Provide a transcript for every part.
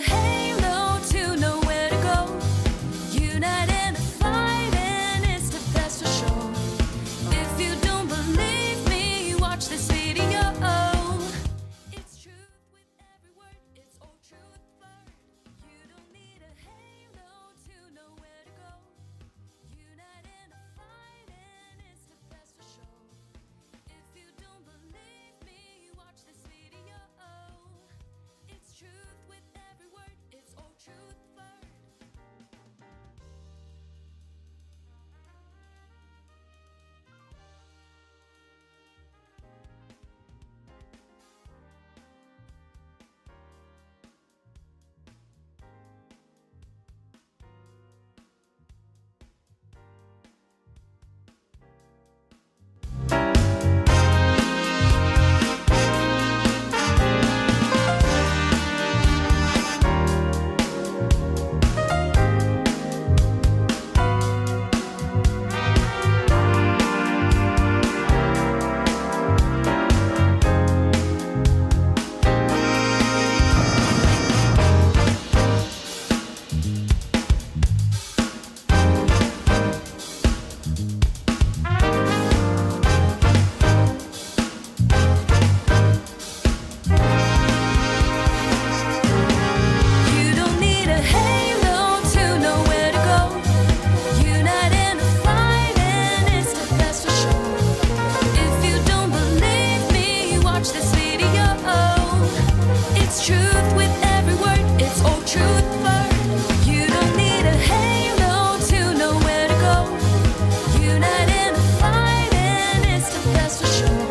halo to know where to go. Unite in the fight and it's the best for sure. If you don't believe me, watch this video. It's truth with every word, it's old truthford. You don't need a halo to know where to go. Unite in the fight and it's the best for sure. If you don't believe me, watch this video. It's truth with every word, it's old truthford. You don't need a halo to know where to go. Unite in the fight and it's the best for sure. If you don't believe me, watch this video. It's truth with every word, it's old truthford. You don't need a halo to know where to go. Unite in the fight and it's the best for sure.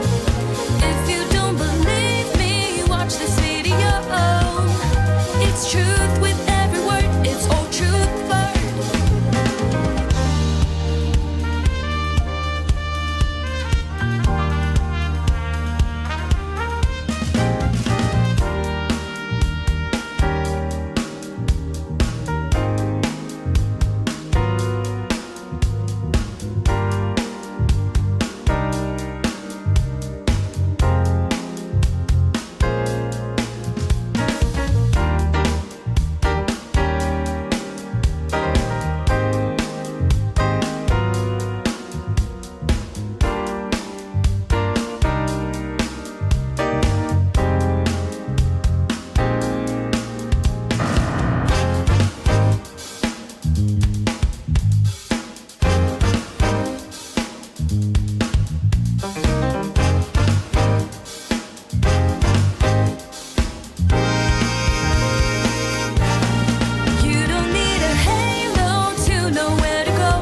If you don't believe me, watch this video. It's truth with every word, it's old truthford. You don't need a halo to know where to go.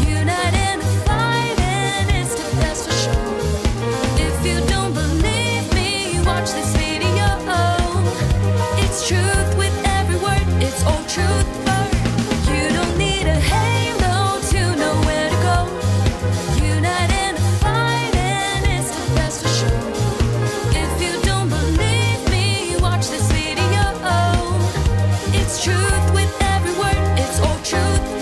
Unite in the fight and it's the best for sure. If you don't believe me, watch this video. It's truth with every word, it's old truthford. You don't need a halo to know where to go. Unite in the fight and it's the best for sure. If you don't believe me, watch this video. It's truth with every word, it's old truthford.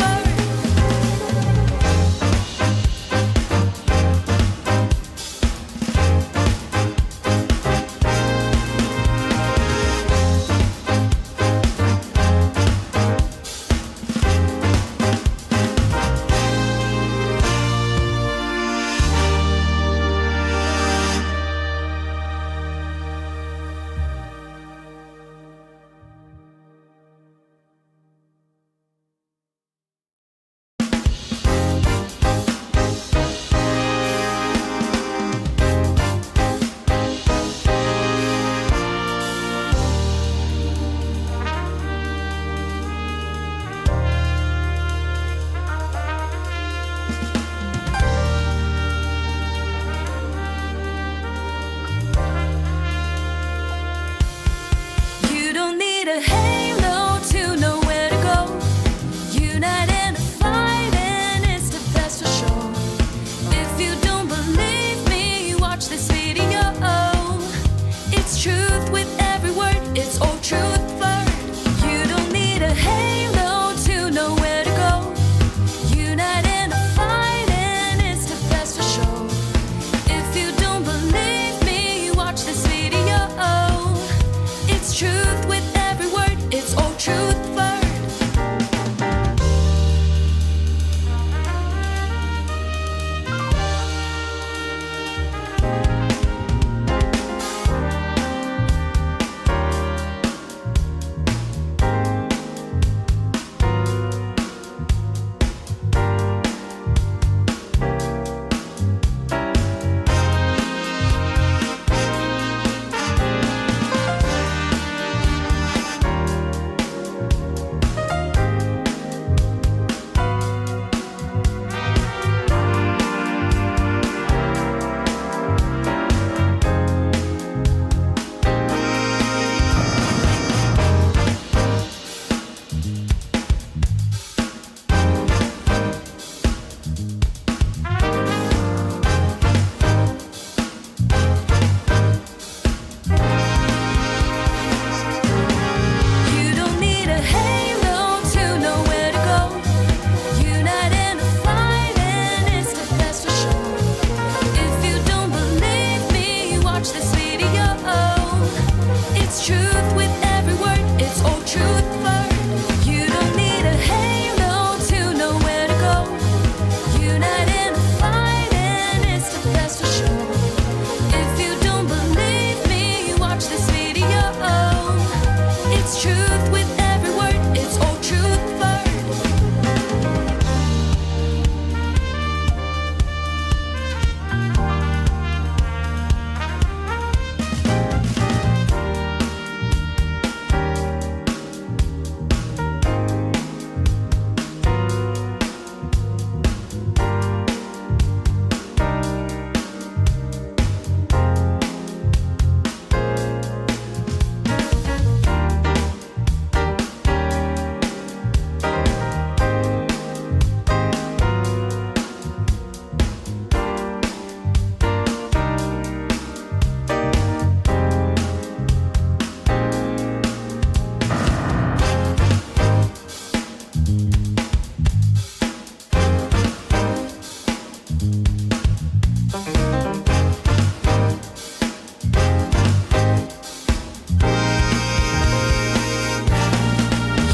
truth with every word. It's Old Trafford.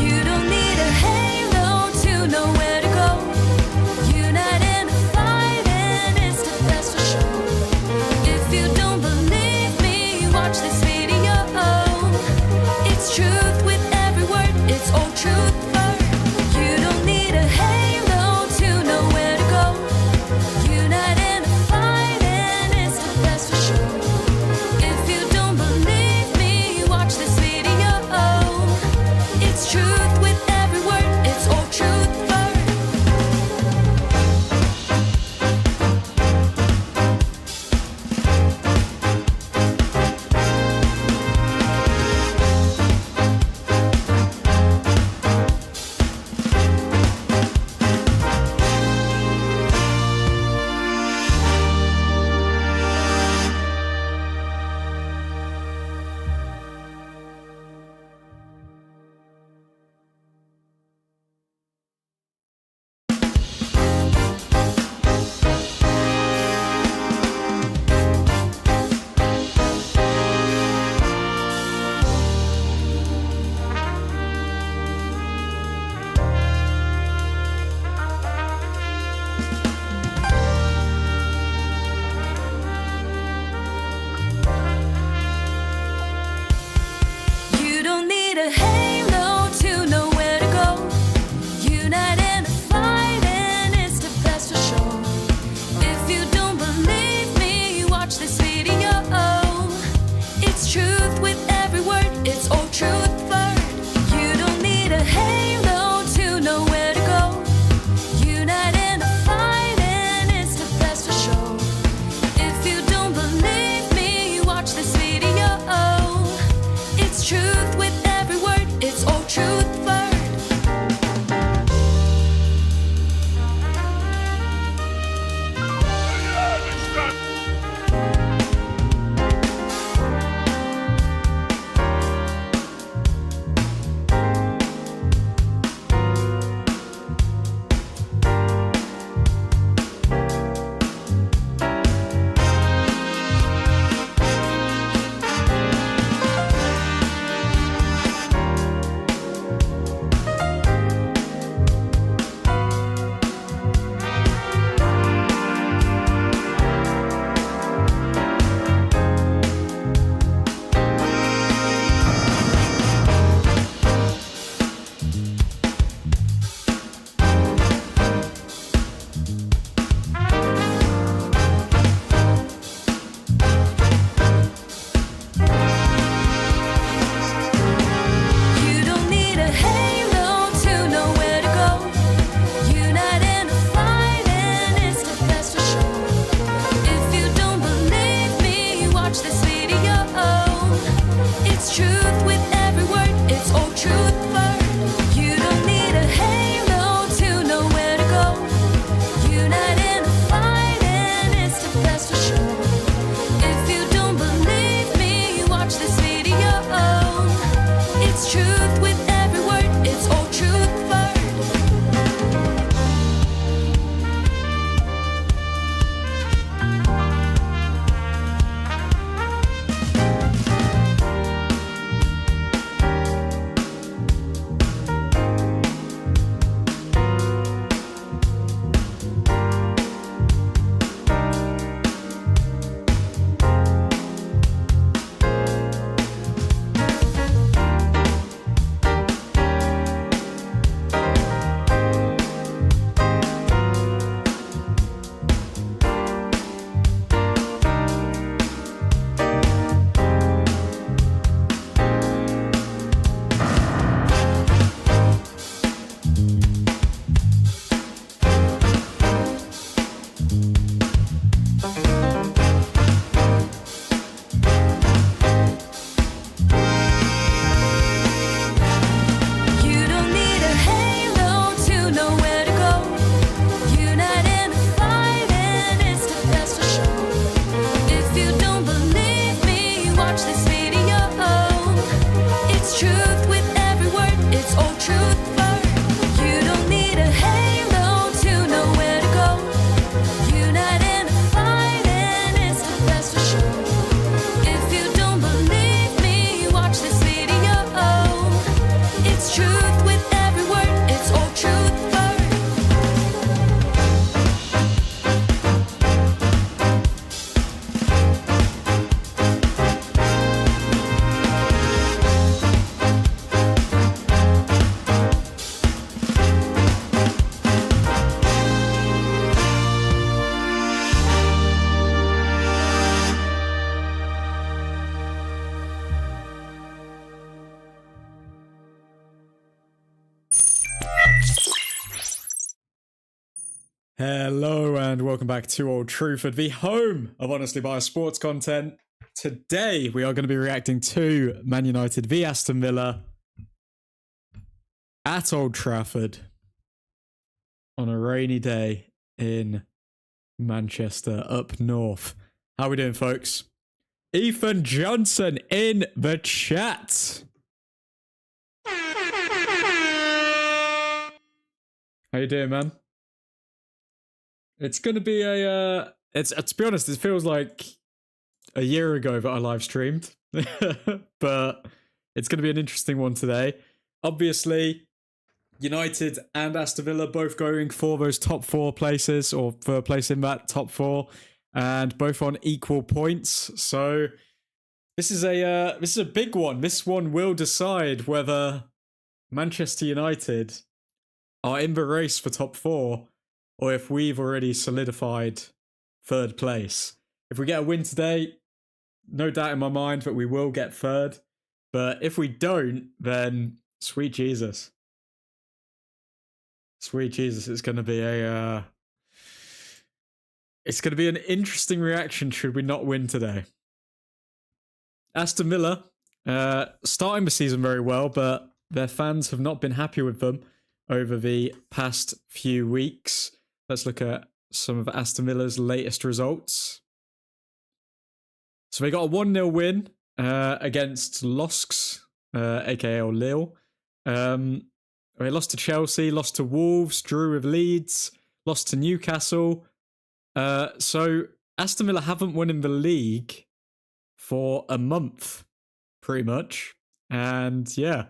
You don't need a halo to know where to go. Unite in the fight, and it's the best for sure. If you don't believe me, watch this video. It's truth with every word. It's Old Trafford. You don't need a halo to know where to go. Unite in the fight, and it's the best for sure. If you don't believe me, watch this video. It's truth with every word. It's Old Trafford. You don't need a halo to know where to go. Unite in the fight, and it's the best for sure. If you don't believe me, watch this video. It's truth with every word. It's Old Trafford. You don't need a halo to know where to go. Unite in the fight, and it's the best for sure. If you don't believe me, watch this video. It's truth with every word. It's Old Trafford. You don't need a halo to know where to go. Unite in the fight, and it's the best for sure. If you don't believe me, watch this video. It's truth with every word. It's Old Trafford. You don't need a halo to know where to go. Unite in the fight, and it's the best for sure. If you don't believe me, watch this video. It's truth with every word. It's Old Trafford. Hello and welcome back to Old Trafford, the home of honestly biased sports content. Today we are going to be reacting to Man Utd v Aston Villa at Old Trafford on a rainy day in Manchester up north. How are we doing, folks? Ethan Johnson in the chat. How you doing, man? It's going to be a, to be honest, it feels like a year ago that I live streamed, but it's going to be an interesting one today. Obviously, United and Aston Villa both going for those top four places, or for a place in that top four, and both on equal points. So this is a big one. This one will decide whether Manchester United are in the race for top four, or if we've already solidified third place. If we get a win today, no doubt in my mind that we will get third. But if we don't, then sweet Jesus. Sweet Jesus, it's going to be an interesting reaction should we not win today. Aston Villa, starting the season very well, but their fans have not been happy with them over the past few weeks. Let's look at some of Aston Villa's latest results. So they got a 1-0 win against LOSC, aka Lille. They lost to Chelsea, lost to Wolves, drew with Leeds, lost to Newcastle. So Aston Villa haven't won in the league for a month, pretty much. And yeah,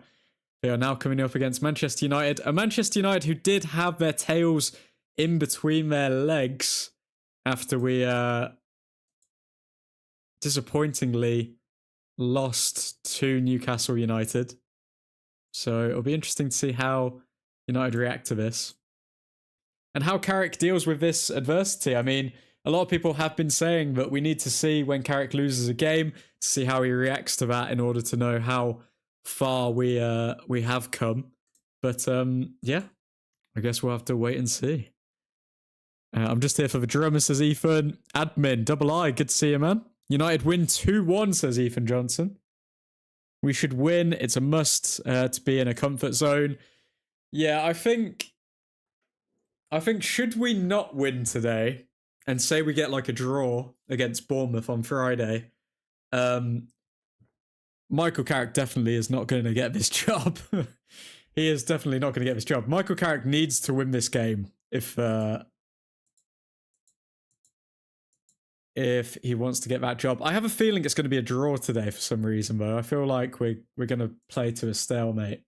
they are now coming up against Manchester United. A Manchester United who did have their tails in between their legs after we disappointingly lost to Newcastle United. So it'll be interesting to see how United react to this and how Carrick deals with this adversity. I mean, a lot of people have been saying that we need to see when Carrick loses a game to see how he reacts to that in order to know how far we have come. But yeah, I guess we'll have to wait and see. I'm just here for the drummer, says Ethan. Admin, double I, good to see you, man. United win 2-1, says Ethan Johnson. We should win. It's a must to be in a comfort zone. Yeah, I think should we not win today and say we get like a draw against Bournemouth on Friday, Michael Carrick definitely is not going to get this job. He is definitely not going to get this job. Michael Carrick needs to win this game if he wants to get that job. I have a feeling it's going to be a draw today for some reason, though. I feel like we're going to play to a stalemate.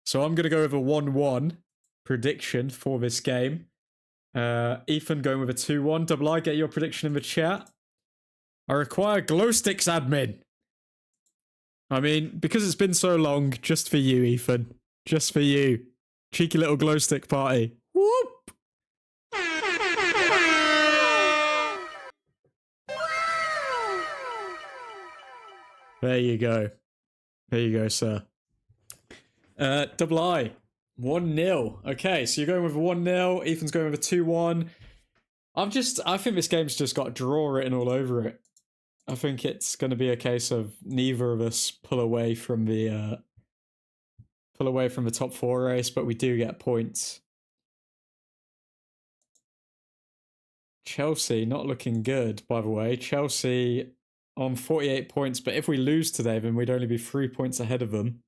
So I'm going to go with a 1-1 prediction for this game. Ethan going with a 2-1. Double I, get your prediction in the chat. I require glow sticks, admin. I mean, because it's been so long, just for you, Ethan. Just for you. Cheeky little glow stick party. Whoop! There you go. There you go, sir. Double I. 1-0. Okay, so you're going with a 1-0. Ethan's going with a 2-1. I think this game's just got draw written all over it. I think it's going to be a case of neither of us pull away from the top four race, but we do get points. Chelsea not looking good, by the way. Chelsea on 48 points, but if we lose today, then we'd only be 3 points ahead of them.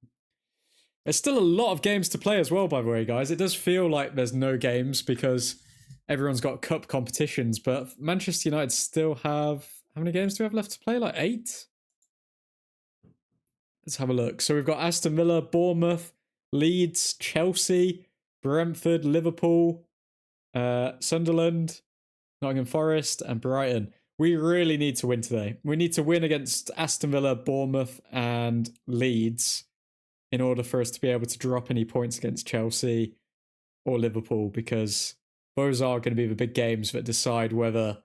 There's still a lot of games to play as well, by the way, guys. It does feel like there's no games because everyone's got cup competitions, but Manchester United still have... How many games do we have left to play? Like 8? Let's have a look. So we've got Aston Villa, Bournemouth, Leeds, Chelsea, Brentford, Liverpool, Sunderland, Nottingham Forest, and Brighton. We really need to win today. We need to win against Aston Villa, Bournemouth, and Leeds in order for us to be able to drop any points against Chelsea or Liverpool, because those are going to be the big games that decide whether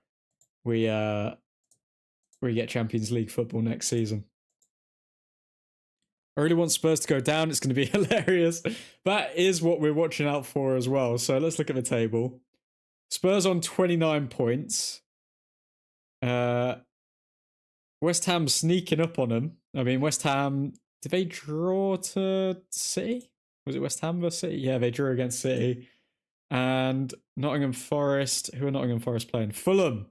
we get Champions League football next season. I really want Spurs to go down. It's going to be hilarious. That is what we're watching out for as well. So let's look at the table. Spurs on 29 points. West Ham sneaking up on them. I mean, West Ham, did they draw to City? Was it West Ham versus City? Yeah, they drew against City. And Nottingham Forest. Who are Nottingham Forest playing? Fulham.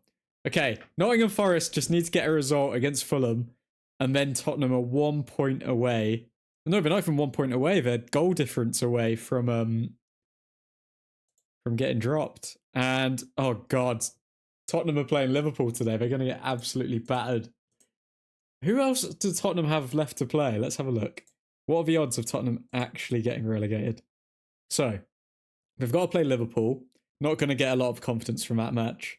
Okay, Nottingham Forest just need to get a result against Fulham. And then Tottenham are 1 point away. No, they're not even 1 point away. They're goal difference away from getting dropped. And, oh God, Tottenham are playing Liverpool today. They're going to get absolutely battered. Who else does Tottenham have left to play? Let's have a look. What are the odds of Tottenham actually getting relegated? So, they've got to play Liverpool. Not going to get a lot of confidence from that match.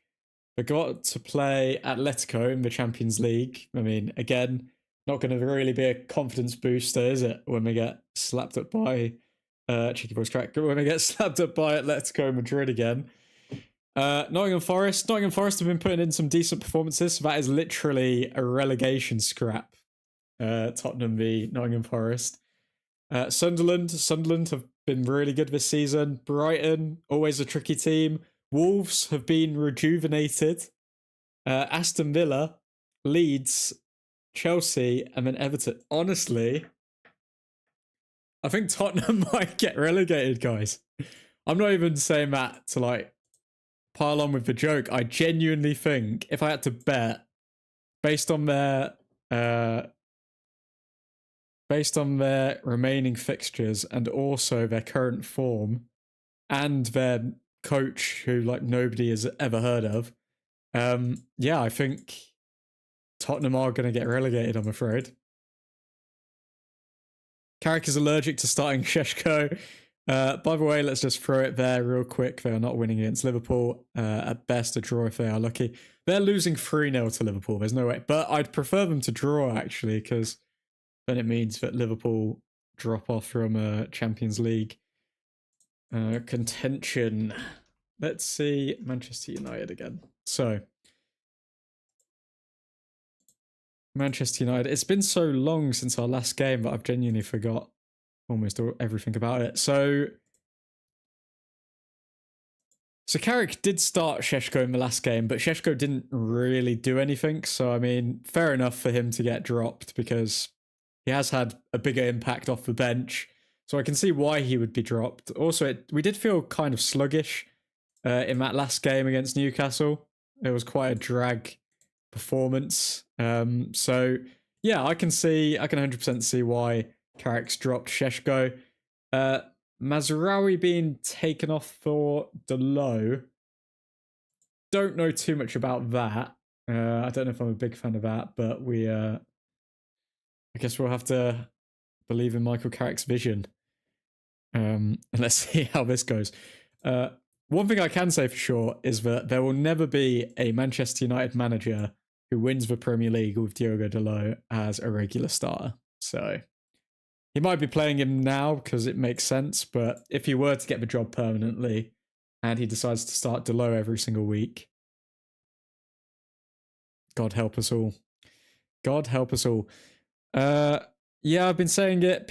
They've got to play Atletico in the Champions League. I mean, again, not going to really be a confidence booster, is it? When we get slapped up by cheeky voice crack. When we get slapped up by Atletico Madrid again. Nottingham Forest. Nottingham Forest have been putting in some decent performances. So that is literally a relegation scrap. Tottenham v Nottingham Forest. Sunderland. Sunderland have been really good this season. Brighton, always a tricky team. Wolves have been rejuvenated. Aston Villa, Leeds, Chelsea, and then Everton. Honestly, I think Tottenham might get relegated, guys. I'm not even saying that to like pile on with the joke. I genuinely think if I had to bet based on their remaining fixtures and also their current form and their coach who like nobody has ever heard of, yeah, I think Tottenham are going to get relegated, I'm afraid. Carrick is allergic to starting Šeško. By the way, let's just throw it there real quick. They are not winning against Liverpool. At best, a draw if they are lucky. They're losing 3-0 to Liverpool. There's no way. But I'd prefer them to draw, actually, because then it means that Liverpool drop off from Champions League contention. Let's see Manchester United again. So, Manchester United. It's been so long since our last game that I've genuinely forgot almost everything about it. So Carrick did start Šeško in the last game, but Šeško didn't really do anything. So, I mean, fair enough for him to get dropped because he has had a bigger impact off the bench. So I can see why he would be dropped. Also, we did feel kind of sluggish in that last game against Newcastle. It was quite a drag performance. So yeah, I can 100% see why Carrick's dropped Šeško. Mazraoui being taken off for Delo. Don't know too much about that. I don't know if I'm a big fan of that, but I guess we'll have to believe in Michael Carrick's vision. And let's see how this goes. One thing I can say for sure is that there will never be a Manchester United manager who wins the Premier League with Diogo Dalot as a regular starter. So he might be playing him now because it makes sense, but if he were to get the job permanently and he decides to start Dalot every single week, God help us all. God help us all. Yeah, I've been saying it.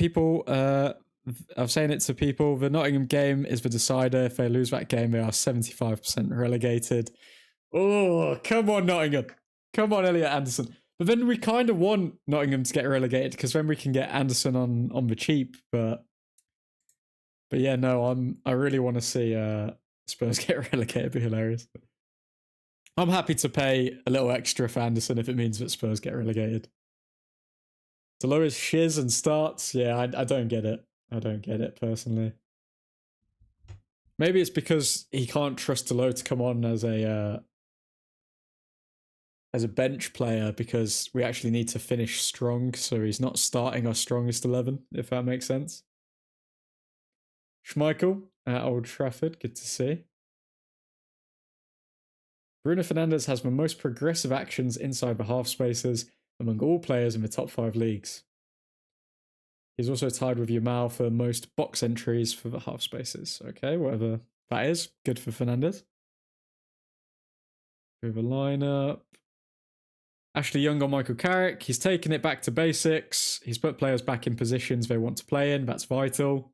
I'm saying it to people. The Nottingham game is the decider. If they lose that game, they are 75% relegated. Oh, come on, Nottingham. Come on, Elliot Anderson. But then we kind of want Nottingham to get relegated because then we can get Anderson on the cheap. But yeah, no, I really want to see Spurs get relegated. It'd be hilarious. I'm happy to pay a little extra for Anderson if it means that Spurs get relegated. Dolores shiz and starts. Yeah, I don't get it. I don't get it personally. Maybe it's because he can't trust Dalot to come on as a bench player because we actually need to finish strong, so he's not starting our strongest 11, if that makes sense. Schmeichel at Old Trafford, good to see. Bruno Fernandes has the most progressive actions inside the half spaces among all players in the top 5 leagues. He's also tied with Yamal for most box entries for the half spaces. Okay, whatever that is. Good for Fernandes. Over lineup. Ashley Young on Michael Carrick. He's taken it back to basics. He's put players back in positions they want to play in. That's vital.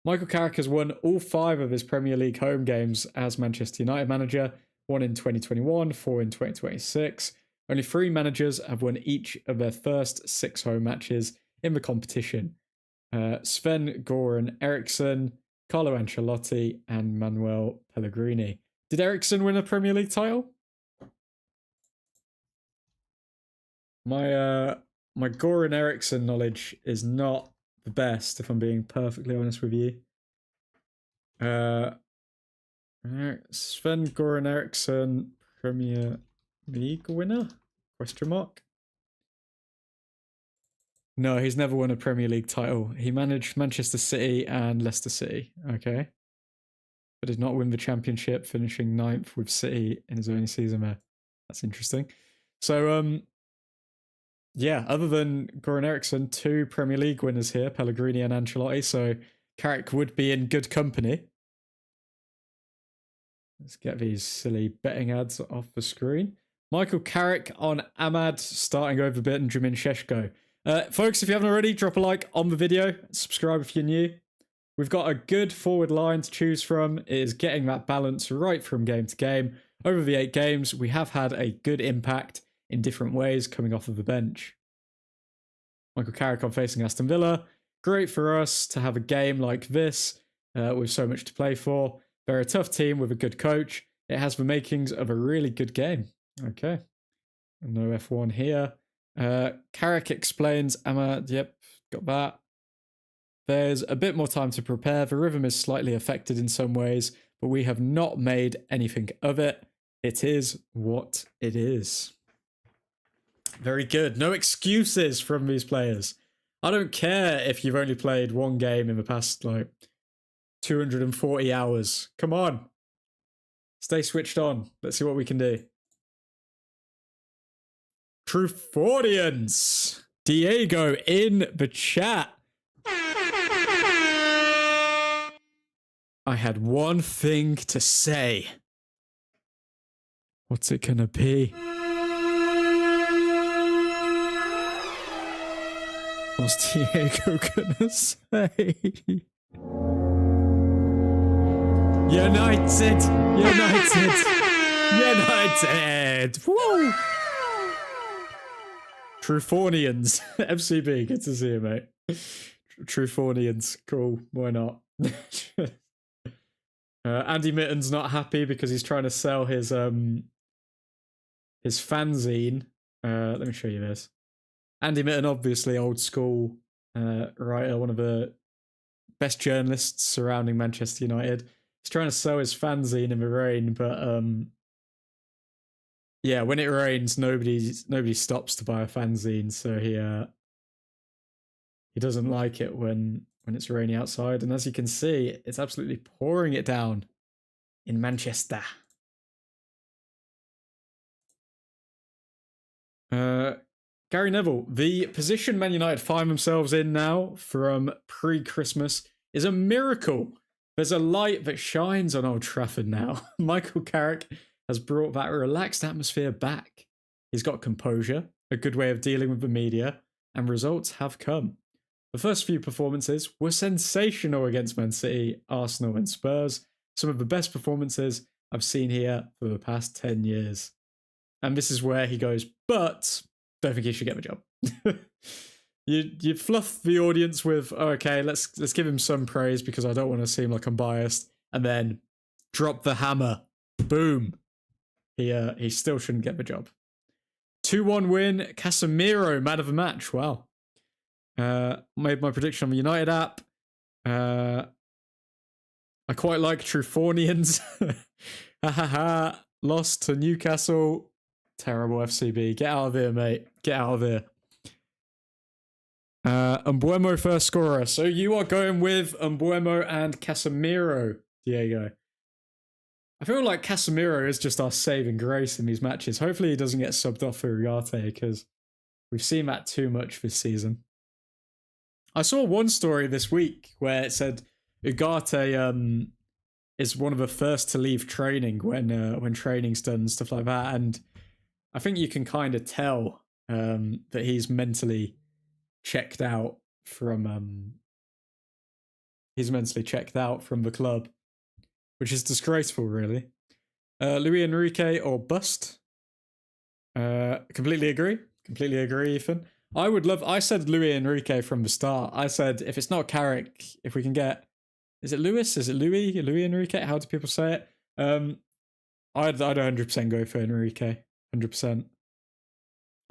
Michael Carrick has won all 5 of his Premier League home games as Manchester United manager, 1 in 2021, 4 in 2026. Only 3 managers have won each of their first 6 home matches in the competition. Sven-Göran Eriksson, Carlo Ancelotti, and Manuel Pellegrini. Did Eriksson win a Premier League title? My Göran Eriksson knowledge is not the best, if I'm being perfectly honest with you. Sven-Göran Eriksson, Premier League winner? Question mark. No, he's never won a Premier League title. He managed Manchester City and Leicester City. Okay. But did not win the championship, finishing 9th with City in his only season there. That's interesting. So, yeah, other than Göran Eriksson, 2 Premier League winners here, Pellegrini and Ancelotti. So Carrick would be in good company. Let's get these silly betting ads off the screen. Michael Carrick on Ahmad starting over Benjamin Šeško. Folks, if you haven't already, drop a like on the video. Subscribe if you're new. We've got a good forward line to choose from. It is getting that balance right from game to game. Over the 8 games, we have had a good impact in different ways coming off of the bench. Michael Carrick on facing Aston Villa. Great for us to have a game like this with so much to play for. They're a tough team with a good coach. It has the makings of a really good game. Okay. No F1 here. Carrick explains, yep, got that. There's a bit more time to prepare. The rhythm is slightly affected in some ways, but we have not made anything of it. It is what it is. Very good. No excuses from these players. I don't care if you've only played 1 game in the past, 240 hours. Come on. Stay switched on. Let's see what we can do. Trufordians. Diego in the chat. I had one thing to say. What's it gonna be? What's Diego gonna say? United! Woo! Trufornians. FCB, good to see you, mate. Trufornians, cool, why not? Andy Mitten's not happy because he's trying to sell his fanzine. Let me show you this. Andy Mitten, obviously old school writer, one of the best journalists surrounding Manchester United. He's trying to sell his fanzine in the rain, but yeah, when it rains, nobody stops to buy a fanzine, so he doesn't like it when it's rainy outside. And as you can see, it's absolutely pouring it down in Manchester. Gary Neville, the position Man United find themselves in now from pre-Christmas is a miracle. There's a light that shines on Old Trafford now. Michael Carrick has brought that relaxed atmosphere back. He's got composure, a good way of dealing with the media, and results have come. The first few performances were sensational against Man City, Arsenal and Spurs. Some of the best performances I've seen here for the past 10 years. And this is where he goes, but don't think he should get the job. You fluff the audience with, oh, okay, let's give him some praise because I don't want to seem like I'm biased, and then drop the hammer. Boom. He still shouldn't get the job. 2-1 win. Casemiro, man of the match. Wow. Made my prediction on the United app. I quite like Trufornians. Ha ha ha. Lost to Newcastle. Terrible FCB. Get out of here, mate. Get out of here. Mbuemo first scorer. So you are going with Mbuemo and Casemiro, Diego. I feel like Casemiro is just our saving grace in these matches. Hopefully he doesn't get subbed off for Ugarte because we've seen that too much this season. I saw one story this week where it said Ugarte is one of the first to leave training when training's done and stuff like that. And I think you can kind of tell that he's mentally checked out from he's mentally checked out from the club, which is disgraceful, really. Luis Enrique or bust? Completely agree. Completely agree, Ethan. I said Luis Enrique from the start. I said, if it's not Carrick, if we can get, is it Luis? Is it Luis Enrique? How do people say it? I'd 100% go for Enrique. 100%.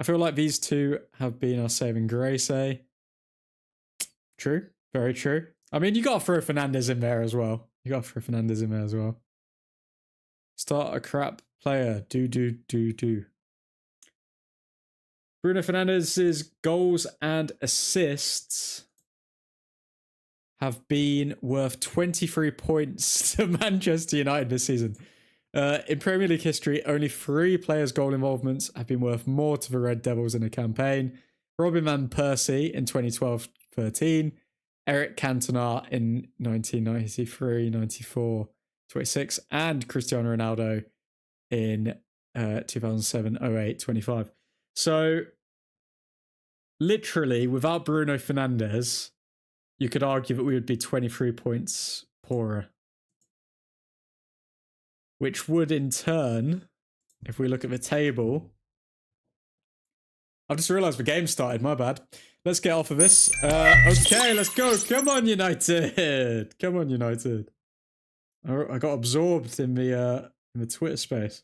I feel like these two have been our saving grace, eh? True. Very true. I mean, you got to throw Fernandes in there as well. Start a crap player. Do. Bruno Fernandes' goals and assists have been worth 23 points to Manchester United this season. In Premier League history, only 3 players' goal involvements have been worth more to the Red Devils in a campaign. Robin Van Persie in 2012-13, Eric Cantona in 1993-94, 26, and Cristiano Ronaldo in 2007-08, 25. So, literally, without Bruno Fernandes, you could argue that we would be 23 points poorer. Which would, in turn, if we look at the table... I've just realised the game started, my bad. Let's get off of this. Okay, let's go. Come on, United. Come on, United. I got absorbed in the Twitter space.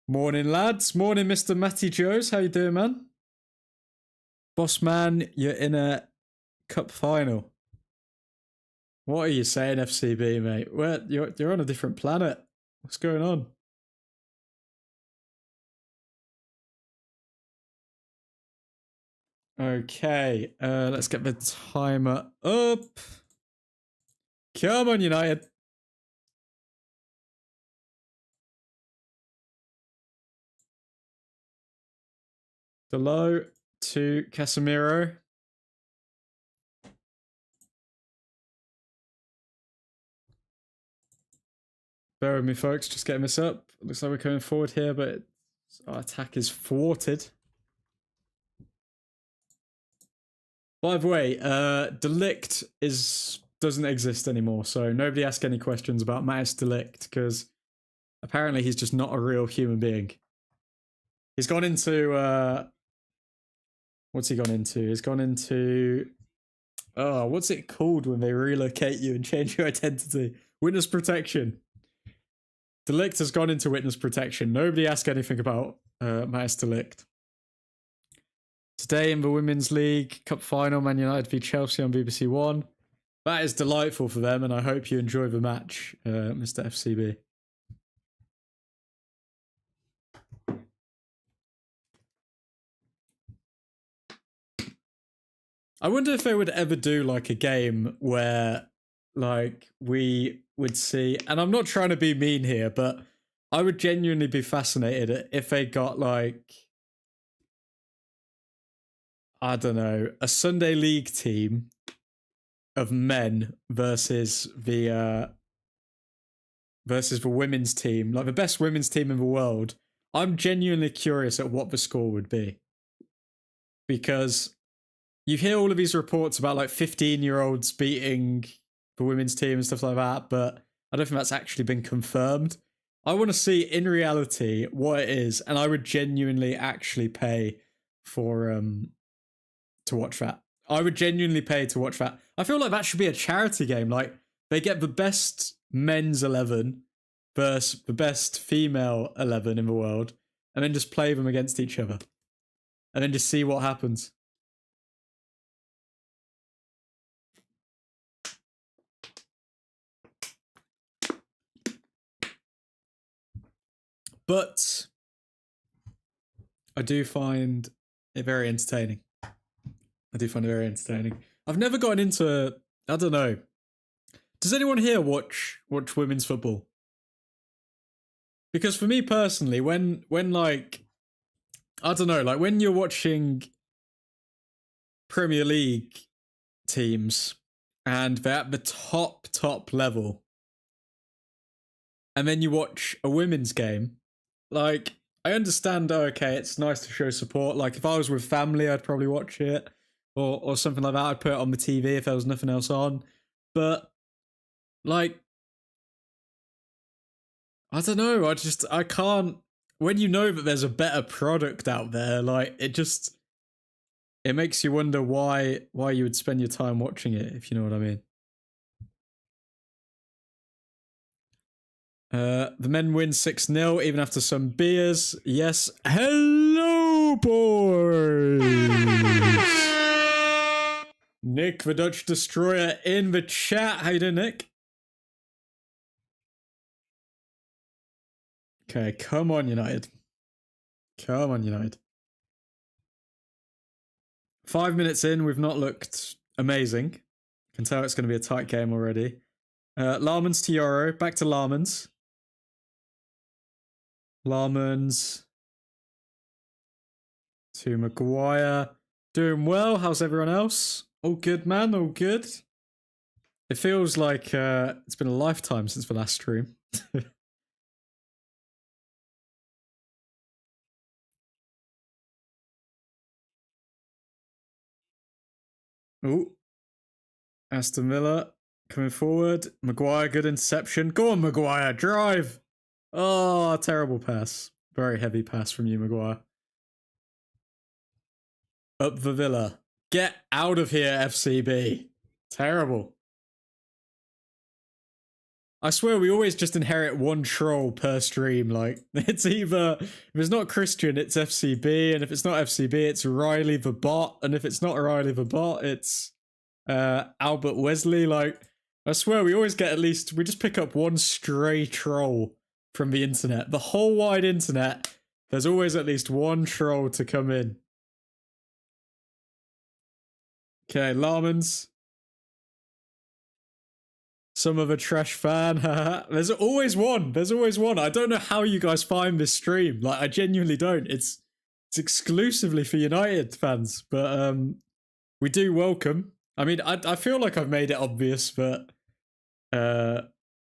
Morning, lads. Morning, Mr. Matty Joes. How you doing, man? Boss man, you're in a cup final. What are you saying, FCB, mate? You're on a different planet. What's going on? Okay, let's get the timer up. Come on, United. Below to Casemiro. Bear with me, folks. Just getting this up. Looks like we're coming forward here, but our attack is thwarted. By the way, Delict doesn't exist anymore, so nobody ask any questions about Matthijs Delict, because apparently he's just not a real human being. He's gone into... what's he gone into? He's gone into... Oh, what's it called when they relocate you and change your identity? Witness protection. Delict has gone into witness protection. Nobody ask anything about Matthijs Delict. Today in the Women's League Cup Final, Man United v Chelsea on BBC One. That is delightful for them, and I hope you enjoy the match, Mr. FCB. I wonder if they would ever do like a game where like we would see, and I'm not trying to be mean here, but I would genuinely be fascinated if they got like, I don't know, a Sunday League team of men versus the women's team, like the best women's team in the world. I'm genuinely curious at what the score would be, because you hear all of these reports about like 15-year-olds beating the women's team and stuff like that, but I don't think that's actually been confirmed. I want to see in reality what it is, and I would genuinely actually pay for to watch that. I would genuinely pay to watch that. I feel like that should be a charity game. Like they get the best men's 11 versus the best female 11 in the world, and then just play them against each other, and then just see what happens. But I do find it very entertaining. I've never gotten into, I don't know. Does anyone here watch women's football? Because for me personally, when like, I don't know, like when you're watching Premier League teams and they're at the top level, and then you watch a women's game, like, I understand, okay, it's nice to show support. Like, if I was with family, I'd probably watch it. Or something like that. I'd put it on the TV if there was nothing else on. But, like, I don't know. I can't. When you know that there's a better product out there, like, it makes you wonder why you would spend your time watching it, if you know what I mean. The men win 6-0, even after some beers. Yes. Hello, boys! Nick, the Dutch Destroyer, in the chat. How you doing, Nick? Okay, come on, United. Come on, United. 5 minutes in, we've not looked amazing. Can tell it's going to be a tight game already. Larmans to Yoro. Back to Larmans. Larmans to Maguire. Doing well. How's everyone else? All good, man. All good. It feels like it's been a lifetime since the last stream. Oh, Aston Villa coming forward. Maguire, good interception. Go on, Maguire, drive. Oh, terrible pass. Very heavy pass from you, Maguire. Up the Villa. Get out of here, FCB. Terrible. I swear we always just inherit one troll per stream. Like, it's either, if it's not Christian, it's FCB, and if it's not FCB, it's Riley the bot, and if it's not Riley the bot, it's Albert Wesley. Like, I swear we always get we just pick up one stray troll from the internet. The whole wide internet, there's always at least one troll to come in. Okay, Larmans. Some of a trash fan. There's always one. There's always one. I don't know how you guys find this stream. Like, I genuinely don't. It's exclusively for United fans. But we do welcome. I mean, I feel like I've made it obvious that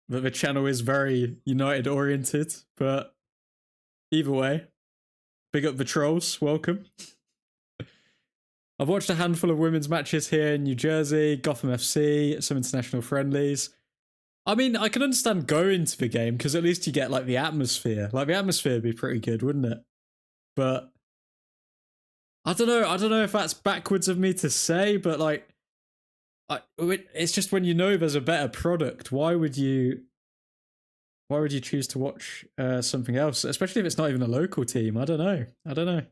the channel is very United oriented. But either way, big up the trolls. Welcome. I've watched a handful of women's matches here in New Jersey, Gotham FC, some international friendlies. I mean, I can understand going to the game because at least you get like the atmosphere. Like, the atmosphere would be pretty good, wouldn't it? But I don't know. I don't know if that's backwards of me to say, but like, it's just when you know there's a better product, why would you choose to watch something else, especially if it's not even a local team? I don't know.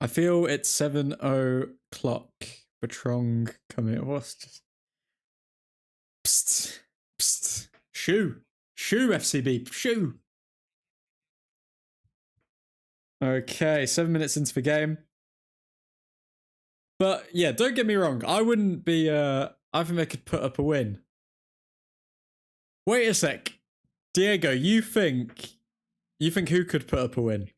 I feel it's 7:00. Batrong coming. What's just... Psst. Psst. Shoo, FCB. Shoo. Okay, 7 minutes into the game. But yeah, don't get me wrong. I wouldn't be... I think they could put up a win. Wait a sec. Diego, you think who could put up a win?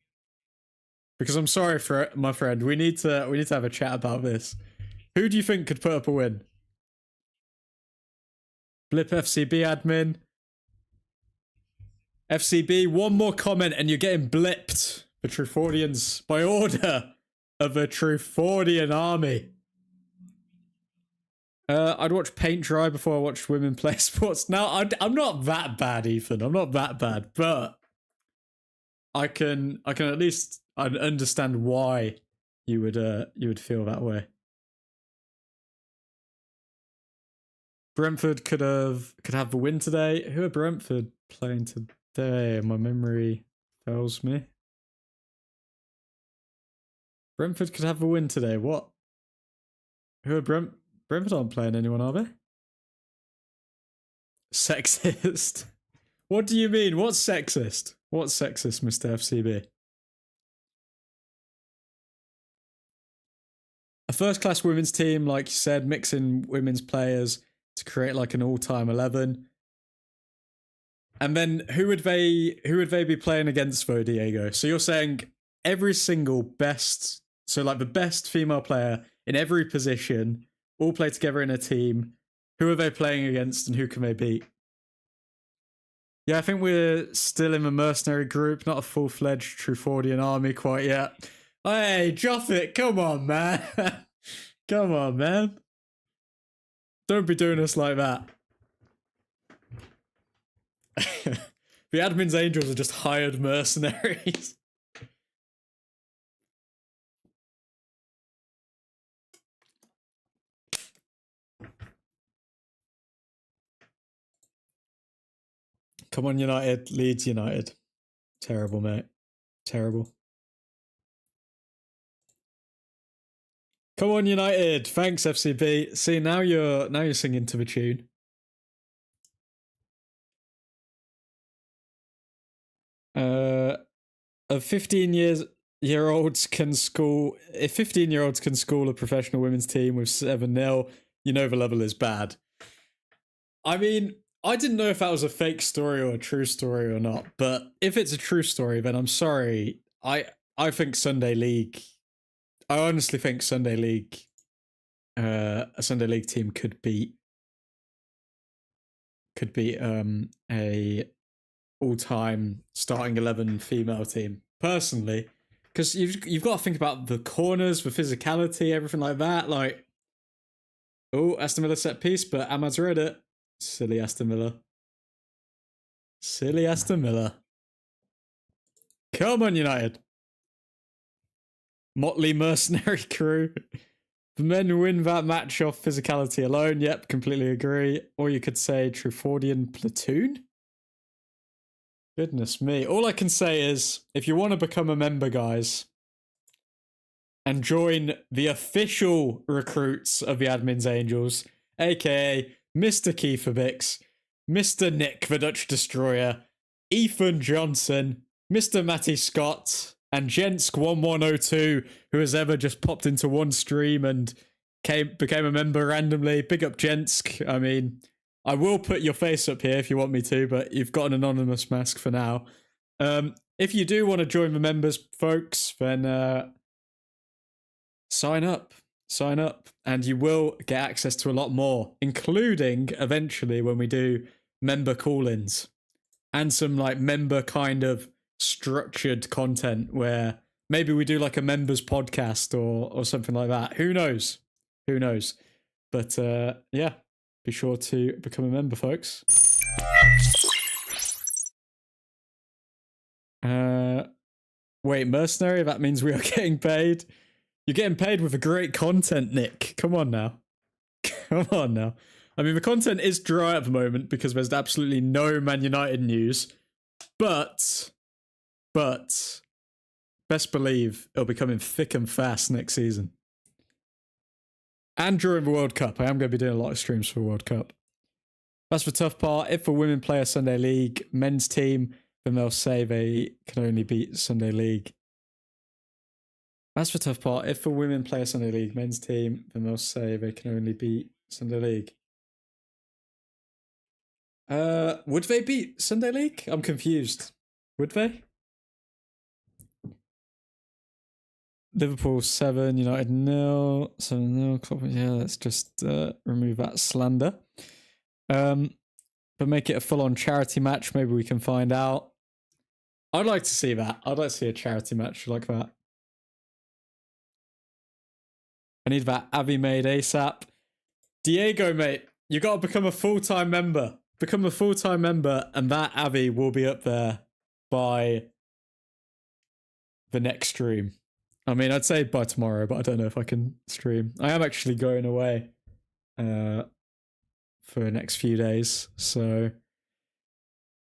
Because I'm sorry for my friend. We need to have a chat about this. Who do you think could put up a win? Blip FCB admin. FCB, one more comment and you're getting blipped for Truffordians by order of a Truffordian army. I'd watch paint dry before I watched women play sports. Now, I'm not that bad, Ethan. I'm not that bad, but I can at least understand why you would feel that way. Brentford could have the win today. Who are Brentford playing today? My memory fails me. Brentford could have the win today. What? Who are Brentford aren't playing anyone, are they? Sexist. What do you mean? What's sexist? What's sexist, Mr. FCB? A first-class women's team, like you said, mixing women's players to create like an all-time 11. And then who would they be playing against though, Diego? So you're saying every single best, so like the best female player in every position, all play together in a team. Who are they playing against and who can they beat? Yeah, I think we're still in the mercenary group, not a full-fledged Truffordian army quite yet. Hey, Joffit, come on, man. Come on, man. Don't be doing us like that. The admin's angels are just hired mercenaries. Come on, United. Leeds United. Terrible, mate. Terrible. Come on, United. Thanks, FCB. See, now you're singing to the tune. Of 15-year-olds can school. If 15-year-olds can school a professional women's team with 7-0, you know the level is bad. I mean, I didn't know if that was a fake story or a true story or not, but if it's a true story, then I'm sorry. I think Sunday League. I honestly think Sunday League, a Sunday League team could beat a all-time starting 11 female team. Personally, because you've got to think about the corners, the physicality, everything like that. Like, oh, Aston Villa set piece, but Ahmad's read it. Silly Aston Villa. Silly Aston Villa. Come on, United. Motley mercenary crew. The men win that match off physicality alone. Yep, completely agree. Or you could say Truffordian platoon. Goodness me. All I can say is, if you want to become a member, guys, and join the official recruits of the Admin's Angels, aka Mr. Kiefer Bix, Mr. Nick the Dutch Destroyer, Ethan Johnson, Mr. Matty Scott, and Jensk1102, who has ever just popped into one stream and became a member randomly. Big up Jensk. I mean, I will put your face up here if you want me to, but you've got an anonymous mask for now. If you do want to join the members, folks, then sign up. Sign up, and you will get access to a lot more, including eventually when we do member call-ins and some like member kind of structured content where maybe we do like a members podcast or something like that. Who knows? Who knows? But yeah, be sure to become a member, folks. Wait, mercenary? That means we are getting paid. You're getting paid with a great content, Nick. Come on now. Come on now. I mean, the content is dry at the moment because there's absolutely no Man United news. But, best believe it'll be coming thick and fast next season. And during the World Cup. I am going to be doing a lot of streams for the World Cup. That's the tough part. If the women play a Sunday League men's team, then they'll say they can only beat Sunday League. That's the tough part. If the women play a Sunday League men's team, then they'll say they can only beat Sunday League. Would they beat Sunday League? I'm confused. Would they? Liverpool 7, United 0, 7-0. Yeah, let's just remove that slander. But make it a full-on charity match. Maybe we can find out. I'd like to see that. I'd like to see a charity match like that. I need that Avi made ASAP. Diego, mate, you got to become a full-time member. Become a full-time member, and that Avi will be up there by the next stream. I mean, I'd say by tomorrow, but I don't know if I can stream. I am actually going away for the next few days, so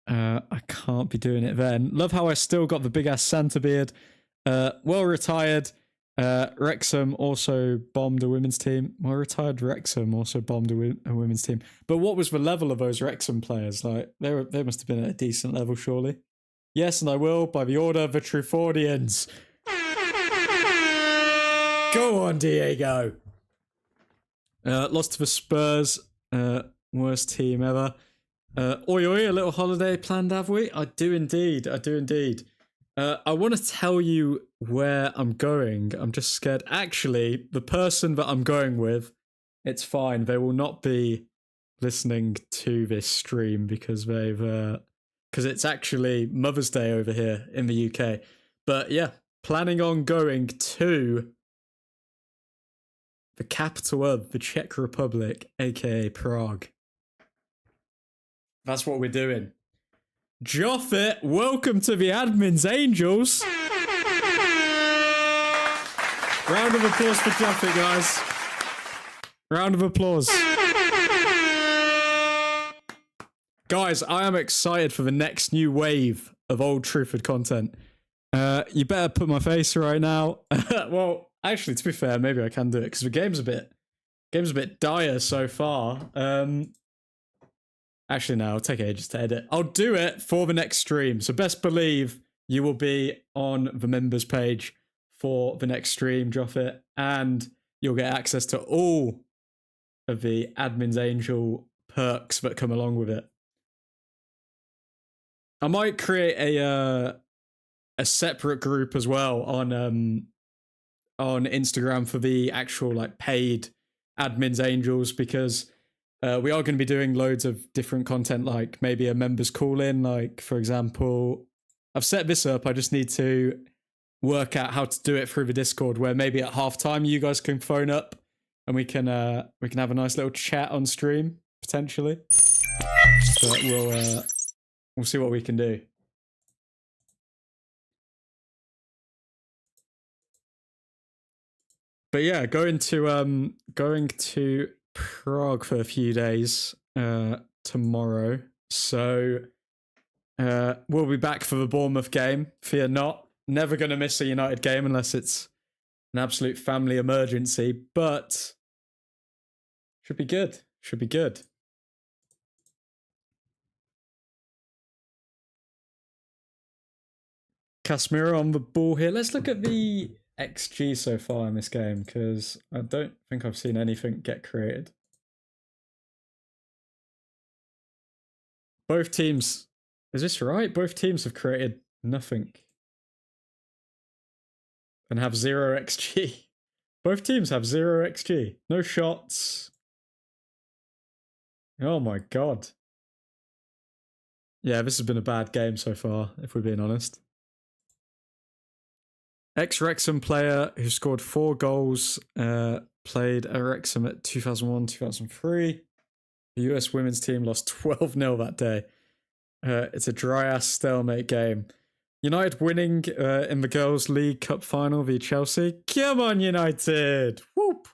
I can't be doing it then. Love how I still got the big-ass Santa beard. Well retired. Wrexham also bombed a women's team. Well, retired Wrexham also bombed a women's team. But what was the level of those Wrexham players? Like they must have been at a decent level, surely. Yes, and I will, by the order of the Truffordians. Go on, Diego. Lost to the Spurs. Worst team ever. Oi, a little holiday planned, have we? I do indeed. I do indeed. I want to tell you where I'm going. I'm just scared. Actually, the person that I'm going with, it's fine. They will not be listening to this stream because they've because it's actually Mother's Day over here in the UK. But yeah, planning on going to the capital of the Czech Republic, aka Prague. That's what we're doing. Joffit, welcome to the Admin's Angels. Round of applause for Joffit, guys. Round of applause. Guys, I am excited for the next new wave of Old Trafford content. You better put my face right now. Well, actually, to be fair, maybe I can do it because the game's a bit dire so far. Actually, no, it'll take ages to edit. I'll do it for the next stream. So best believe you will be on the members page for the next stream, drop it, and you'll get access to all of the Admin's Angel perks that come along with it. I might create a separate group as well on Instagram for the actual like paid Admin's Angels, because we are going to be doing loads of different content, like maybe a members call in. Like, for example, I've set this up. I just need to work out how to do it through the Discord, where maybe at halftime you guys can phone up and we can have a nice little chat on stream potentially. But we'll see what we can do. But yeah, going to Prague for a few days tomorrow. So we'll be back for the Bournemouth game. Fear not. Never going to miss a United game unless it's an absolute family emergency. But should be good. Should be good. Casemiro on the ball here. Let's look at the XG so far in this game, because I don't think I've seen anything get created. Both teams, is this right? Both teams have created nothing and have 0 XG. Both teams have 0 XG. No shots. Oh my god. Yeah, this has been a bad game so far, if we're being honest. Ex-Wrexham player who scored 4 goals, played at Wrexham at 2001-2003. The US women's team lost 12-0 that day. It's a dry-ass stalemate game. United winning in the Girls' League Cup final via Chelsea. Come on, United! Whoop!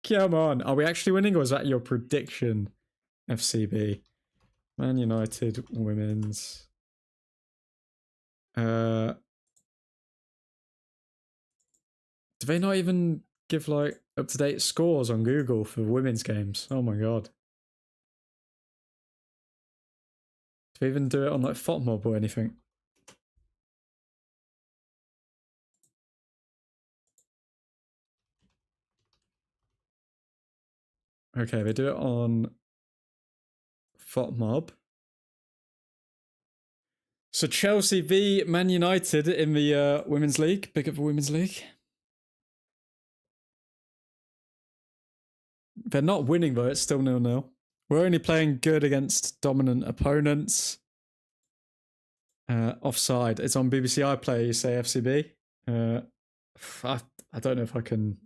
Come on. Are we actually winning, or is that your prediction, FCB? Man United women's. Do they not even give like up-to-date scores on Google for women's games? Oh my god. Do they even do it on like FOTMob or anything? Okay, they do it on FOTMob. So Chelsea v Man United in the Women's League. Big up the Women's League. They're not winning though, it's still 0-0. We're only playing good against dominant opponents. Offside. It's on BBC iPlayer, you say, FCB. I don't know if I can...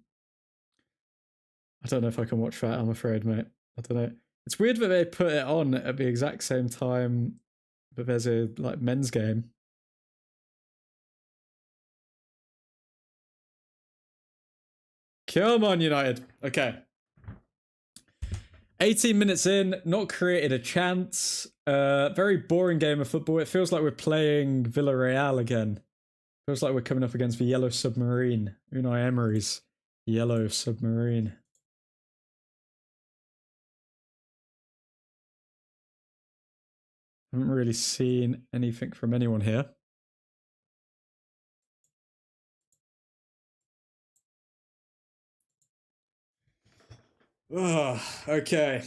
I don't know if I can watch that, I'm afraid, mate. I don't know. It's weird that they put it on at the exact same time that there's a like men's game. Come on, United. Okay. 18 minutes in, not created a chance. Very boring game of football. It feels like we're playing Villarreal again. Feels like we're coming up against the Yellow Submarine. Unai Emery's Yellow Submarine. Haven't really seen anything from anyone here. Oh, okay.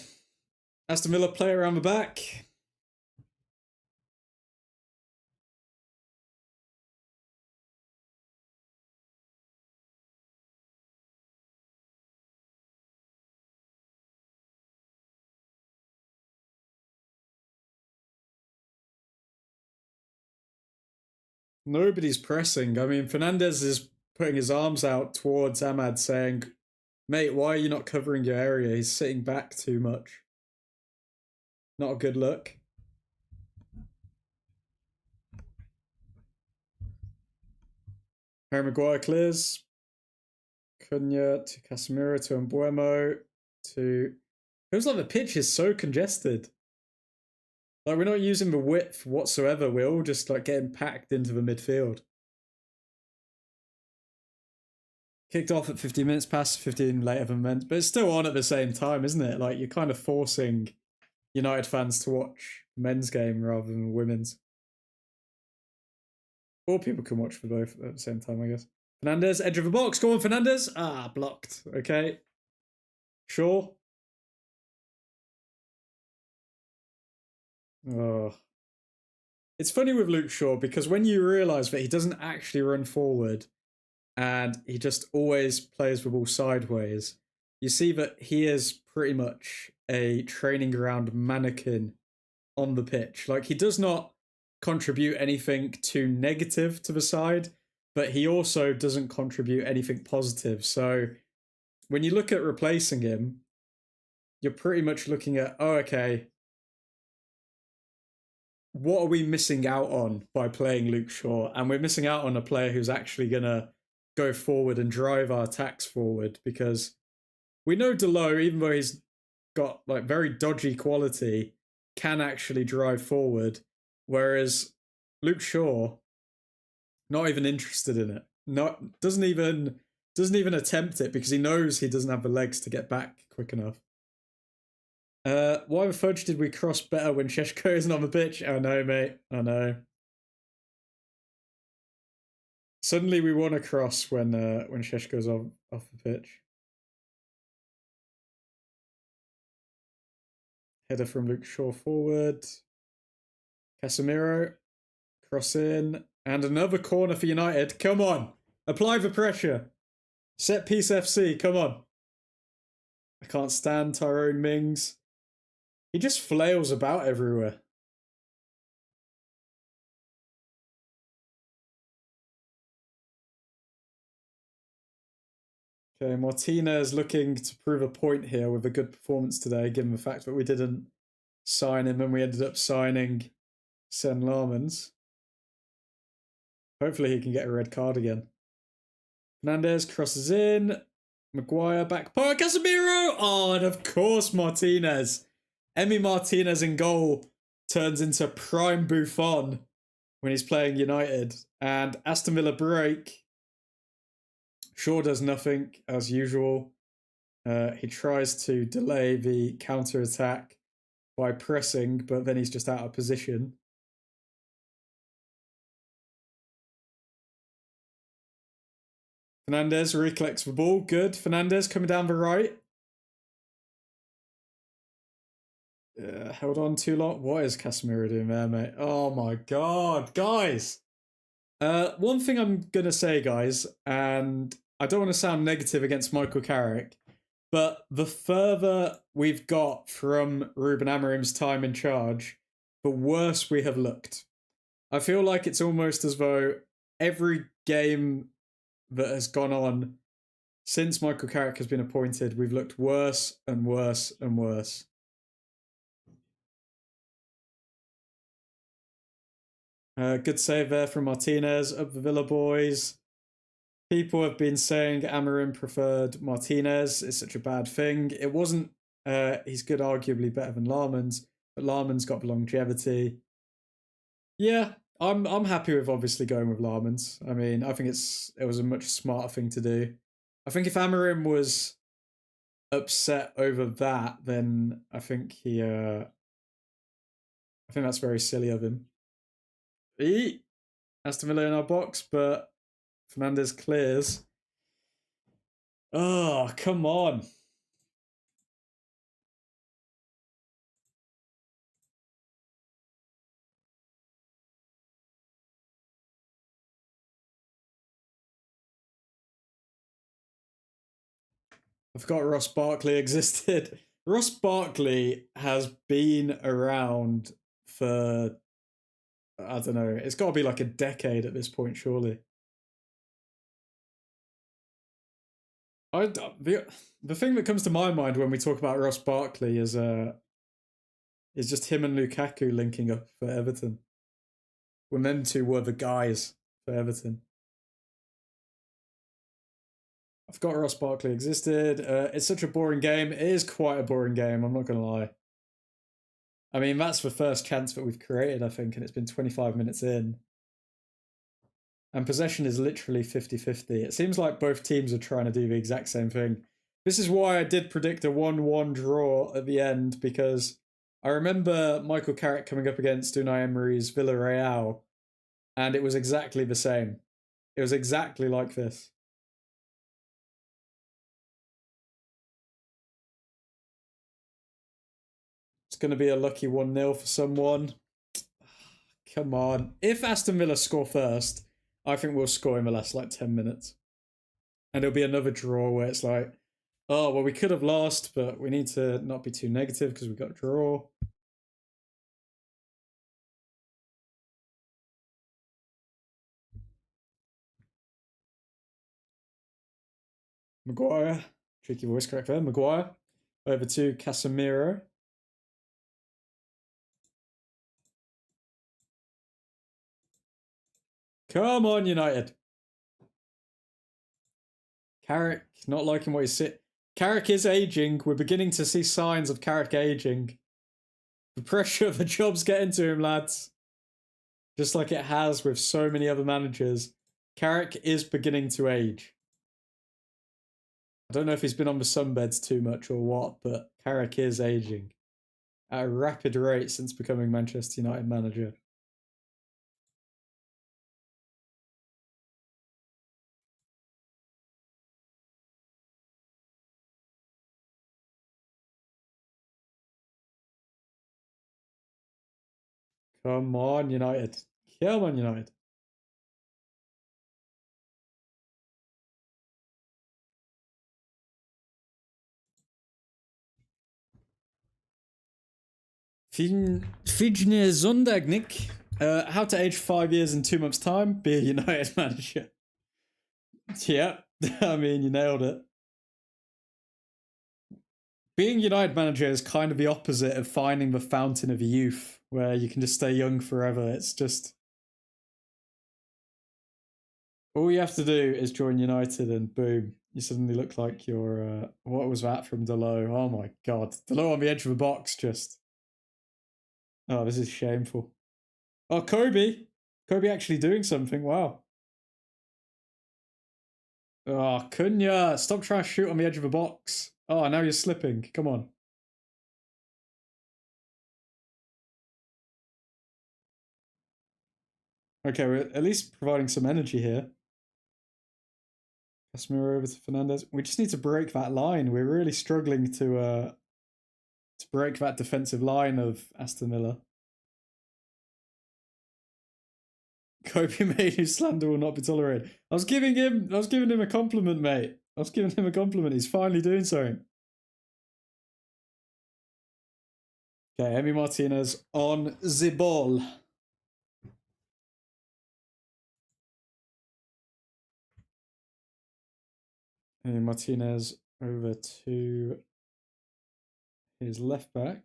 Aston Villa player around the back. Nobody's pressing. I mean, Fernandez is putting his arms out towards Ahmad saying, mate, why are you not covering your area? He's sitting back too much. Not a good look. Harry Maguire clears. Cunha to Casemiro to Mbuemo to... Feels like the pitch is so congested. Like, we're not using the width whatsoever. We're all just like getting packed into the midfield. Kicked off at 15 minutes past, 15 later than meant, but it's still on at the same time, isn't it? Like, you're kind of forcing United fans to watch men's game rather than women's. Or people can watch for both at the same time, I guess. Fernandez, edge of the box. Go on, Fernandez. Ah, blocked. Okay. Sure. Oh. It's funny with Luke Shaw because when you realise that he doesn't actually run forward and he just always plays the ball sideways, you see that he is pretty much a training ground mannequin on the pitch. Like, he does not contribute anything too negative to the side, but he also doesn't contribute anything positive. So when you look at replacing him, you're pretty much looking at, oh, okay, what are we missing out on by playing Luke Shaw? And we're missing out on a player who's actually going to go forward and drive our attacks forward, because we know Delo, even though he's got like very dodgy quality, can actually drive forward, whereas Luke Shaw, not even interested in it. Not doesn't even attempt it because he knows he doesn't have the legs to get back quick enough. Why the fudge did we cross better when Šeško isn't on the pitch? I know, mate. I know. Suddenly we want to cross when Šeško's off the pitch. Header from Luke Shaw forward. Casemiro. Cross in. And another corner for United. Come on. Apply the pressure. Set piece FC. Come on. I can't stand Tyrone Mings. He just flails about everywhere. Okay, Martinez looking to prove a point here with a good performance today, given the fact that we didn't sign him and we ended up signing Sen Larmans. Hopefully he can get a red card again. Fernandez crosses in. Maguire back post. Casemiro! Oh, and of course Martinez. Emi Martinez in goal turns into prime Buffon when he's playing United. And Aston Villa break. Shaw does nothing as usual. He tries to delay the counter-attack by pressing, but then he's just out of position. Fernandez recollects the ball. Good. Fernandez coming down the right. Held on too long. What is Casemiro doing there, mate? Oh my god, guys. One thing I'm going to say, guys, and I don't want to sound negative against Michael Carrick, but the further we've got from Ruben Amorim's time in charge, the worse we have looked. I feel like it's almost as though every game that has gone on since Michael Carrick has been appointed, we've looked worse and worse and worse. Good save there from Martinez. Up the Villa boys. People have been saying Amorim preferred Martinez. It's such a bad thing. It wasn't. He's good, arguably better than Larmans, but Larmans got the longevity. Yeah, I'm happy with obviously going with Larmans. I mean, I think it was a much smarter thing to do. I think if Amorim was upset over that, then I think I think that's very silly of him. Aston Villa in our box, but Fernandez clears. Oh, come on. I forgot Ross Barkley existed. Ross Barkley has been around for I don't know. It's got to be like a decade at this point, surely. The thing that comes to my mind when we talk about Ross Barkley is just him and Lukaku linking up for Everton. When them two were the guys for Everton. I forgot Ross Barkley existed. It's such a boring game. It is quite a boring game, I'm not going to lie. I mean, that's the first chance that we've created, I think, and it's been 25 minutes in. And possession is literally 50-50. It seems like both teams are trying to do the exact same thing. This is why I did predict a 1-1 draw at the end, because I remember Michael Carrick coming up against Unai Emery's Villarreal, and it was exactly the same. It was exactly like this. It's going to be a lucky 1-0 for someone. Come on. If Aston Villa score first, I think we'll score in the last like 10 minutes. And it'll be another draw where it's like, oh, well, we could have lost, but we need to not be too negative because we got a draw. Maguire. Tricky voice crack there. Maguire. Over to Casemiro. Come on, United. Carrick, not liking what he's sitting. Carrick is aging. We're beginning to see signs of Carrick aging. The pressure of the job's getting to him, lads. Just like it has with so many other managers. Carrick is beginning to age. I don't know if he's been on the sunbeds too much or what, but Carrick is aging at a rapid rate since becoming Manchester United manager. Come on, United. Come on, United. Fijne Zondagnik. How to age 5 years in 2 months' time? Be a United manager. Yeah, I mean, you nailed it. Being United manager is kind of the opposite of finding the fountain of youth, where you can just stay young forever. It's just... all you have to do is join United and boom, you suddenly look like you're... what was that from Delo? Oh my god. Delo on the edge of the box, just... oh, this is shameful. Oh, Kobe! Kobe actually doing something, wow. Oh, Cunha! Stop trying to shoot on the edge of a box. Oh, now you're slipping. Come on. Okay, we're at least providing some energy here. Casemiro over to Fernandez. We just need to break that line. We're really struggling to break that defensive line of Aston Villa. Kobe made his slander will not be tolerated. I was giving him a compliment, mate. I was giving him a compliment. He's finally doing something. Okay, Emi Martinez on the ball. Emi Martinez over to his left back.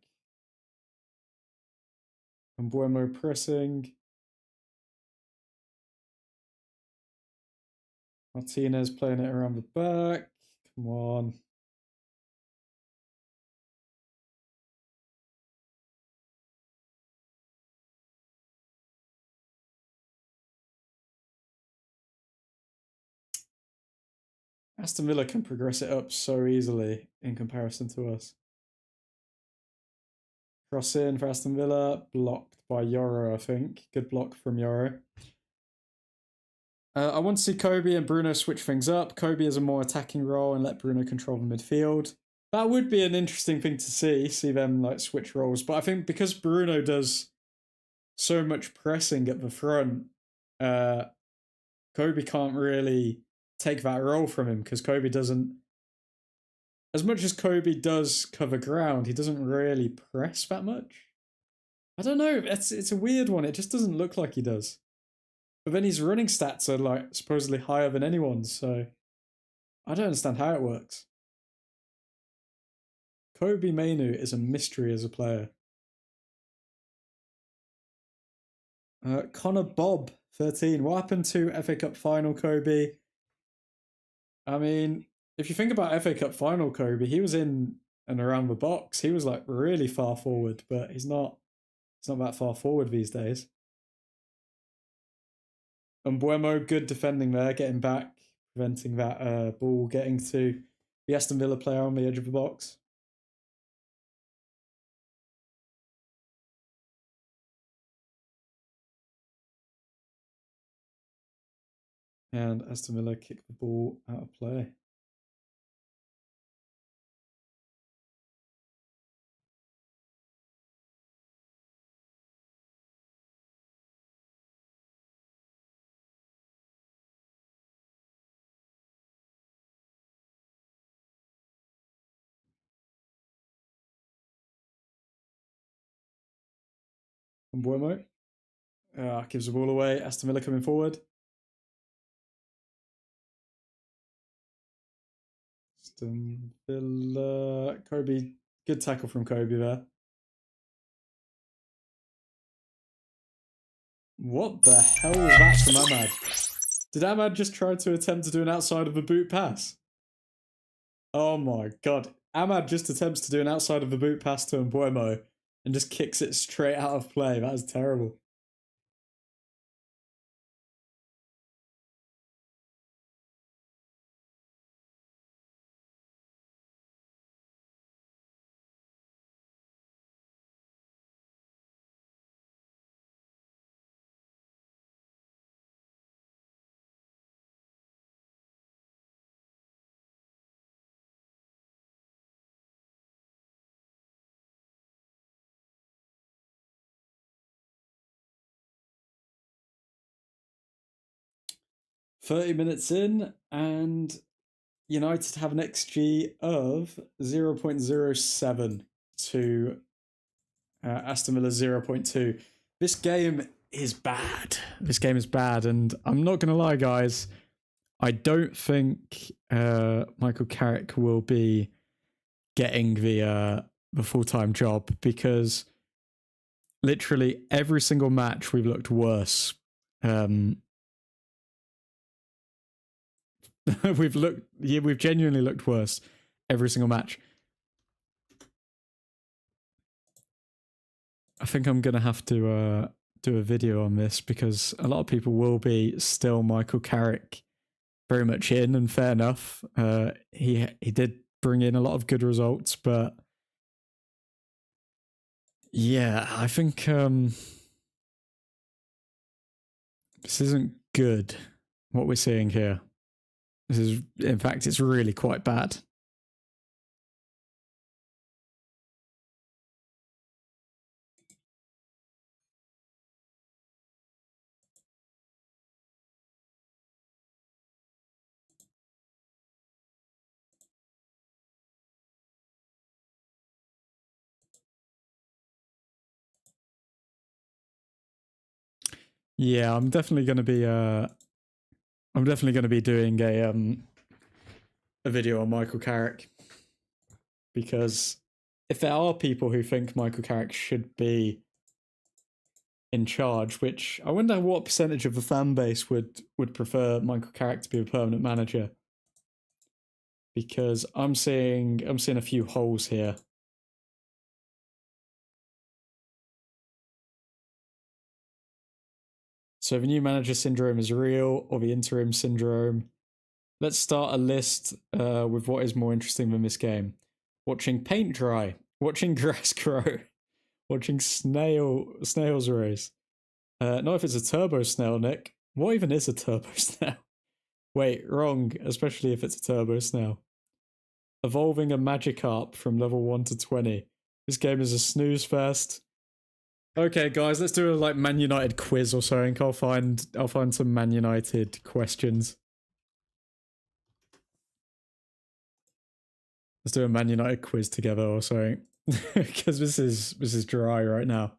And Buemo pressing. Martinez playing it around the back. Come on. Aston Villa can progress it up so easily in comparison to us. Cross in for Aston Villa. Blocked by Yoro, I think. Good block from Yoro. I want to see Kobe and Bruno switch things up. Kobe has a more attacking role and let Bruno control the midfield. That would be an interesting thing to see them like switch roles. But I think because Bruno does so much pressing at the front, Kobe can't really take that role from him because Kobe doesn't... as much as Kobe does cover ground, he doesn't really press that much. I don't know. It's a weird one. It just doesn't look like he does. But then his running stats are like supposedly higher than anyone's, so I don't understand how it works. Kobe Mainu is a mystery as a player. Connor Bob, 13. What happened to FA Cup final, Kobe? I mean, if you think about FA Cup final, Kobe, he was in and around the box. He was like really far forward, but he's not that far forward these days. And Buemo, good defending there, getting back, preventing that ball getting to the Aston Villa player on the edge of the box. And Aston Villa kick the ball out of play. And Buemo gives the ball away. Aston Villa coming forward. Aston Villa. Kobe, good tackle from Kobe there. What the hell was that from Ahmad? Did Ahmad just try to attempt to do an outside of the boot pass? Oh my god. Ahmad just attempts to do an outside of the boot pass to Mbuemo and just kicks it straight out of play. That is terrible. $30 in, and United have an XG of 0.07 to Aston Villa 0.2. This game is bad. This game is bad, and I'm not going to lie, guys. I don't think Michael Carrick will be getting the full-time job, because literally every single match we've looked worse. We've genuinely looked worse every single match. I think I'm gonna have to do a video on this, because a lot of people will be still Michael Carrick very much in, and fair enough. He did bring in a lot of good results, but yeah, I think this isn't good, what we're seeing here. This is, in fact, it's really quite bad. Yeah, I'm definitely going to be doing a video on Michael Carrick, because if there are people who think Michael Carrick should be in charge, which I wonder what percentage of the fan base would prefer Michael Carrick to be a permanent manager, because I'm seeing a few holes here. So the new manager syndrome is real, or the interim syndrome. Let's start a list with what is more interesting than this game. Watching paint dry, watching grass grow, watching snails race. Not if it's a turbo snail, Nick. What even is a turbo snail? Wait, wrong, especially if it's a turbo snail. Evolving a Magikarp from level 1 to 20. This game is a snooze fest. Okay, guys, let's do a like Man United quiz or something. I'll find some Man United questions. Let's do a Man United quiz together or something, because this is dry right now.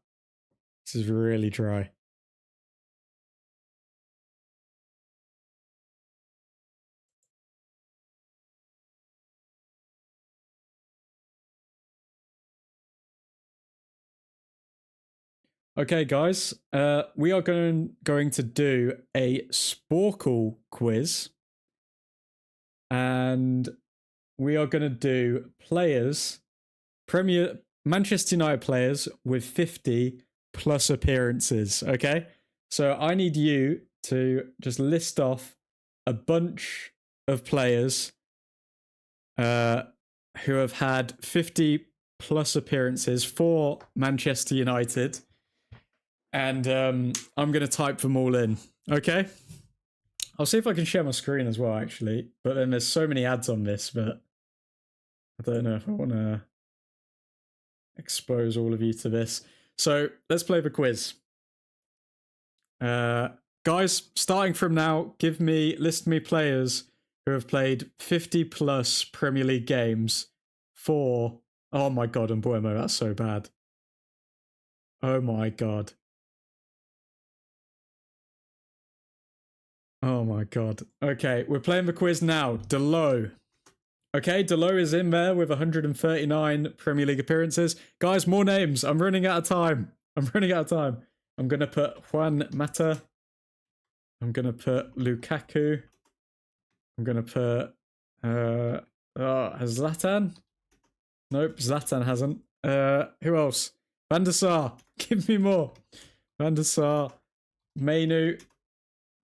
This is really dry. Okay, guys, we are going to do a Sporkle quiz, and we are going to do players, Manchester United players with 50 plus appearances. Okay, so I need you to just list off a bunch of players who have had 50 plus appearances for Manchester United. And I'm going to type them all in. Okay? I'll see if I can share my screen as well, actually. But then there's so many ads on this, but I don't know if I want to expose all of you to this. So let's play the quiz. Guys, starting from now, list me players who have played 50 plus Premier League games for... Oh my god, and Mbuemo, that's so bad. Oh my god. Oh my god. Okay, we're playing the quiz now. Delo. Okay, Delo is in there with 139 Premier League appearances. Guys, more names. I'm running out of time. I'm going to put Juan Mata. I'm going to put Lukaku. I'm going to put... has Zlatan? Nope, Zlatan hasn't. Who else? Van der Sar. Give me more. Van der Sar. Mainu.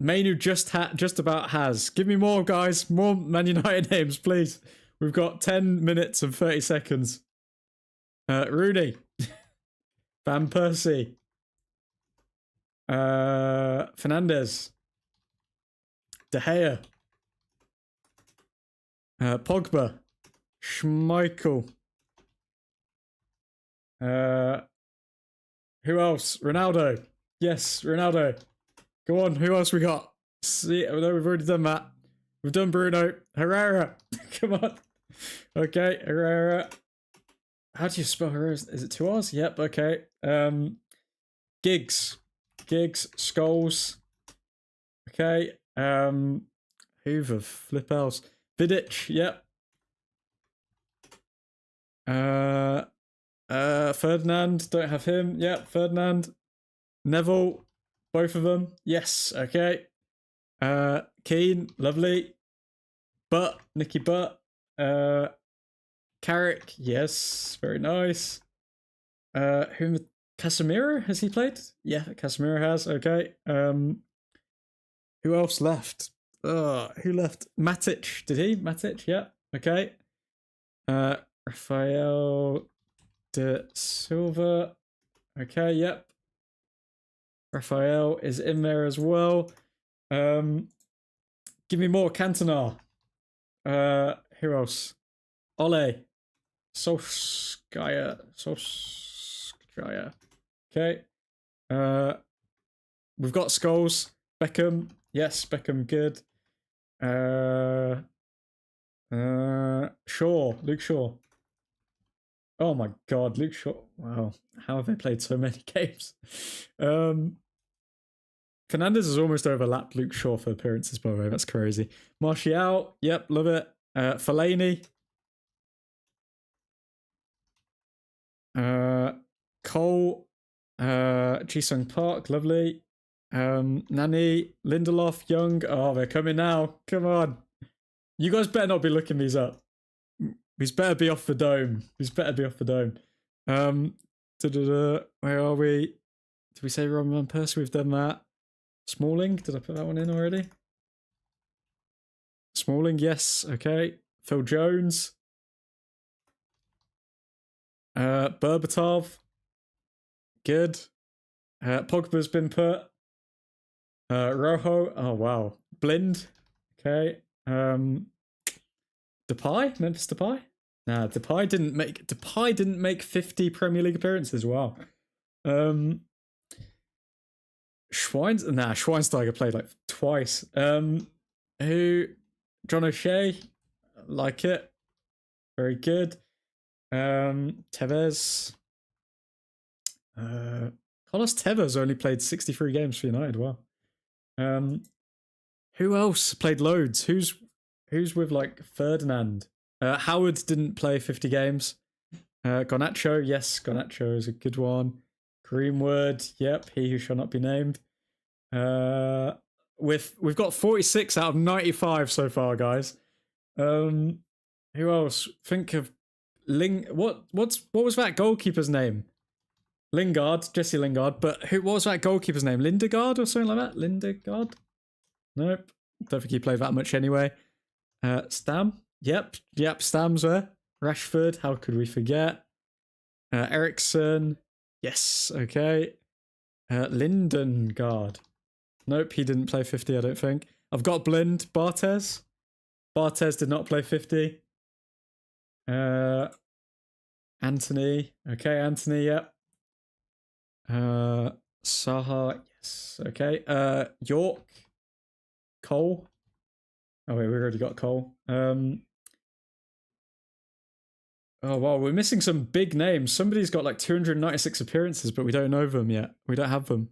Mainu just about has. Give me more, guys. More Man United names, please. We've got 10 minutes and 30 seconds. Rooney. Van Persie. Fernandes. De Gea. Pogba. Schmeichel. Who else? Ronaldo. Yes, Ronaldo. Go on, who else we got? See, no, we've already done that. We've done Bruno. Herrera. Come on. Okay, Herrera. How do you spell Herrera? Is it 2 R's? Yep, okay. Giggs. Scholes. Okay. Hoover. Flip else. Vidic. Yep. Ferdinand. Don't have him. Yep, Ferdinand. Neville. Both of them. Yes. Okay. Keane. Lovely. Butt. Nicky Butt. Carrick. Yes. Very nice. Casemiro? Has he played? Yeah, Casemiro has. Okay. Who else left? Who left? Matic. Did he? Matic. Yeah. Okay. Rafael de Silva. Okay. Yep. Rafael is in there as well. Give me more. Cantona. Who else? Ole. Solskjaer. Okay. We've got Scholes. Beckham. Yes, Beckham good. Shaw. Luke Shaw. Oh my god, Luke Shaw. Wow. How have they played so many games? Fernandes has almost overlapped Luke Shaw for appearances, by the way. That's crazy. Martial. Yep, love it. Fellaini. Cole. Ji-sung Park. Lovely. Nani. Lindelof. Young. Oh, they're coming now. Come on. You guys better not be looking these up. These better be off the dome. Where are we? Did we say Roman Van Persie? We've done that. Smalling. Did I put that one in already? Smalling, yes. Okay. Phil Jones. Berbatov. Good. Pogba's been put. Rojo. Oh, wow. Blind. Okay. Depay? Memphis Depay? Nah, Depay didn't make 50 Premier League appearances. Wow. Schweinsteiger played like twice. Who? John O'Shea. Like it. Very good. Tevez. Can't Carlos Tevez only played 63 games for United. Wow. Who else played loads? Who's with like Ferdinand? Howard didn't play 50 games. Garnacho, yes, Garnacho is a good one. Greenwood, yep, he who shall not be named. We've got 46 out of 95 so far, guys. Who else? Think of what was that goalkeeper's name? Lingard, Jesse Lingard. But what was that goalkeeper's name? Lindegaard or something like that? Lindegaard? Nope. Don't think he played that much anyway. Stam? Yep, Stam's there. Rashford, how could we forget? Ericsson. Yes, okay. Lindengard. Nope, he didn't play 50, I don't think. I've got Blind. Barthez. Barthez did not play 50. Anthony. Okay, Anthony, yep. Saha, yes. Okay. York. Cole. Oh wait, we already got Cole. Oh wow, we're missing some big names. Somebody's got like 296 appearances, but we don't know them yet. We don't have them.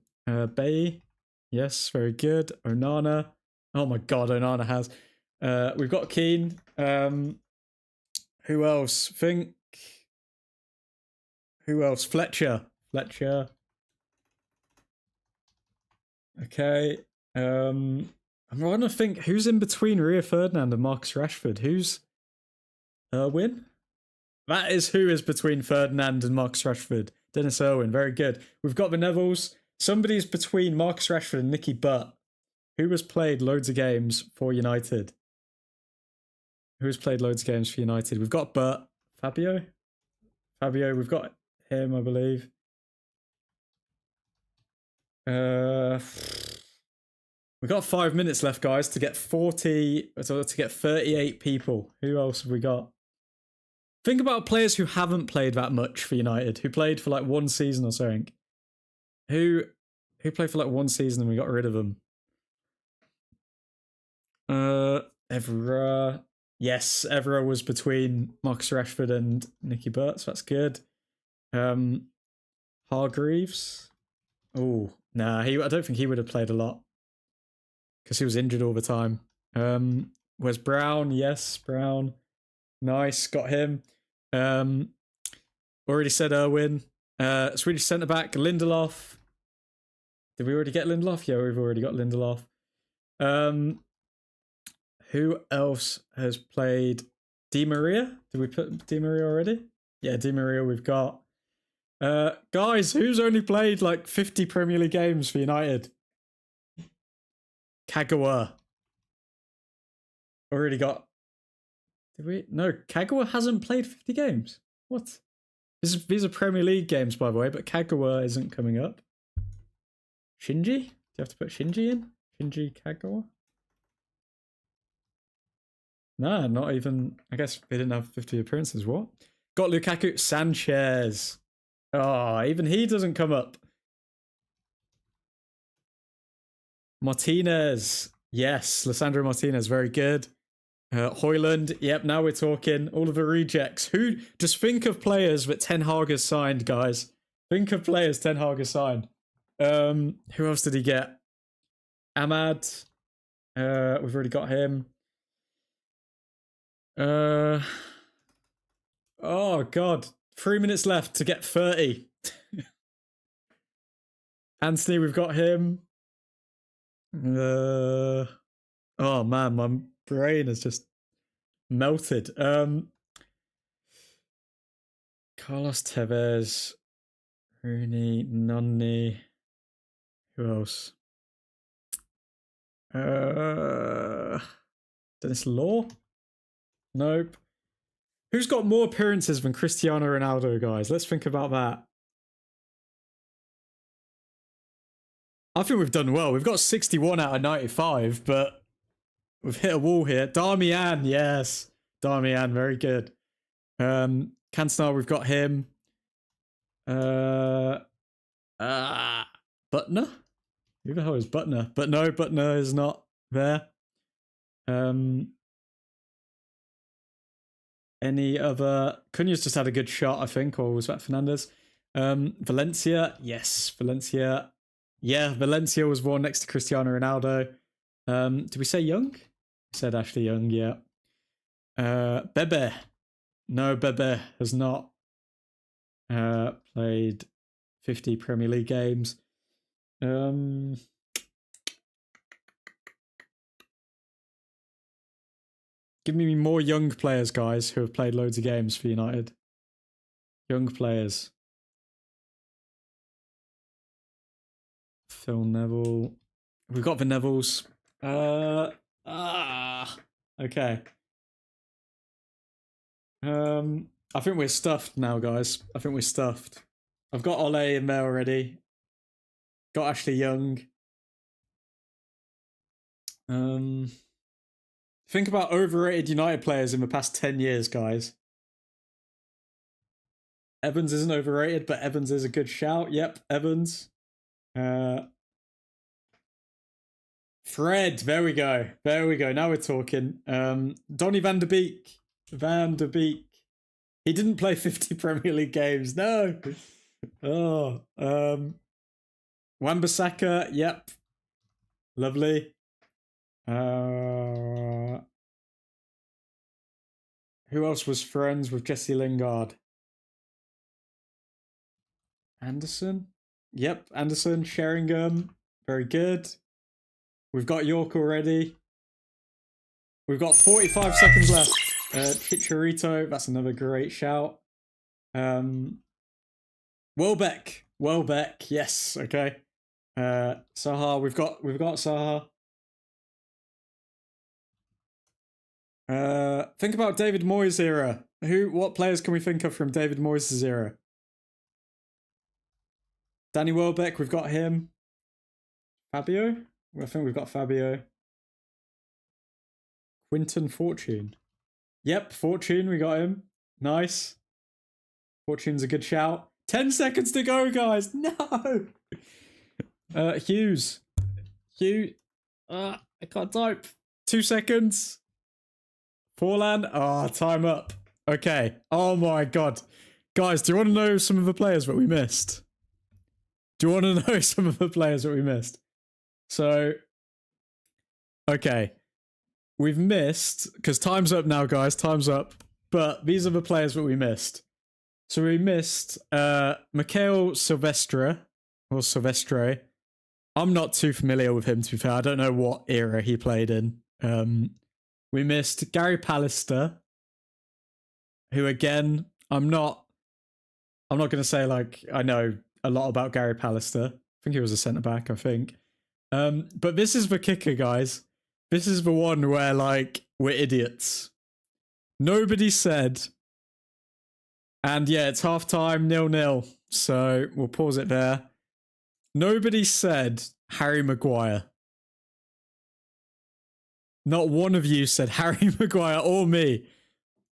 Bay. Yes, very good. Onana. Oh my god, Onana has. We've got Keane. Who else? Who else? Fletcher. Okay. I'm trying to think who's in between Rio Ferdinand and Marcus Rashford. Who's Irwin? That is who is between Ferdinand and Marcus Rashford. Dennis Irwin, very good. We've got the Nevilles. Somebody's between Marcus Rashford and Nicky Butt. Who has played loads of games for United? We've got Butt. Fabio, we've got him, I believe. We've got 5 minutes left, guys, to get 38 people. Who else have we got? Think about players who haven't played that much for United, who played for like one season or something. Who played for like one season and we got rid of them? Evra. Yes, Evra was between Marcus Rashford and Nicky Butt, so that's good. Hargreaves. Oh, nah, I don't think he would have played a lot because he was injured all the time. Where's Brown? Yes, Brown. Nice, got him. Already said Irwin. Swedish centre back Lindelof. Did we already get Lindelof? Yeah, we've already got Lindelof. Who else has played? Di Maria? Did we put Di Maria already? Yeah, Di Maria we've got. Guys, who's only played like 50 Premier League games for United? Kagawa. Already got. Did we? No, Kagawa hasn't played 50 games. What? These are Premier League games, by the way, but Kagawa isn't coming up. Shinji? Do you have to put Shinji in? Shinji Kagawa? Nah, not even. I guess they didn't have 50 appearances. What? Got Lukaku. Sanchez. Oh, even he doesn't come up. Martinez. Yes, Lissandro Martinez. Very good. Hoyland. Yep, now we're talking. All of the rejects. Who? Just think of players that Ten Hag has signed, guys. Think of players Ten Hag has signed. Who else did he get? Ahmad. We've already got him. Oh god, 3 minutes left to get 30. Anthony, we've got him. Oh man, my brain has just melted. Carlos Tevez, Rooney, Nunny. Who else? Dennis Law? Nope. Who's got more appearances than Cristiano Ronaldo, guys? Let's think about that. I think we've done well. We've got 61 out of 95, but we've hit a wall here. Darmian, yes. Darmian, very good. Cantona, we've got him. Butner? Who the hell is Butner? But no, Butner is not there. Any other? Cunha's just had a good shot, I think, or was that Fernandez? Valencia, yes, Valencia. Yeah, Valencia was born next to Cristiano Ronaldo. Did we say Young? Said Ashley Young, yeah. Bebe. No, Bebe has not played 50 Premier League games. Give me more young players, guys, who have played loads of games for United. Young players. Phil Neville. We've got the Nevilles. Okay. I think we're stuffed now, guys. I think we're stuffed. I've got Ole in there already. Got Ashley Young. Think about overrated United players in the past 10 years, guys. Evans isn't overrated, but Evans is a good shout. Yep, Evans. Fred, there we go. There we go. Now we're talking. Donny van de Beek. Van de Beek. He didn't play 50 Premier League games. No. Oh. Wan-Bissaka. Yep. Lovely. Who else was friends with Jesse Lingard? Anderson? Yep, Anderson. Sheringham. Very good. We've got York already. We've got 45 seconds left. Chicharito, that's another great shout. Welbeck, yes, okay. Saha, we've got Saha. Think about David Moyes' era. What players can we think of from David Moyes' era? Danny Welbeck, we've got him. Fabio? I think we've got Fabio. Quinton Fortune. Yep, Fortune, we got him. Nice. Fortune's a good shout. 10 seconds to go, guys. No. Hughes. I can't type. 2 seconds. Forlan. Time up. Okay. Oh my god. Guys, do you want to know some of the players that we missed? Do you want to know some of the players that we missed? So, okay. We've missed, because time's up now, guys. Time's up. But these are the players that we missed. So we missed Mikhail Silvestre, or Silvestre. I'm not too familiar with him, to be fair. I don't know what era he played in. We missed Gary Pallister, who, again, I'm not going to say, like, I know a lot about Gary Pallister. I think he was a centre-back, I think. But this is the kicker, guys. This is the one where, like, we're idiots. Nobody said... And yeah, it's half-time, 0-0. So we'll pause it there. Nobody said Harry Maguire. Not one of you said Harry Maguire or me.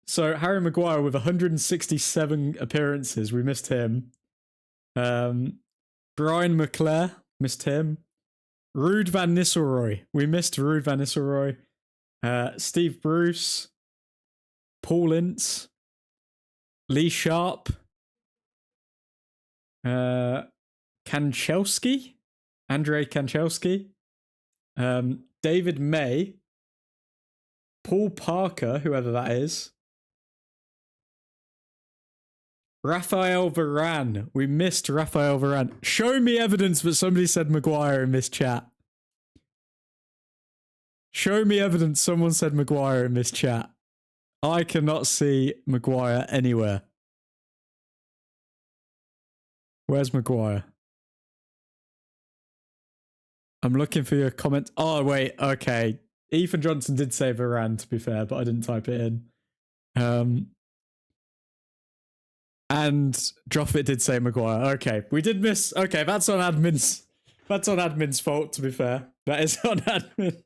So Harry Maguire with 167 appearances. We missed him. Brian McClare. Missed him. Ruud van Nistelrooy. We missed Ruud van Nistelrooy. Steve Bruce. Paul Ince. Lee Sharp. Kanchelski. Andrei Kanchelski. David May. Paul Parker, whoever that is. Raphael Varane. We missed Raphael Varane. Show me evidence that somebody said Maguire in this chat. Show me evidence someone said Maguire in this chat. I cannot see Maguire anywhere. Where's Maguire? I'm looking for your comment. Oh, wait. Okay. Ethan Johnson did say Varane, to be fair, but I didn't type it in. And Joffit did say Maguire. Okay. We did miss... Okay, that's on admin's... That's on admin's fault, to be fair. That is on admin.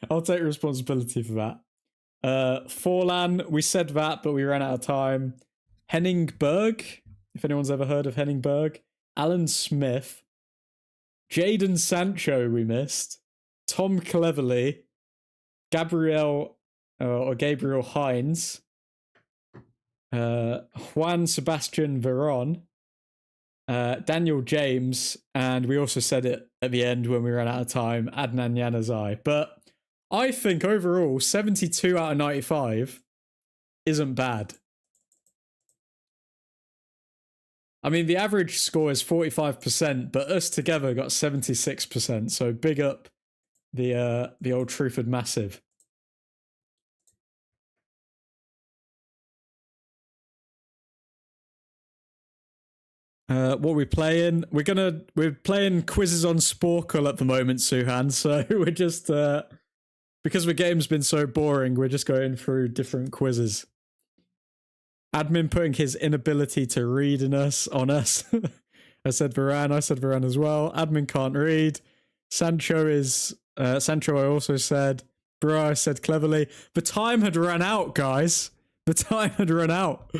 I'll take responsibility for that. Forlan, we said that, but we ran out of time. Henning Berg, if anyone's ever heard of Henning Berg. Alan Smith. Jadon Sancho, we missed. Tom Cleverley. Gabriel Hines. Juan Sebastian Veron. Daniel James, and we also said it at the end when we ran out of time, Adnan Januzaj. But I think overall, 72 out of 95 isn't bad. I mean, the average score is 45%, but us together got 76%. So big up the Old Trafford massive. What are we playing? We're playing quizzes on Sporkle at the moment, Suhan. So we're just because the game's been so boring, we're just going through different quizzes. Admin putting his inability to read on us. I said Varane as well. Admin can't read. Sancho I also said. Bro, I said cleverly. The time had run out, guys. The time had run out.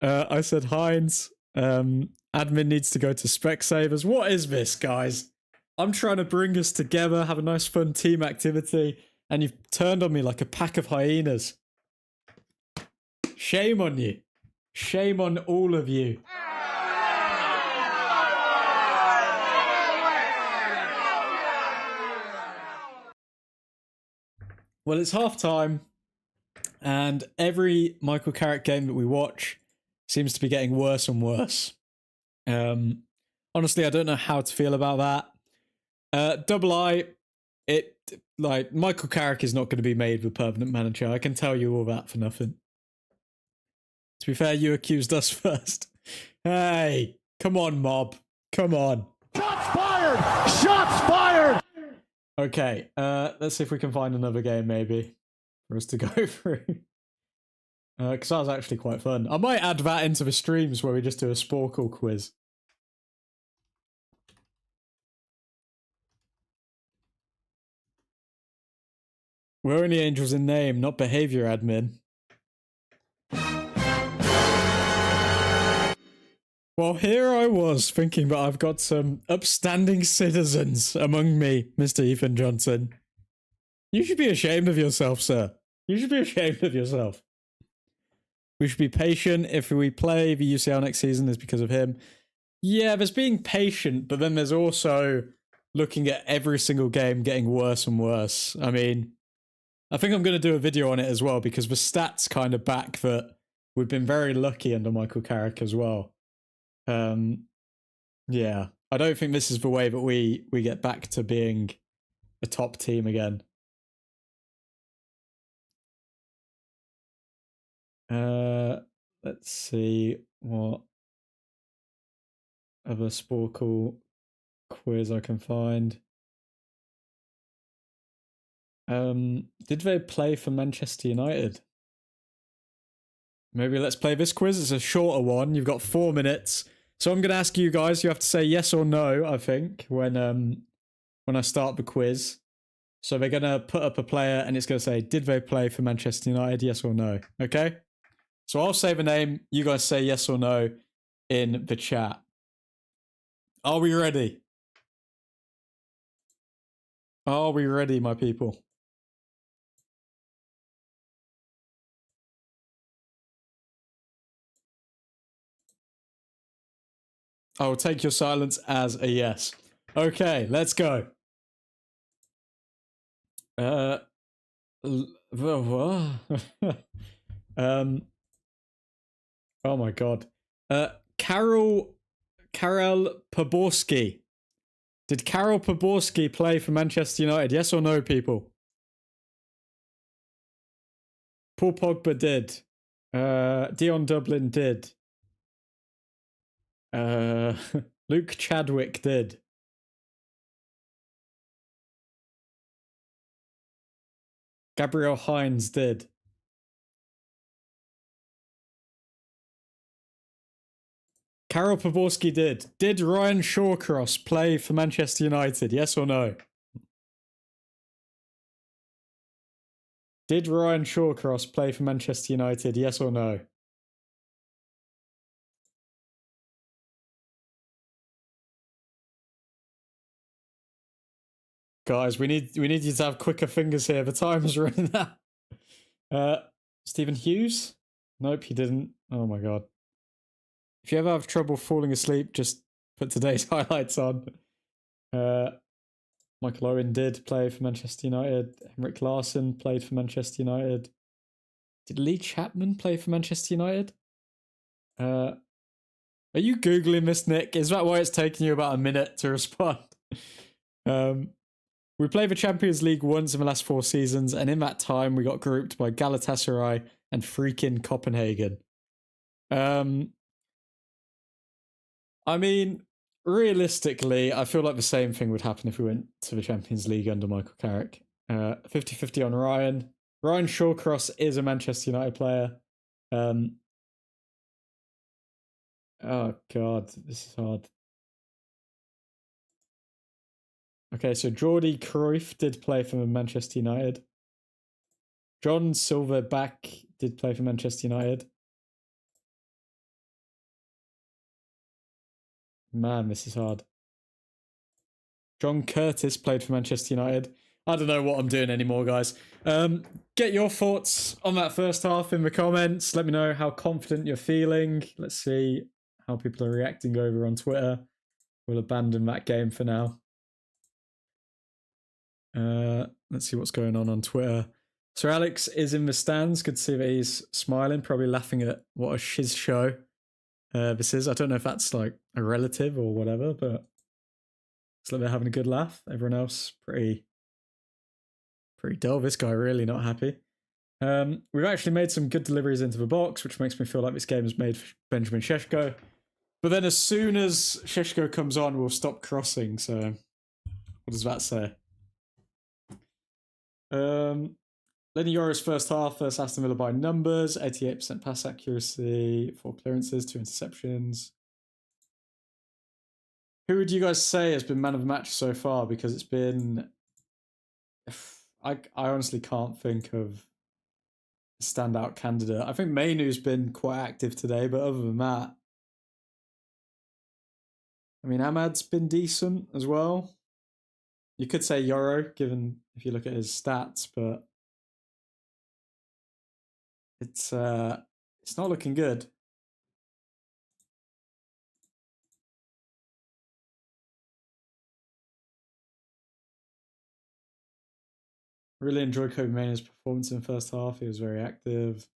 I said Heinz. Admin needs to go to Specsavers. What is this, guys? I'm trying to bring us together, have a nice fun team activity, and you've turned on me like a pack of hyenas. Shame on you. Shame on all of you. Well, it's half time, and every Michael Carrick game that we watch seems to be getting worse and worse. Honestly, I don't know how to feel about that. Double I, Michael Carrick is not going to be made the permanent manager. I can tell you all that for nothing. To be fair, you accused us first. Hey, come on, mob. Come on. Shots fired! Shots fired! Okay, let's see if we can find another game, maybe, for us to go through. Because that was actually quite fun. I might add that into the streams where we just do a Sporkle quiz. We're only angels in name, not behavior, admin. Well, here I was thinking that I've got some upstanding citizens among me, Mr. Ethan Johnson. You should be ashamed of yourself, sir. You should be ashamed of yourself. We should be patient. If we play the UCL next season, it's because of him. Yeah, there's being patient, but then there's also looking at every single game getting worse and worse. I mean, I think I'm going to do a video on it as well because the stats kind of back that we've been very lucky under Michael Carrick as well. Yeah, I don't think this is the way that we get back to being a top team again. Let's see what other Sporkle quiz I can find. Did they play for Manchester United? Maybe let's play this quiz. It's a shorter one. You've got 4 minutes. So I'm going to ask you guys. You have to say yes or no, I think, when I start the quiz. So they're going to put up a player and it's going to say, did they play for Manchester United? Yes or no. Okay? So I'll say the name. You guys say yes or no in the chat. Are we ready? Are we ready, my people? I will take your silence as a yes. Okay, let's go. Oh my god. Karel Poborski. Did Karel Poborski play for Manchester United? Yes or no, people? Paul Pogba did. Dion Dublin did. Luke Chadwick did. Gabriel Hines did. Karel Poborski did. Did Ryan Shawcross play for Manchester United? Yes or no? Did Ryan Shawcross play for Manchester United? Yes or no? Guys, we need you to have quicker fingers here. The time's running out. Stephen Hughes? Nope, he didn't. Oh my god. If you ever have trouble falling asleep, just put today's highlights on. Michael Owen did play for Manchester United. Henrik Larsson played for Manchester United. Did Lee Chapman play for Manchester United? Are you Googling this, Nick? Is that why it's taking you about a minute to respond? We played the Champions League once in the last 4 seasons, and in that time we got grouped by Galatasaray and freaking Copenhagen. I mean, realistically, I feel like the same thing would happen if we went to the Champions League under Michael Carrick. 50-50 on Ryan. Ryan Shawcross is a Manchester United player. Oh, God, this is hard. Okay, so Jordi Cruyff did play for Manchester United. John Silverback did play for Manchester United. Man, this is hard. John Curtis played for Manchester United. I don't know what I'm doing anymore, guys. Get your thoughts on that first half in the comments. Let me know how confident you're feeling. Let's see how people are reacting over on Twitter. We'll abandon that game for now. Let's see what's going on Twitter. Sir Alex is in the stands. Good to see that he's smiling, probably laughing at what a shiz show this is. I don't know if that's like a relative or whatever, but it's like they're having a good laugh. Everyone else pretty dull. This guy really not happy. We've actually made some good deliveries into the box, which makes me feel like this game is made for Benjamin Šeško. But then as soon as Šeško comes on, we'll stop crossing. So what does that say? Lenny Yora's first half versus Aston Villa by numbers. 88% pass accuracy, 4 clearances, 2 interceptions. Who would you guys say has been man of the match so far? Because it's been... I honestly can't think of a standout candidate. I think Mainu's been quite active today, but other than that... I mean, Ahmad's been decent as well. You could say Yoro, given if you look at his stats, but... It's not looking good. Really enjoyed Kobe Maynard's performance in the first half. He was very active.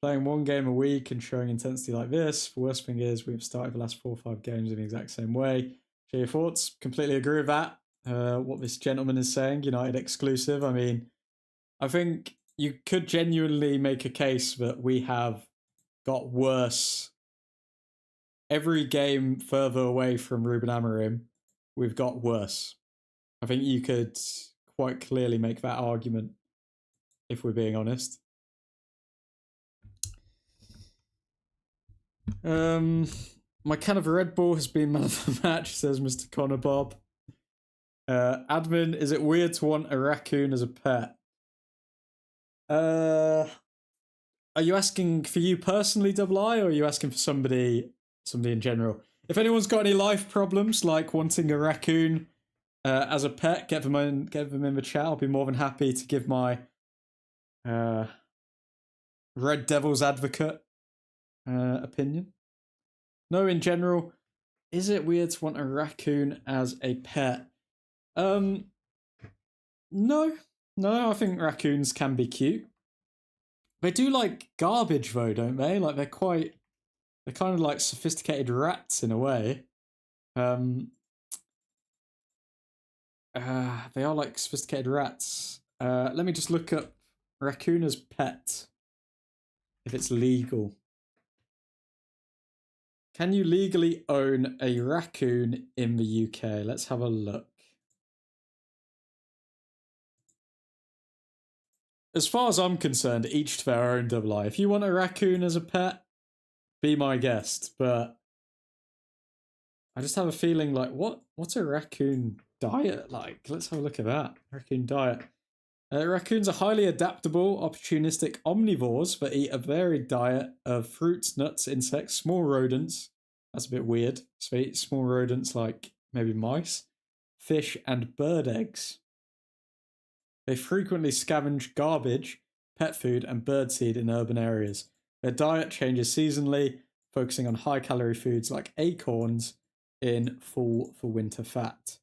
Playing 1 game a week and showing intensity like this. The worst thing is we've started the last 4 or 5 games in the exact same way. Share your thoughts. Completely agree with that. What this gentleman is saying. United exclusive. I mean, I think you could genuinely make a case that we have got worse. Every game further away from Ruben Amorim, we've got worse. I think you could quite clearly make that argument, if we're being honest. My can of Red Bull has been man of the match, says Mr. Connor Bob. Admin, is it weird to want a raccoon as a pet? Are you asking for you personally, Double I, or are you asking for somebody in general? If anyone's got any life problems, like wanting a raccoon as a pet, get them in the chat. I'll be more than happy to give my Red Devil's advocate opinion. No, in general, is it weird to want a raccoon as a pet? No, I think raccoons can be cute. They do like garbage though, don't they? Like they're kind of like sophisticated rats in a way. They are like sophisticated rats. Let me just look up raccoon as pet. If it's legal. Can you legally own a raccoon in the UK? Let's have a look. As far as I'm concerned, each to their own, Double I. If you want a raccoon as a pet, be my guest. But I just have a feeling like, what's a raccoon diet like? Let's have a look at that. Raccoon diet. Raccoons are highly adaptable, opportunistic omnivores that eat a varied diet of fruits, nuts, insects, small rodents. That's a bit weird. So they eat small rodents like maybe mice, fish, and bird eggs. They frequently scavenge garbage, pet food, and birdseed in urban areas. Their diet changes seasonally, focusing on high-calorie foods like acorns, in fall for winter fat.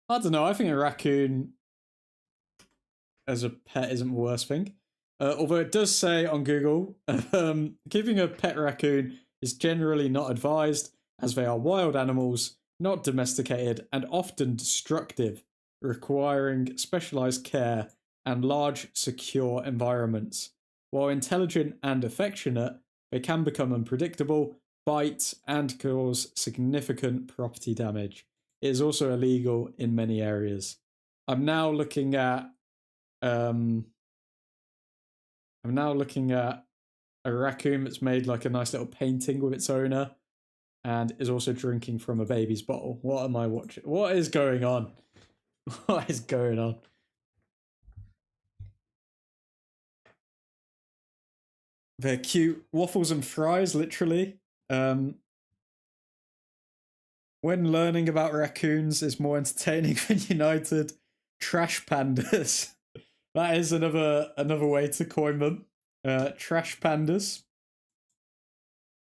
I don't know. I think a raccoon as a pet isn't the worst thing. Although it does say on Google, keeping a pet raccoon is generally not advised as they are wild animals, not domesticated, and often destructive, requiring specialized care and large, secure environments. While intelligent and affectionate, they can become unpredictable, bite, and cause significant property damage. It is also illegal in many areas. I'm now looking at a raccoon that's made like a nice little painting with its owner and is also drinking from a baby's bottle. What am I watching? What is going on? What is going on? They're cute. Waffles and fries, literally. When learning about raccoons is more entertaining than United. Trash pandas. That is another way to coin them. Trash pandas,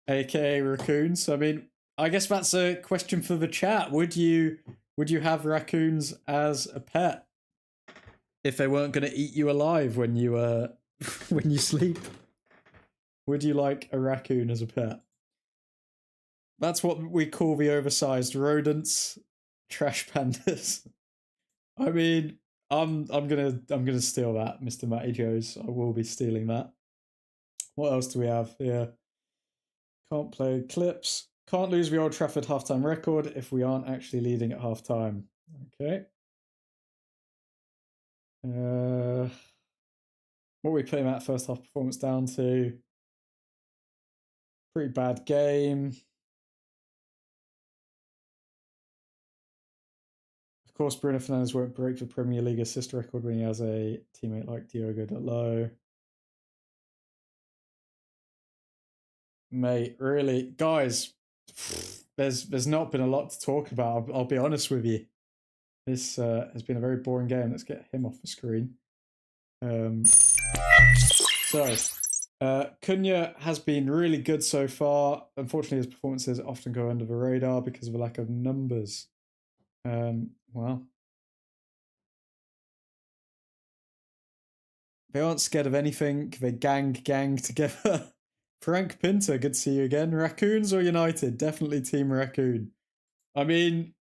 aka raccoons. I mean, I guess that's a question for the chat. Would you have raccoons as a pet if they weren't going to eat you alive when you when you sleep? Would you like a raccoon as a pet? That's what we call the oversized rodents, trash pandas. I mean, I'm gonna steal that, Mr. Matty Joes. I will be stealing that. What else do we have? Yeah. Can't play clips. Can't lose the Old Trafford halftime record if we aren't actually leading at halftime. Okay. What are we putting that first half performance down to? Pretty bad game. Of course, Bruno Fernandes won't break the Premier League assist record when he has a teammate like Diogo Dalot. Mate, really, guys, there's not been a lot to talk about. I'll be honest with you. This has been a very boring game. Let's get him off the screen. Cunha has been really good so far. Unfortunately, his performances often go under the radar because of a lack of numbers. Well, they aren't scared of anything. They gang together. Frank Pinter, good to see you again. Raccoons or United? Definitely Team Raccoon. I mean,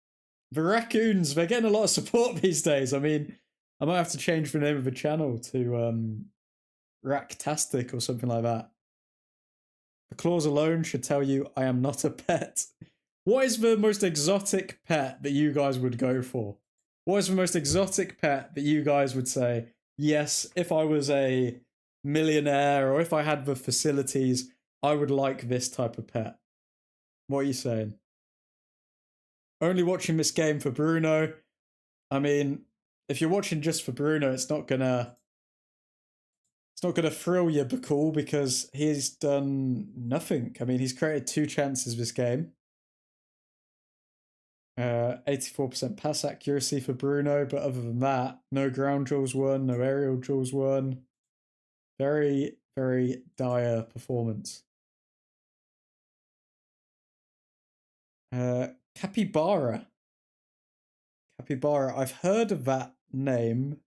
the Raccoons, they're getting a lot of support these days. I mean, I might have to change the name of the channel to Racktastic or something like that. The clause alone should tell you I am not a pet. What is the most exotic pet that you guys would go for? What is the most exotic pet that you guys would say, yes, if I was a millionaire or if I had the facilities, I would like this type of pet? What are you saying? Only watching this game for Bruno. I mean, if you're watching just for Bruno, it's not gonna thrill you, Bakul, because he's done nothing. I mean, he's created 2 chances this game. 84% pass accuracy for Bruno, but other than that, no ground duels won, no aerial duels won. Very, very dire performance. Capybara. I've heard of that name.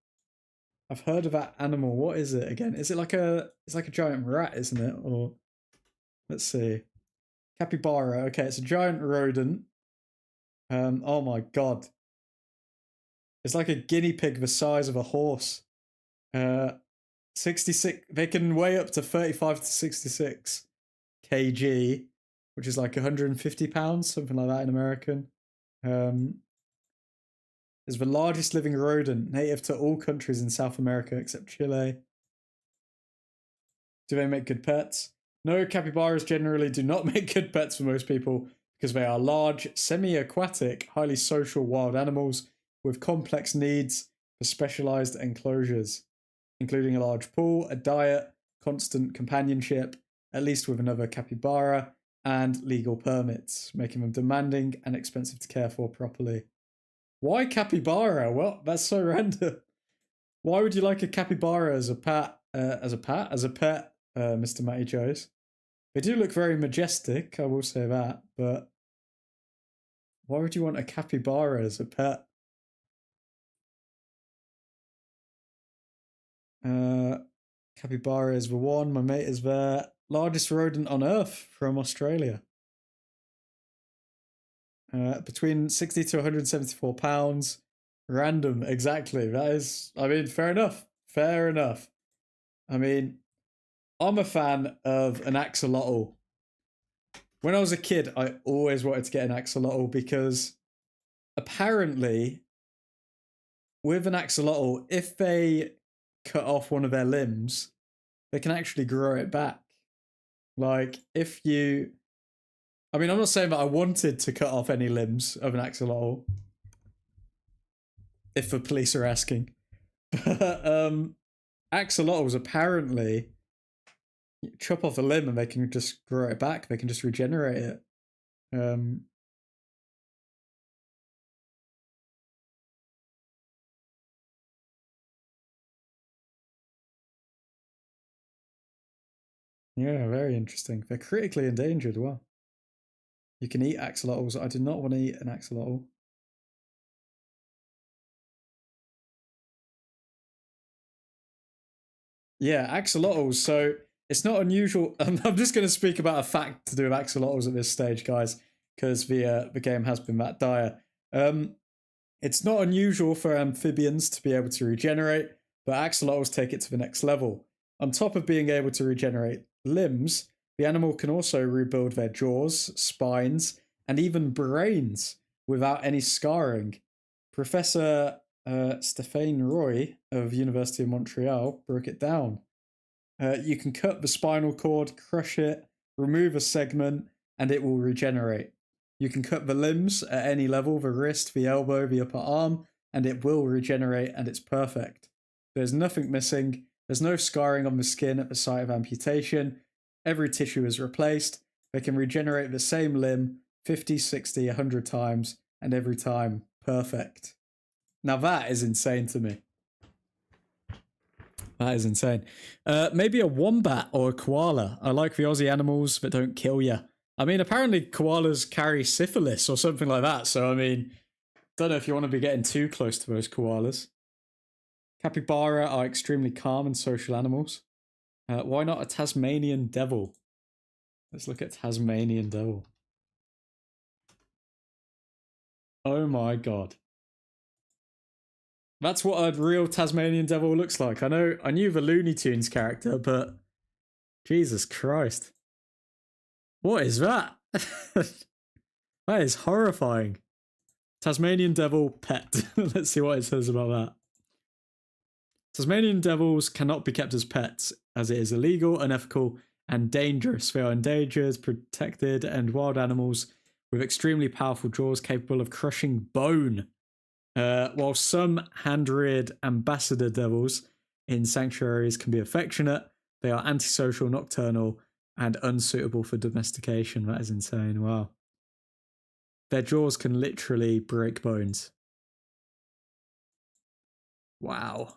I've heard of that animal. What is it again? Is it like it's like a giant rat, isn't it? Or let's see. Capybara. Okay, it's a giant rodent. Oh my god. It's like a guinea pig the size of a horse. 66, they can weigh up to 35 to 66 kg, which is like 150 pounds, something like that in American. Is the largest living rodent, native to all countries in South America except Chile. Do they make good pets? No, capybaras generally do not make good pets for most people because they are large, semi-aquatic, highly social wild animals with complex needs for specialized enclosures, including a large pool, a diet, constant companionship, at least with another capybara, and legal permits, making them demanding and expensive to care for properly. Why capybara? Well, that's so random. Why would you like a capybara as a pet? Mr. Matty Joes? They do look very majestic, I will say that, but why would you want a capybara as a pet? Capybara is the one. My mate is the largest rodent on Earth from Australia. Between 60 to 174 pounds. Random, exactly. That is, I mean, fair enough. Fair enough. I mean, I'm a fan of an axolotl. When I was a kid, I always wanted to get an axolotl because apparently with an axolotl, if they cut off one of their limbs, they can actually grow it back. Like, if you... I mean, I'm not saying that I wanted to cut off any limbs of an axolotl, if the police are asking. But axolotls apparently chop off a limb and they can just grow it back. They can just regenerate it. Yeah, very interesting. They're critically endangered. Wow. You can eat axolotls. I do not want to eat an axolotl. Yeah, axolotls. So it's not unusual. I'm just going to speak about a fact to do with axolotls at this stage, guys, because the game has been that dire. It's not unusual for amphibians to be able to regenerate, but axolotls take it to the next level. On top of being able to regenerate limbs, the animal can also rebuild their jaws, spines, and even brains without any scarring. Professor Stéphane Roy of University of Montreal broke it down. You can cut the spinal cord, crush it, remove a segment, and it will regenerate. You can cut the limbs at any level, the wrist, the elbow, the upper arm, and it will regenerate, and it's perfect. There's nothing missing. There's no scarring on the skin at the site of amputation. Every tissue is replaced. They can regenerate the same limb 50, 60, 100 times, and every time, perfect. Now that is insane to me. That is insane. Maybe a wombat or a koala. I like the Aussie animals that don't kill you. I mean, apparently koalas carry syphilis or something like that. So, I mean, don't know if you want to be getting too close to those koalas. Capybara are extremely calm and social animals. Why not a Tasmanian devil? Let's look at Tasmanian devil. Oh my god. That's what a real Tasmanian devil looks like. I knew the Looney Tunes character, but Jesus Christ. What is that? That is horrifying. Tasmanian devil pet. Let's see what it says about that. Tasmanian devils cannot be kept as pets, as it is illegal, unethical, and dangerous. They are endangered, protected, and wild animals with extremely powerful jaws capable of crushing bone. While some hand-reared ambassador devils in sanctuaries can be affectionate, they are antisocial, nocturnal, and unsuitable for domestication. That is insane. Wow. Their jaws can literally break bones. Wow.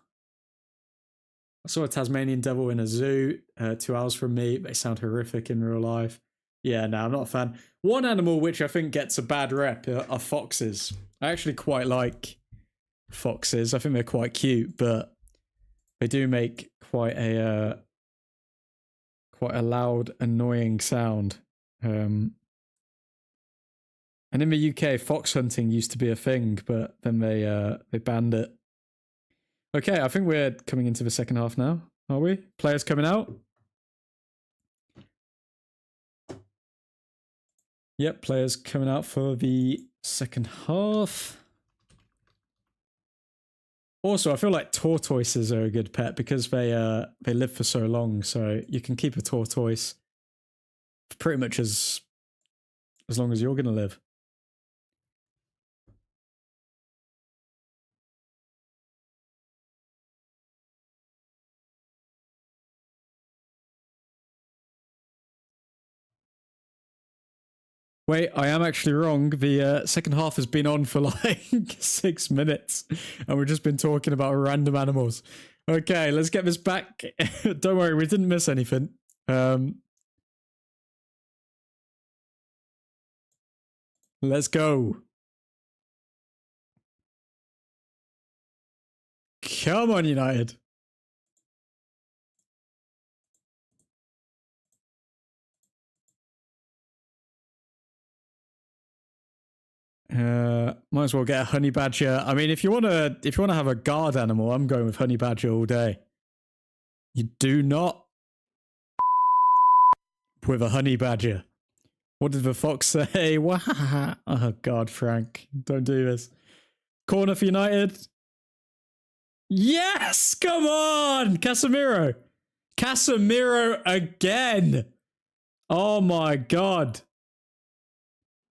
I saw a Tasmanian devil in a zoo 2 hours from me. They sound horrific in real life. Yeah, no, I'm not a fan. One animal which I think gets a bad rep are foxes. I actually quite like foxes. I think they're quite cute, but they do make quite a loud, annoying sound. And in the UK, fox hunting used to be a thing, but then they banned it. Okay, I think we're coming into the second half now, are we? Players coming out? Yep, players coming out for the second half. Also, I feel like tortoises are a good pet because they live for so long, so you can keep a tortoise pretty much as long as you're going to live. Wait, I am actually wrong. The second half has been on for like 6 minutes, and we've just been talking about random animals. Okay, let's get this back. Don't worry, we didn't miss anything. Let's go. Come on, United. Might as well get a honey badger. I mean, if you wanna have a guard animal, I'm going with honey badger all day. You do not with a honey badger. What did the fox say? Oh God, Frank, don't do this. Corner for United. Yes, come on, Casemiro. Casemiro again. Oh my God.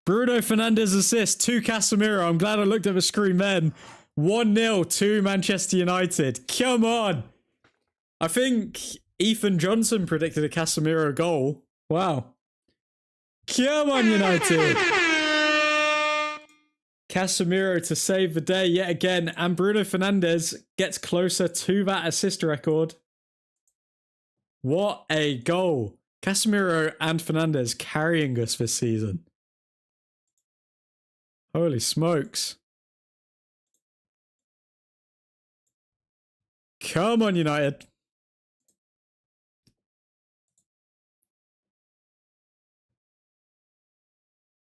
Bruno Fernandes assist to Casemiro. I'm glad I looked at the screen then. 1-0 to Manchester United. Come on. I think Ethan Johnson predicted a Casemiro goal. Wow. Come on, United. Casemiro to save the day yet again. And Bruno Fernandes gets closer to that assist record. What a goal. Casemiro and Fernandes carrying us this season. Holy smokes. Come on, United.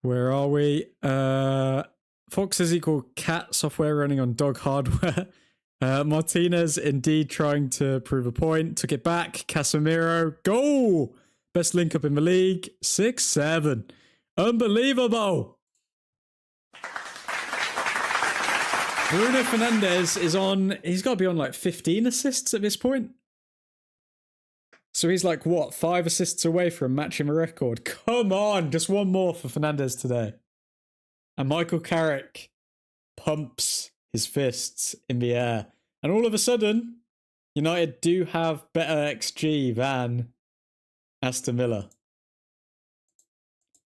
Where are we? Foxes equal cat software running on dog hardware. Martinez indeed trying to prove a point. Took it back. Casemiro. Goal! Best link up in the league. 6-7. Unbelievable. Bruno Fernandes is on, he's got to be on like 15 assists at this point. So he's like, what, 5 assists away from matching the record. Come on, just one more for Fernandes today. And Michael Carrick pumps his fists in the air. And all of a sudden, United do have better XG than Aston Villa.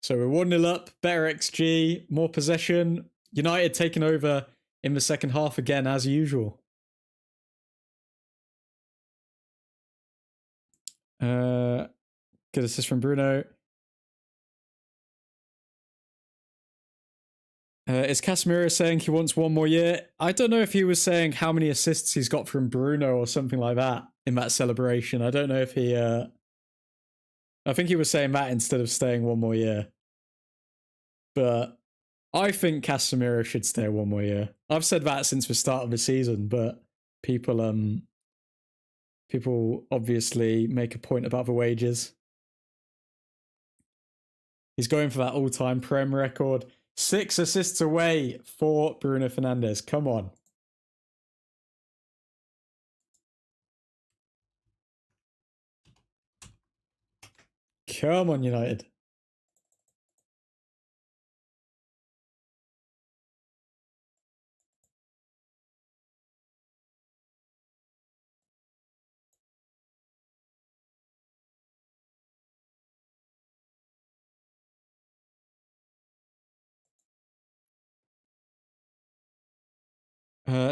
So we're 1-0 up, better XG, more possession. United taking over in the second half again, as usual. Good assist from Bruno. Is Casemiro saying he wants one more year? I don't know if he was saying how many assists he's got from Bruno or something like that in that celebration. I don't know if he... I think he was saying that instead of staying one more year. But I think Casemiro should stay one more year. I've said that since the start of the season, but people obviously make a point about the wages. He's going for that all-time Prem record. 6 assists away for Bruno Fernandes. Come on. Come on, United.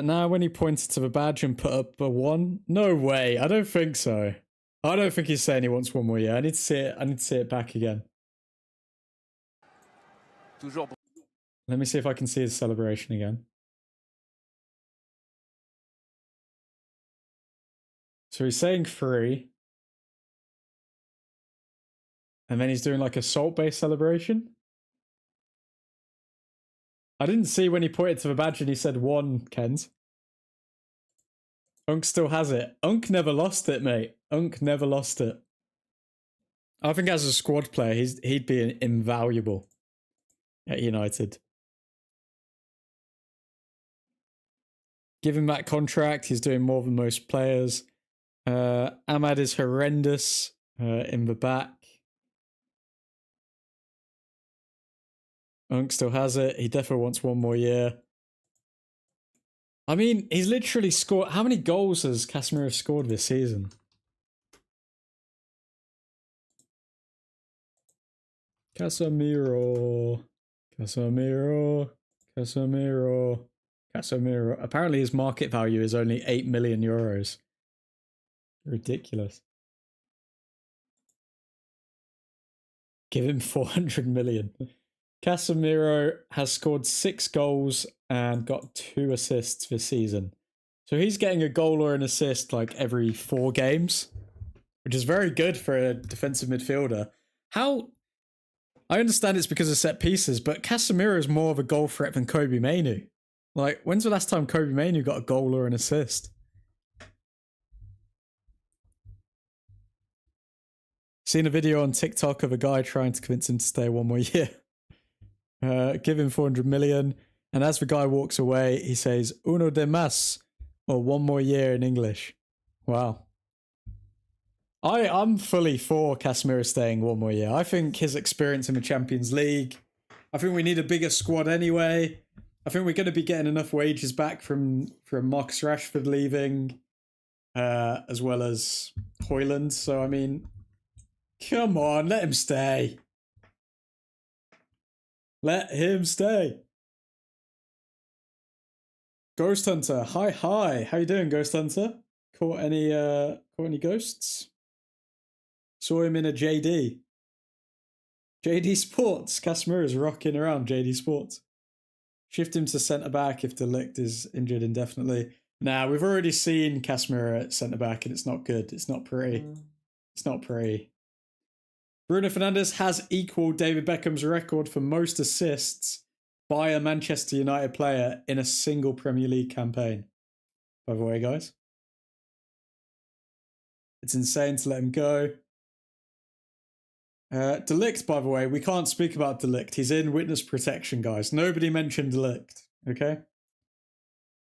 Now when he pointed to the badge and put up a 1? No way. I don't think so. I don't think he's saying he wants one more year. I need to see it. I need to see it back again. Let me see if I can see his celebration again. So he's saying 3. And then he's doing like a salt-based celebration. I didn't see when he pointed to the badge and he said 1, Kens. Unk still has it. Unk never lost it, mate. Unk never lost it. I think as a squad player, he'd be invaluable at United. Give him that contract. He's doing more than most players. Ahmad is horrendous in the back. Unk still has it. He definitely wants one more year. I mean, he's literally scored... How many goals has Casemiro scored this season? Casemiro. Apparently his market value is only 8 million euros. Ridiculous. Give him 400 million. Casemiro has scored 6 goals and got 2 assists this season. So he's getting a goal or an assist like every 4 games, which is very good for a defensive midfielder. How? I understand it's because of set pieces, but Casemiro is more of a goal threat than Kobe Mainoo. Like, when's the last time Kobe Mainoo got a goal or an assist? Seen a video on TikTok of a guy trying to convince him to stay 1 more year. Give him 400 million. And as the guy walks away, he says, uno de más, or 1 more year in English. Wow. I'm fully for Casemiro staying 1 more year. I think his experience in the Champions League, I think we need a bigger squad anyway. I think we're going to be getting enough wages back from Marcus Rashford leaving, as well as Højlund. So, I mean, come on, let him stay. Let him stay. Ghost Hunter, hi. How you doing, Ghost Hunter? Caught any ghosts? Saw him in a JD. JD Sports. Casemiro is rocking around JD Sports. Shift him to centre-back if De Ligt is injured indefinitely. Nah, we've already seen Casemiro at centre-back and it's not good. It's not pretty. It's not pretty. Bruno Fernandes has equalled David Beckham's record for most assists by a Manchester United player in a single Premier League campaign. By the way, guys. It's insane to let him go. De Ligt, by the way, we can't speak about De Ligt. He's in witness protection, guys. Nobody mentioned De Ligt, okay?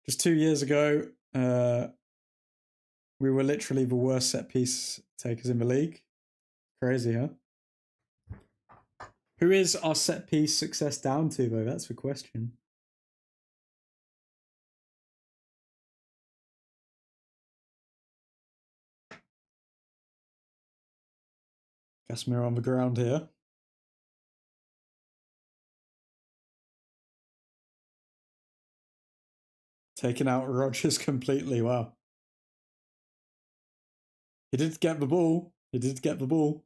Just 2 years ago, we were literally the worst set piece takers in the league. Crazy, huh? Who is our set piece success down to, though? That's the question. Casemiro on the ground here. Taking out Rodgers completely, wow. He did get the ball. He did get the ball.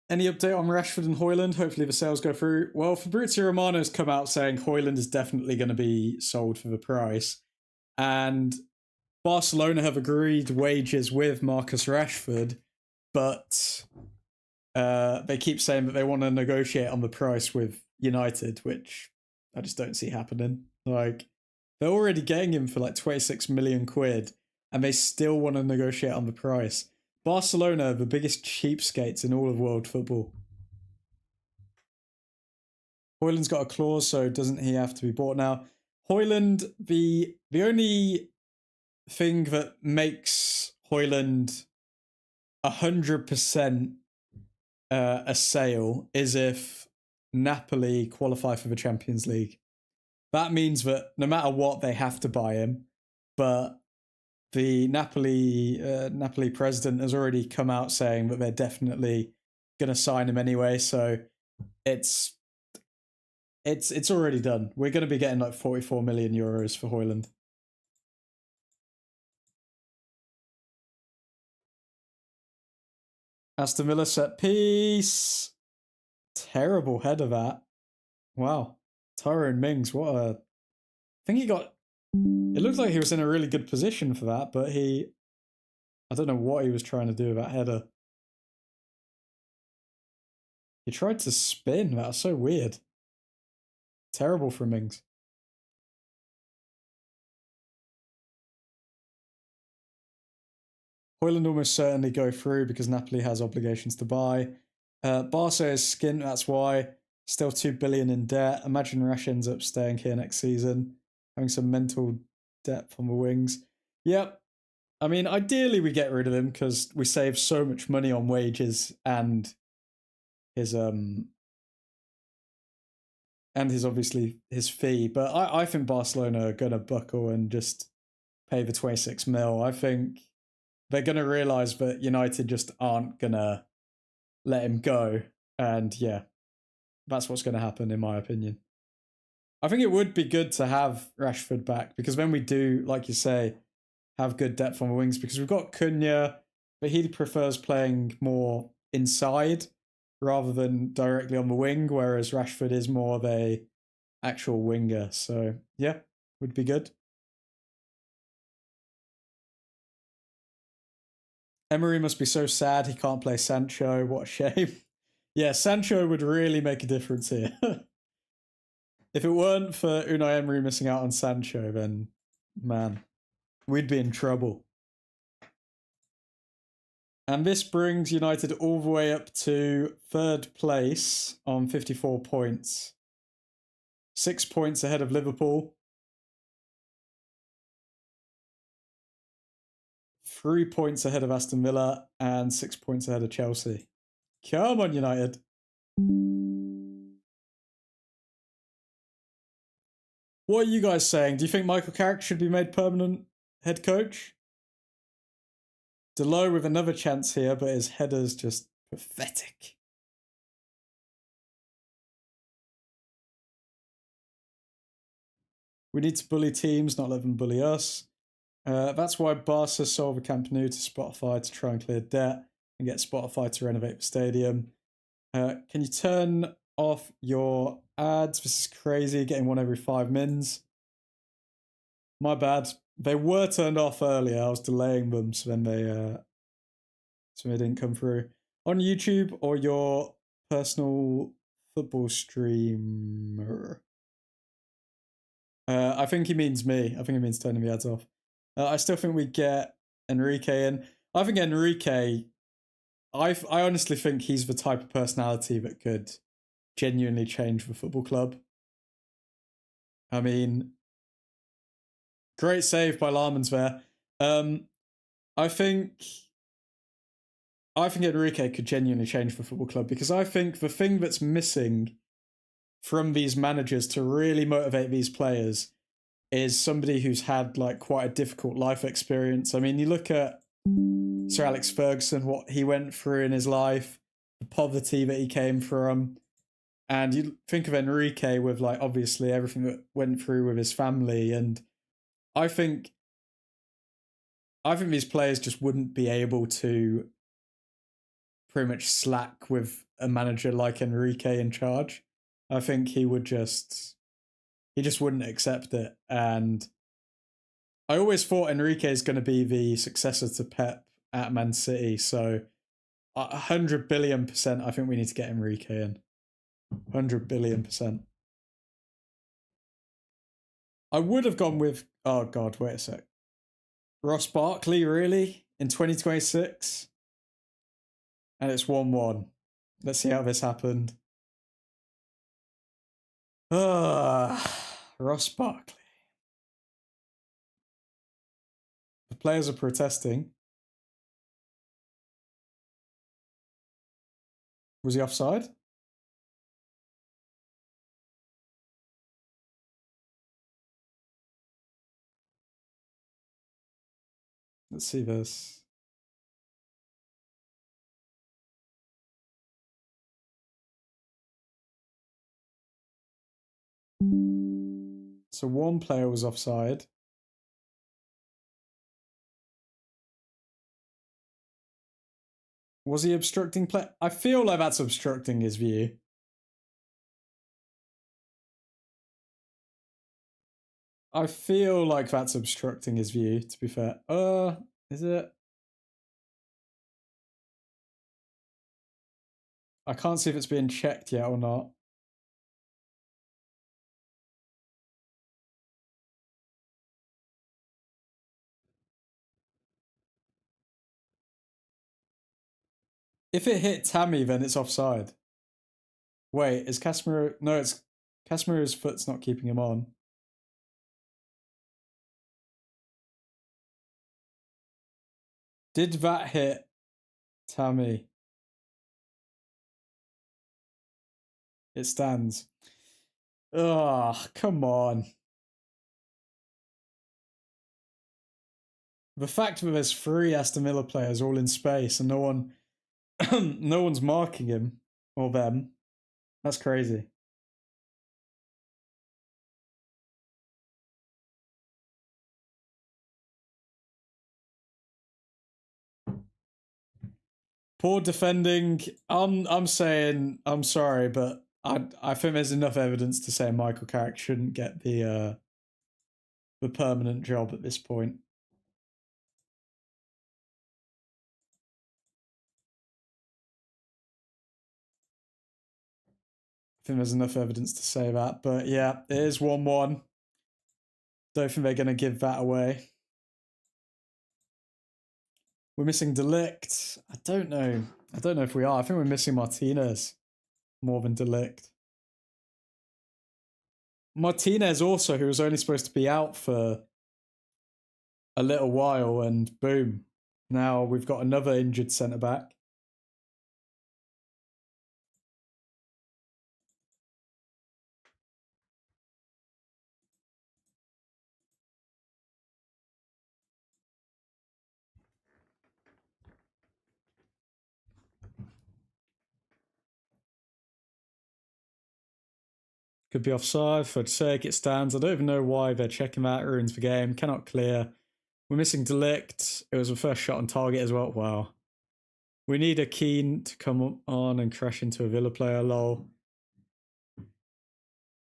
Any update on Rashford and Højlund? Hopefully the sales go through. Well, Fabrizio Romano's come out saying Højlund is definitely going to be sold for the price. And Barcelona have agreed wages with Marcus Rashford, but they keep saying that they want to negotiate on the price with United, which I just don't see happening. Like, they're already getting him for like 26 million quid, and they still want to negotiate on the price. Barcelona are the biggest cheapskates in all of world football. Højlund's got a clause, so doesn't he have to be bought now? Højlund, the only thing that makes Højlund 100% a sale is if Napoli qualify for the Champions League. That means that no matter what, they have to buy him. But the Napoli president has already come out saying that they're definitely going to sign him anyway. So it's already done. We're going to be getting like 44 million euros for Højlund. Aston Villa set piece. Terrible header that. Wow. Tyrone Mings, what a... I think he got... It looked like he was in a really good position for that, but I don't know what he was trying to do with that header. He tried to spin. That was so weird. Terrible for Mings. Højlund almost certainly go through because Napoli has obligations to buy. Barca is skint, that's why. Still 2 billion in debt. Imagine Rash ends up staying here next season. Having some mental depth on the wings. Yep. I mean, ideally we get rid of him because we save so much money on wages and his obviously his fee. But I think Barcelona are gonna buckle and just pay the 26 mil. I think they're gonna realise that United just aren't gonna let him go. And yeah, that's what's gonna happen in my opinion. I think it would be good to have Rashford back because when we do, like you say, have good depth on the wings, because we've got Cunha, but he prefers playing more inside. rather than directly on the wing, whereas Rashford is more of a actual winger. So yeah, would be good. Emery must be so sad he can't play Sancho. What a shame. Yeah, Sancho would really make a difference here. If it weren't for Unai Emery missing out on Sancho, then man, we'd be in trouble. And this brings United all the way up to third place on 54 points. 6 points ahead of Liverpool. 3 points ahead of Aston Villa and 6 points ahead of Chelsea. Come on, United. What are you guys saying? Do you think Michael Carrick should be made permanent head coach? Delo with another chance here, but his header's just pathetic. We need to bully teams, not let them bully us. That's why Barca sold the Camp Nou to Spotify to try and clear debt and get Spotify to renovate the stadium. Can you turn off your ads? This is crazy, getting one every 5 mins. My bad. They were turned off earlier. I was delaying them, so then they didn't come through. On YouTube or your personal football streamer? I think he means me. I think he means turning the ads off. I still think we get Enrique in. I think Enrique, I honestly think he's the type of personality that could genuinely change the football club. I mean, great save by Larmans there. I think Enrique could genuinely change the football club, because I think the thing that's missing from these managers to really motivate these players is somebody who's had like quite a difficult life experience. I mean, you look at Sir Alex Ferguson, what he went through in his life, the poverty that he came from, and you think of Enrique with like obviously everything that went through with his family, and I think these players just wouldn't be able to pretty much slack with a manager like Enrique in charge. I think he just wouldn't accept it. And I always thought Enrique is going to be the successor to Pep at Man City. So 100 billion% I think we need to get Enrique in. 100 billion%. I would have gone with, oh God, wait a sec. Ross Barkley, really? In 2026? And it's 1-1. Let's see how this happened. Ross Barkley. The players are protesting. Was he offside? Let's see this. So one player was offside. Was he obstructing play? I feel like that's obstructing his view. I feel like that's obstructing his view, to be fair. Is it? I can't see if it's being checked yet or not. If it hit Tammy, then it's offside. Wait, is Casemiro? No, it's Casemiro's foot's not keeping him on. Did that hit Tammy? It stands. Oh, come on. The fact that there's 3 Aston Villa players all in space and no one's marking him or them, that's crazy. Poor defending. I'm saying I'm sorry, but I think there's enough evidence to say Michael Carrick shouldn't get the permanent job at this point. I think there's enough evidence to say that, but yeah, it is 1-1. Don't think they're going to give that away. We're missing Delict. I don't know if we are. I think we're missing Martinez more than Delict. Martinez also, who was only supposed to be out for a little while, and boom, now we've got another injured centre-back. Could be offside. For sake, it stands. I don't even know why they're checking that. Ruins the game. Cannot clear. We're missing Delict. It was the first shot on target as well. Wow. We need a Keane to come on and crash into a Villa player, lol.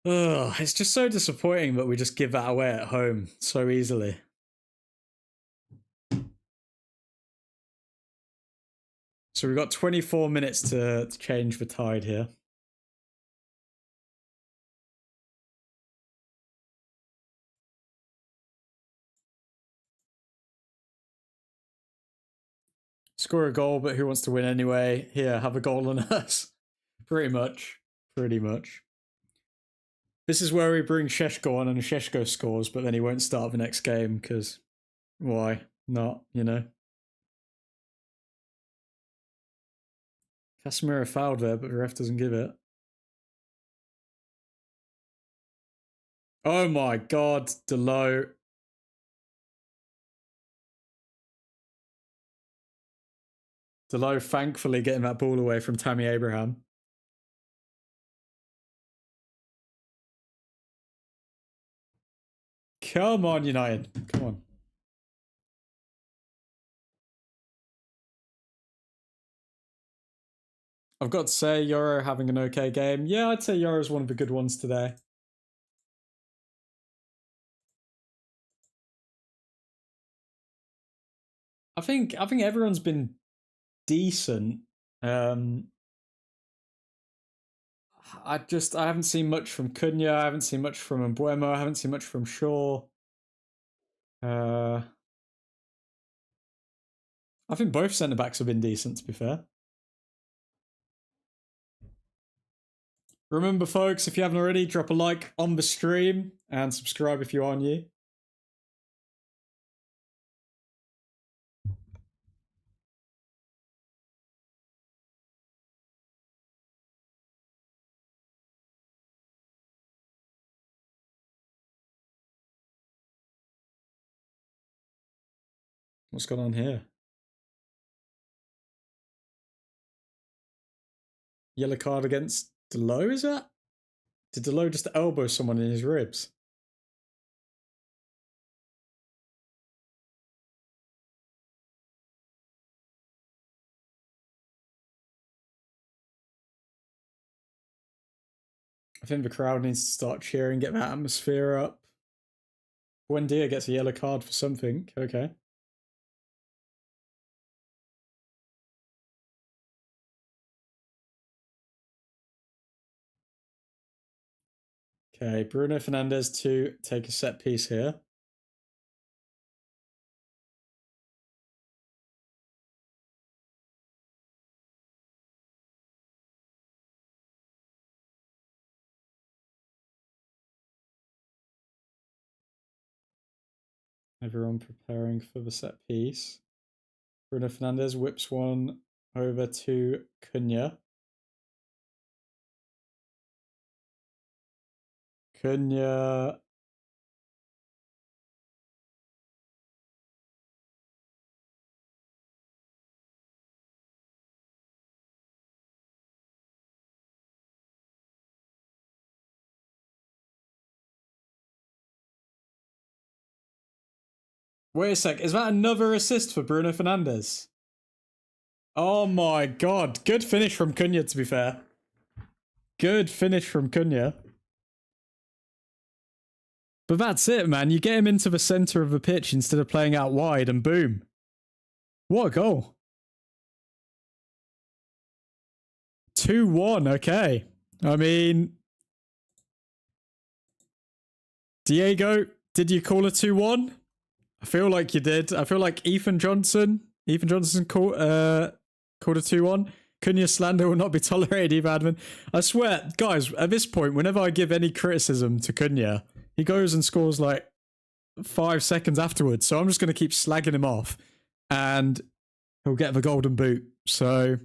Ugh, it's just so disappointing that we just give that away at home so easily. So we've got 24 minutes to change the tide here. Score a goal, but who wants to win anyway? Here, have a goal on us. Pretty much. This is where we bring Šeško on and Šeško scores, but then he won't start the next game, because why not, you know? Casemiro fouled there, but the ref doesn't give it. Oh my god, Delo. Delo thankfully getting that ball away from Tammy Abraham. Come on, United. Come on. I've got to say, Euro having an okay game. Yeah, I'd say Euro's one of the good ones today. I think everyone's been decent. I haven't seen much from Cunha. I haven't seen much from Mbuemo. I haven't seen much from Shaw. I think both centre backs have been decent, to be fair. Remember, folks, if you haven't already, drop a like on the stream and subscribe if you are new. What's going on here? Yellow card against Delo, is that? Did Delo just elbow someone in his ribs? I think the crowd needs to start cheering, get that atmosphere up. Buendia gets a yellow card for something. Okay. Okay, Bruno Fernandes to take a set piece here. Everyone preparing for the set piece. Bruno Fernandes whips one over to Cunha. Cunha. Wait a sec, is that another assist for Bruno Fernandes? Oh my god. Good finish from Cunha, to be fair. Good finish from Cunha. But that's it, man. You get him into the centre of the pitch instead of playing out wide, and boom. What a goal. 2-1, okay. I mean, Diego, did you call a 2-1? I feel like you did. I feel like Ethan Johnson called a 2-1. Cunha slander will not be tolerated, Eve Admin. I swear, guys, at this point, whenever I give any criticism to Cunha, he goes and scores like 5 seconds afterwards. So I'm just going to keep slagging him off and he'll get the golden boot. So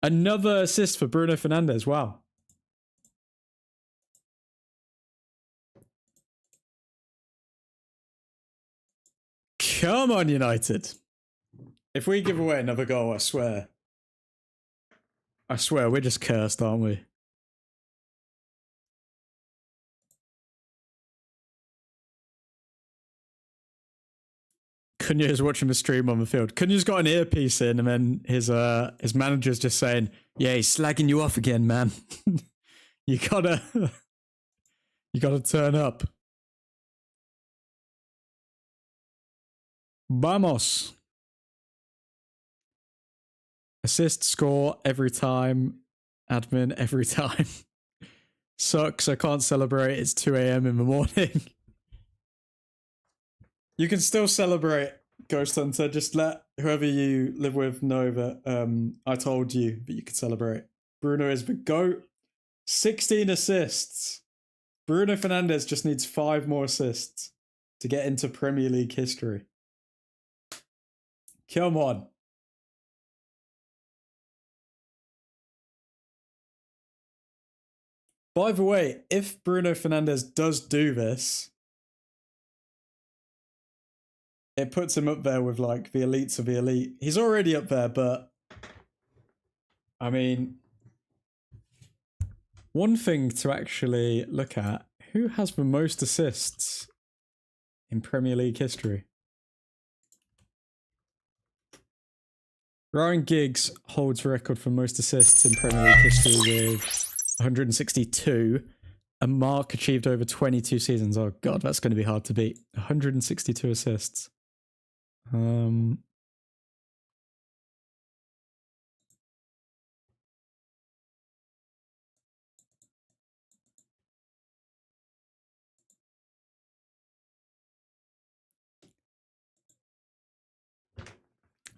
another assist for Bruno Fernandes. Wow. Come on, United. If we give away another goal, I swear we're just cursed, aren't we? Cunha is watching the stream on the field. Cunha's got an earpiece in, and then his manager's just saying, "Yeah, he's slagging you off again, man. you gotta turn up." Vamos. Assist, score every time. Admin every time. Sucks. I can't celebrate. It's 2 a.m. in the morning. You can still celebrate, Ghost Hunter. Just let whoever you live with know that I told you that you could celebrate. Bruno is the GOAT. 16 assists. Bruno Fernandes just needs 5 more assists to get into Premier League history. Come on. By the way, if Bruno Fernandes does do this, it puts him up there with like the elites of the elite. He's already up there, but I mean, one thing to actually look at, who has the most assists in Premier League history? Ryan Giggs holds the record for most assists in Premier League history with 162. A mark achieved over 22 seasons. Oh god, that's going to be hard to beat. 162 assists.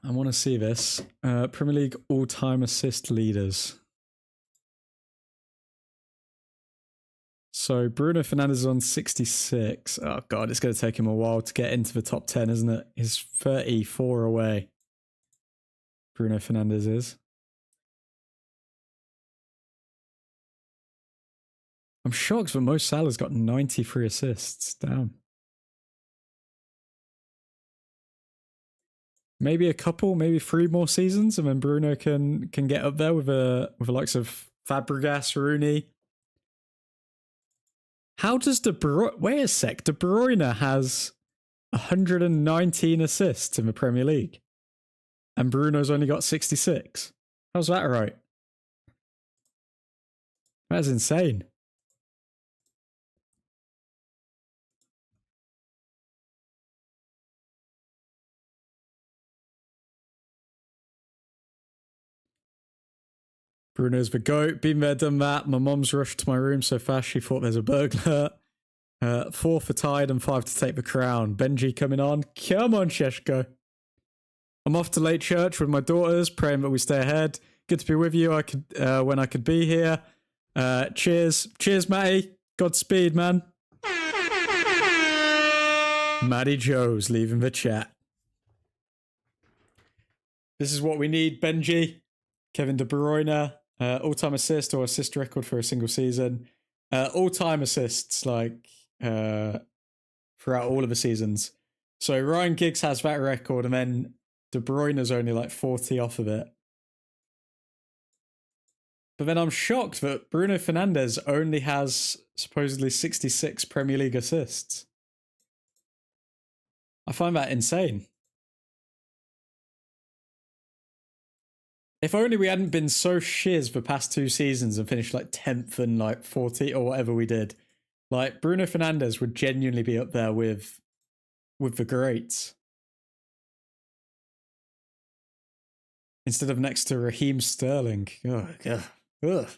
I want to see this. Premier League all-time assist leaders. So Bruno Fernandes is on 66. Oh god, it's going to take him a while to get into the top 10, isn't it? He's 34 away. Bruno Fernandes is. I'm shocked that Mo Salah's got 93 assists. Damn. Maybe a couple, maybe 3 more seasons, and then Bruno can get up there with the likes of Fabregas, Rooney. How does De Bruyne... Wait a sec. De Bruyne has 119 assists in the Premier League. And Bruno's only got 66. How's that right? That's insane. Bruno's the GOAT. Been there, done that. My mum's rushed to my room so fast she thought there's a burglar. 4 for tied and 5 to take the crown. Benji coming on. Come on, Sheshko. I'm off to late church with my daughters, praying that we stay ahead. Good to be with you. When I could be here. Cheers. Cheers, Matty. Godspeed, man. Matty Joe's leaving the chat. This is what we need, Benji. Kevin De Bruyne. All-time assist or assist record for a single season. All-time assists, like, throughout all of the seasons. So Ryan Giggs has that record, and then De Bruyne's only like 40 off of it. But then I'm shocked that Bruno Fernandes only has supposedly 66 Premier League assists. I find that insane. If only we hadn't been so shiz the past 2 seasons and finished like 10th and like 40 or whatever we did. Like Bruno Fernandes would genuinely be up there with the greats. Instead of next to Raheem Sterling. Oh, God. Ugh.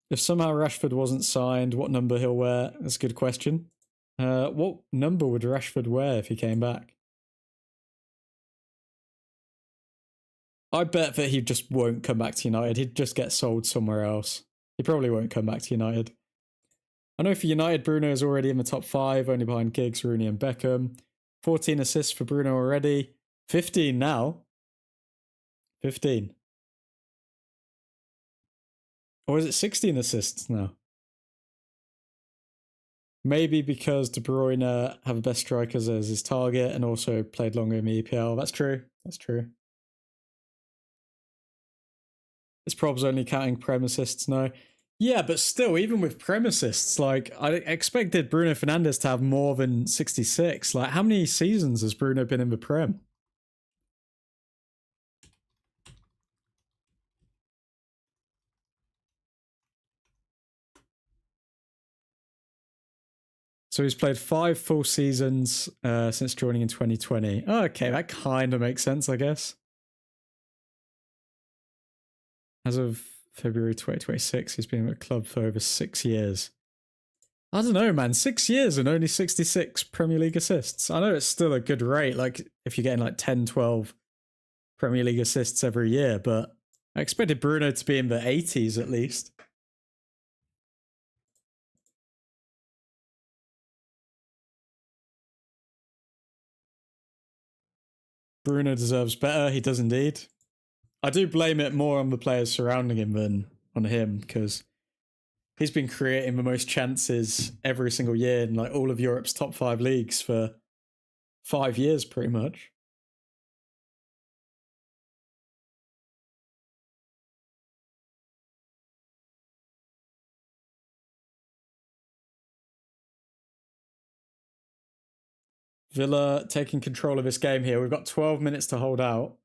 If somehow Rashford wasn't signed, what number he'll wear? That's a good question. What number would Rashford wear if he came back? I bet that he just won't come back to United. He'd just get sold somewhere else. He probably won't come back to United. I know for United, Bruno is already in the top 5, only behind Giggs, Rooney and Beckham. 14 assists for Bruno already. 15 now. 15. Or is it 16 assists now? Maybe because De Bruyne have the best strikers as his target and also played longer in the EPL. That's true. That's true. Is probs only counting Prem assists? No. Yeah, but still, even with Prem assists, like, I expected Bruno Fernandes to have more than 66. Like, how many seasons has Bruno been in the Prem? So he's played 5 full seasons since joining in 2020. Oh, okay, that kind of makes sense, I guess. As of February 2026, he's been at the club for over 6 years. I don't know, man. 6 years and only 66 Premier League assists. I know it's still a good rate, like if you're getting like 10, 12 Premier League assists every year, but I expected Bruno to be in the 80s at least. Bruno deserves better. He does indeed. I do blame it more on the players surrounding him than on him, because he's been creating the most chances every single year in like all of Europe's top 5 leagues for 5 years, pretty much. Villa taking control of this game here. We've got 12 minutes to hold out.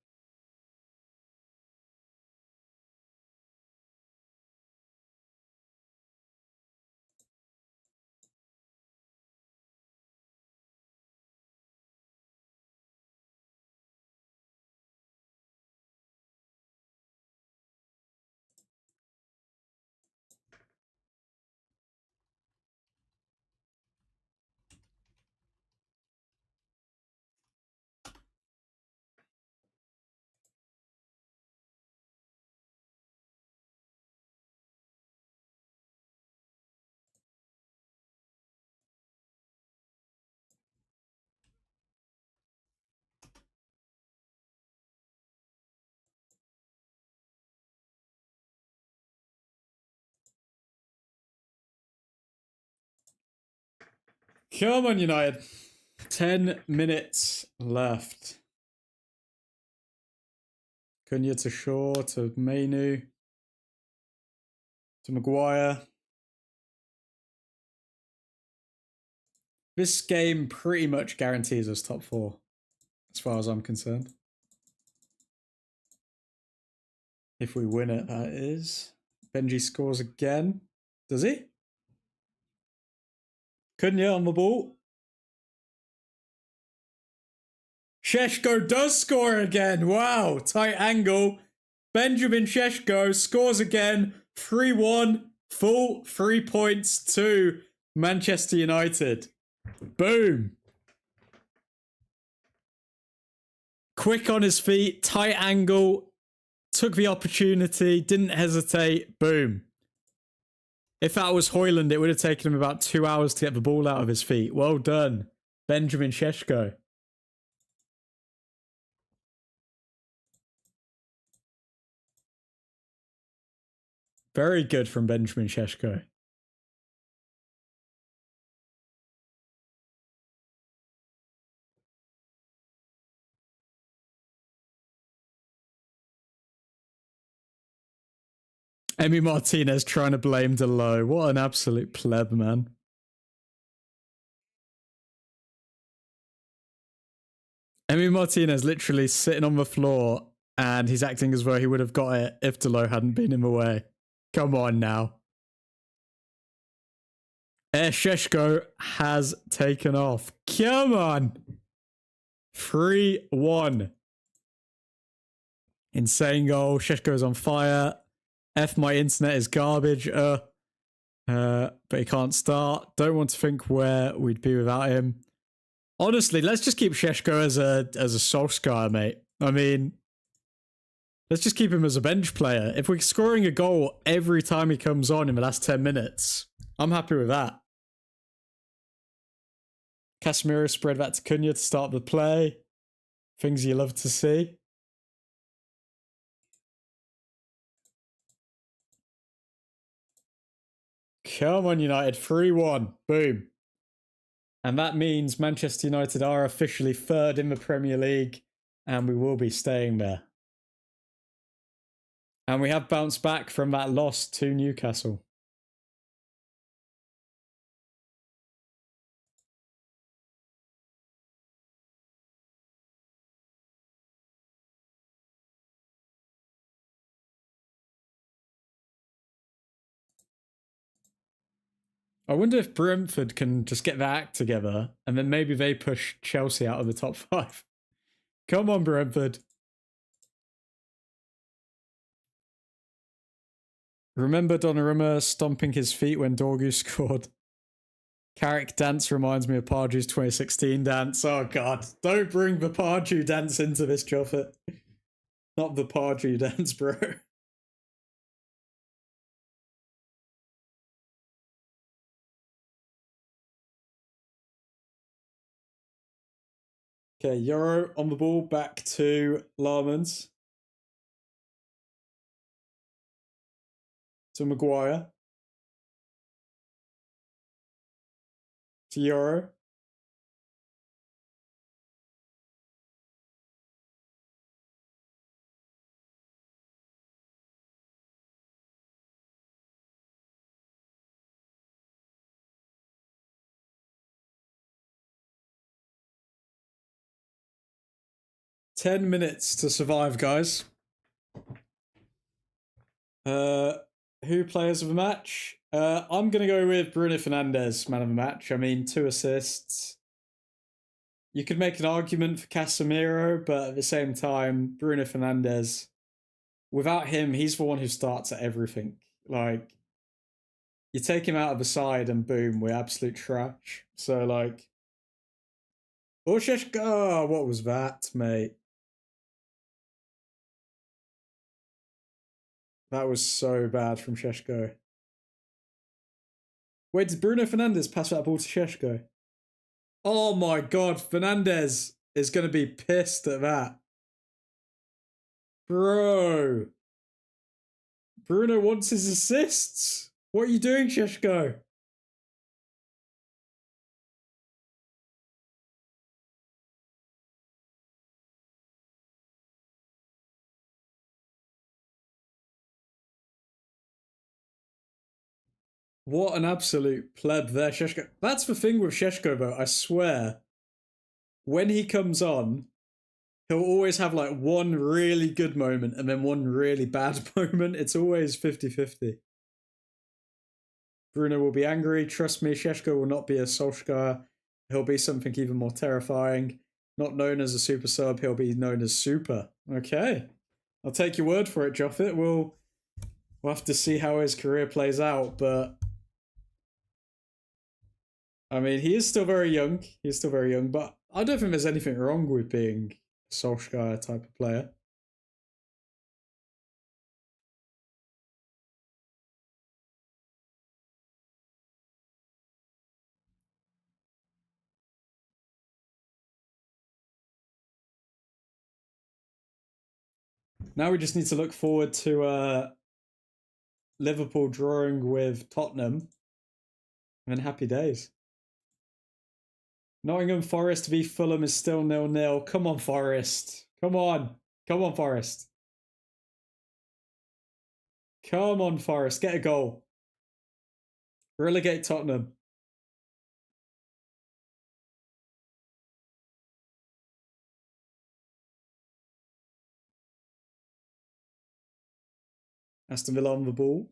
Come on, United. 10 minutes left. Cunha to Shaw, to Mainu, to Maguire. This game pretty much guarantees us top 4, as far as I'm concerned. If we win it, that is. Benji scores again. Does he? Cunha on the ball. Šeško does score again. Wow, tight angle. Benjamin Šeško scores again. 3-1. Full 3 points to Manchester United. Boom. Quick on his feet, tight angle. Took the opportunity, didn't hesitate. Boom. If that was Højlund, it would have taken him about 2 hours to get the ball out of his feet. Well done, Benjamin Šeško. Very good from Benjamin Šeško. Emi Martinez trying to blame Delo. What an absolute pleb, man. Emi Martinez literally sitting on the floor and he's acting as though he would have got it if Delo hadn't been in the way. Come on now. Sheshko has taken off. Come on. 3-1. Insane goal. Sheshko's on fire. My internet is garbage. But he can't start. Don't want to think where we'd be without him. Honestly, let's just keep Sheshko as a Solskjaer, mate. I mean, let's just keep him as a bench player. If we're scoring a goal every time he comes on in the last 10 minutes, I'm happy with that. Casemiro spread that to Cunha to start the play. Things you love to see. Come on, United. 3-1. Boom. And that means Manchester United are officially third in the Premier League, and we will be staying there. And we have bounced back from that loss to Newcastle. I wonder if Brentford can just get their act together and then maybe they push Chelsea out of the top 5. Come on, Brentford. Remember Donnarumma stomping his feet when Dorgu scored? Carrick dance reminds me of Pardew's 2016 dance. Oh, God. Don't bring the Pardew dance into this, Joffet. Not the Pardew dance, bro. Okay, Euro on the ball, back to Larmans. To Maguire. To Euro. Ten minutes to survive, guys. Who players of the match? I'm going to go with Bruno Fernandes, man of the match. I mean, 2 assists. You could make an argument for Casemiro, but at the same time, Bruno Fernandes, without him, he's the one who starts at everything. Like, you take him out of the side and boom, we're absolute trash. So, like, Osheshka, what was that, mate? That was so bad from Sheshko. Wait, did Bruno Fernandes pass that ball to Sheshko? Oh my God, Fernandes is going to be pissed at that. Bro. Bruno wants his assists. What are you doing, Sheshko? What an absolute pleb there, Sheshko. That's the thing with Sheshko, though. I swear, when he comes on, he'll always have like one really good moment and then one really bad moment. It's always 50-50. Bruno will be angry. Trust me, Sheshko will not be a Solskjaer. He'll be something even more terrifying. Not known as a super sub, he'll be known as super. Okay. I'll take your word for it, Joffit. We'll have to see how his career plays out, but I mean, he is still very young. He's still very young, but I don't think there's anything wrong with being a Solskjaer type of player. Now we just need to look forward to Liverpool drawing with Tottenham, and then happy days. Nottingham Forest v Fulham is still 0-0. Come on, Forest. Come on. Come on, Forest. Come on, Forest. Get a goal. Relegate Tottenham. Aston Villa on the ball.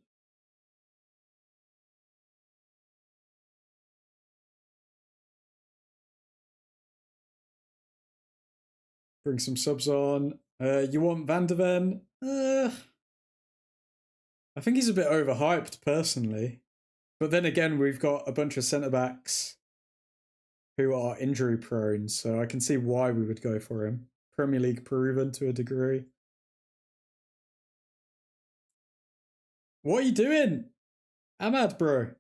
Bring some subs on. You want Van de Ven? I think he's a bit overhyped, personally. But then again, we've got a bunch of centre-backs who are injury-prone, so I can see why we would go for him. Premier League proven to a degree. What are you doing? Ahmad, bro.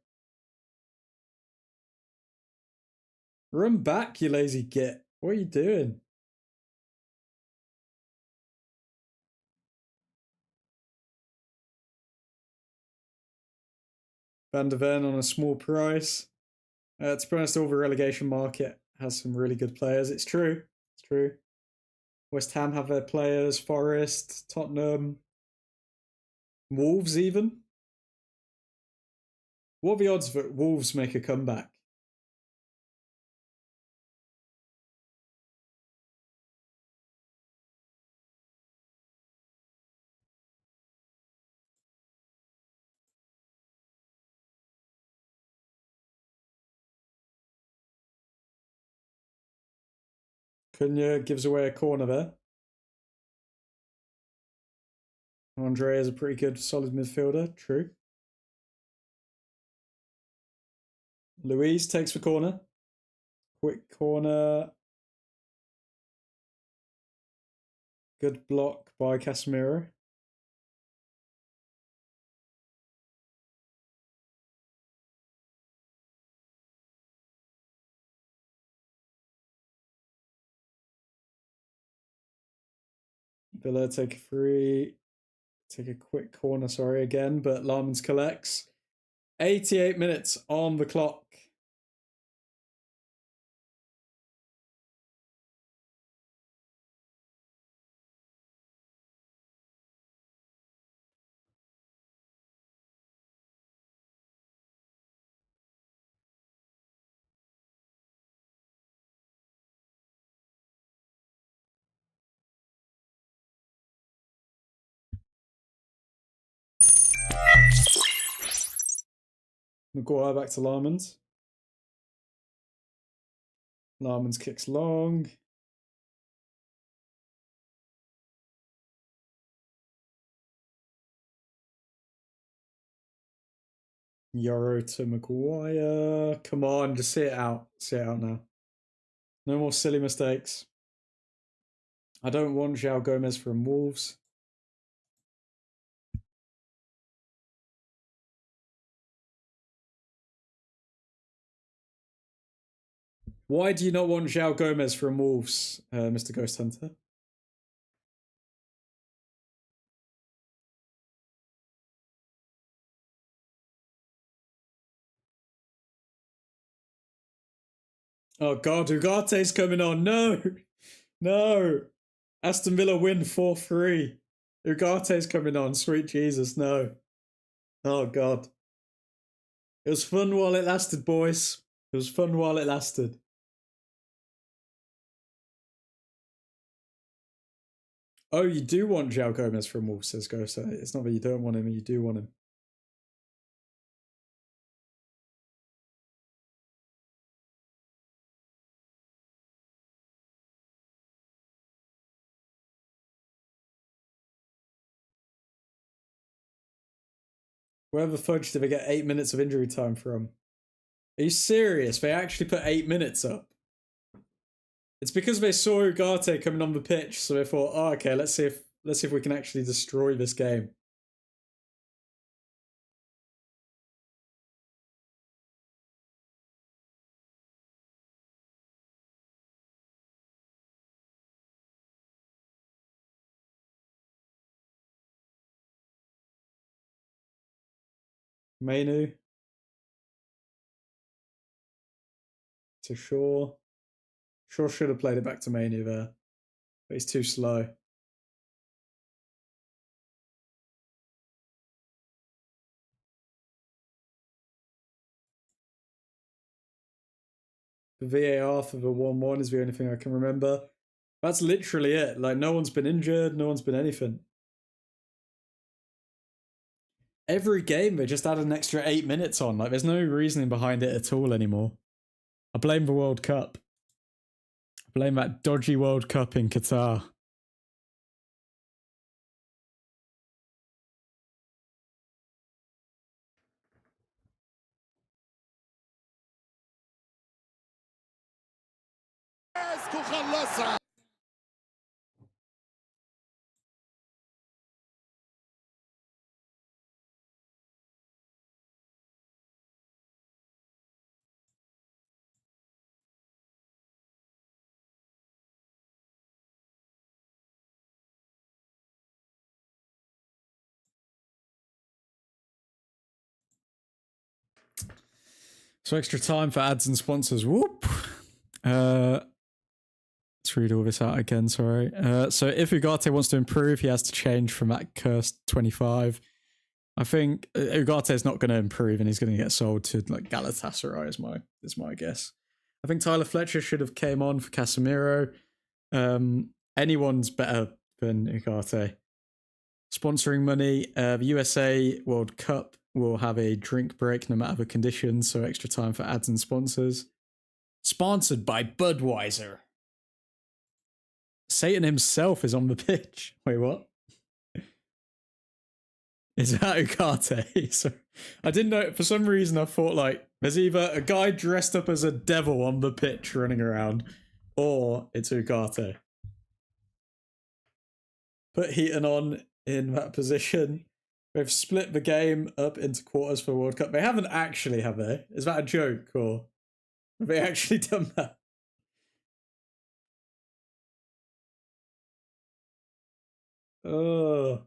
Run back, you lazy git. What are you doing? Van de Ven on a small price. To be honest, all the relegation market has some really good players. It's true. It's true. West Ham have their players. Forest, Tottenham, Wolves even. What are the odds that Wolves make a comeback? Cunha gives away a corner there. Andre is a pretty good, solid midfielder. True. Luis takes the corner. Quick corner. Good block by Casemiro. Villa take a free. Take a quick corner, sorry, again, but Larmans collects. 88 minutes on the clock. Maguire back to Larmans. Larmans kicks long. Euro to Maguire. Come on, just see it out. See it out now. No more silly mistakes. I don't want João Gomez from Wolves. Why do you not want João Gomez from Wolves, Mr. Ghost Hunter? Oh God, Ugarte's coming on. No, no. Aston Villa win 4-3. Ugarte's coming on. Sweet Jesus, no. Oh God. It was fun while it lasted, boys. It was fun while it lasted. Oh, you do want João Gomez from Wolves, says Ghost. It's not that you don't want him, you do want him. Where the fudge did they get 8 minutes of injury time from? Are you serious? They actually put 8 minutes up. It's because they saw Ugarte coming on the pitch, so they thought, oh, okay, let's see if we can actually destroy this game. Mainu to Shaw. Shaw should have played it back to Mainu there, but he's too slow. The VAR for the 1-1 is the only thing I can remember. That's literally it. Like, no one's been injured, no one's been anything. Every game they just add an extra 8 minutes on. Like, there's no reasoning behind it at all anymore. I blame the World Cup. I blame that dodgy World Cup in Qatar. So extra time for ads and sponsors. Whoop. Let's read all this out again, sorry. So if Ugarte wants to improve, he has to change from that cursed 25. I think Ugarte is not going to improve and he's going to get sold to like Galatasaray is my guess. I think Tyler Fletcher should have came on for Casemiro. Anyone's better than Ugarte. Sponsoring money. The USA World Cup will have a drink break no matter the conditions, so extra time for ads and sponsors. Sponsored by Budweiser. Satan himself is on the pitch. Wait, what? Is that Ugarte? So, I didn't know. For some reason, I thought like there's either a guy dressed up as a devil on the pitch running around, or it's Ugarte. Put Heaton on in that position. They've split the game up into quarters for World Cup. They haven't actually, have they? Is that a joke, or have they actually done that? Oh.